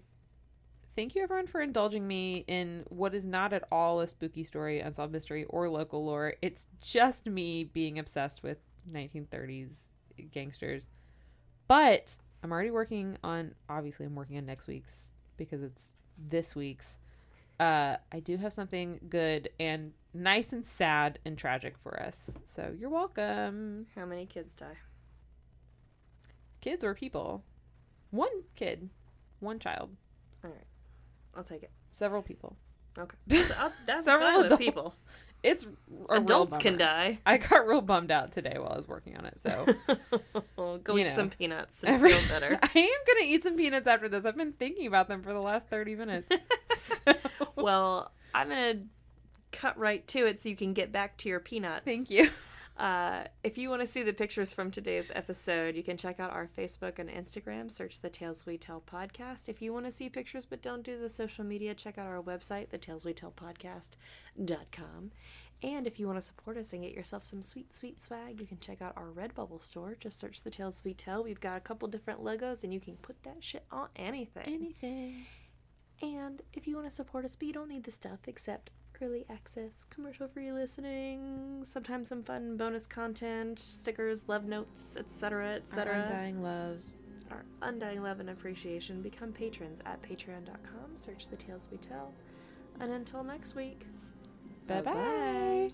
Speaker 1: thank you, everyone, for indulging me in what is not at all a spooky story, unsolved mystery, or local lore. It's just me being obsessed with 1930s gangsters. But I'm already working on, obviously I'm working on next week's because it's this week's. I do have something good and nice and sad and tragic for us. So you're welcome.
Speaker 2: How many kids die?
Speaker 1: Kids or people? One kid. One child.
Speaker 2: All right. I'll take it.
Speaker 1: Several people.
Speaker 2: Okay. That's
Speaker 1: several
Speaker 2: adults. People.
Speaker 1: It's
Speaker 2: adults can die.
Speaker 1: I got real bummed out today while I was working on it. So
Speaker 2: go eat some peanuts and feel better.
Speaker 1: I am gonna eat some peanuts after this. I've been thinking about them for the last 30 minutes. So.
Speaker 2: Well, I'm gonna cut right to it so you can get back to your peanuts.
Speaker 1: Thank you.
Speaker 2: If you want to see the pictures from today's episode, you can check out our Facebook and Instagram. Search The Tales We Tell Podcast. If you want to see pictures but don't do the social media, check out our website, thetaleswetellpodcast.com. And if you want to support us and get yourself some sweet, sweet swag, you can check out our Redbubble store. Just search The Tales We Tell. We've got a couple different logos, and you can put that shit on anything.
Speaker 1: Anything.
Speaker 2: And if you want to support us, but you don't need the stuff except early access, commercial-free listening, sometimes some fun bonus content, stickers, love notes, etc., etc.
Speaker 1: Our undying love.
Speaker 2: Our undying love and appreciation. Become patrons at patreon.com. Search The Tales We Tell. And until next week,
Speaker 1: Bye-bye.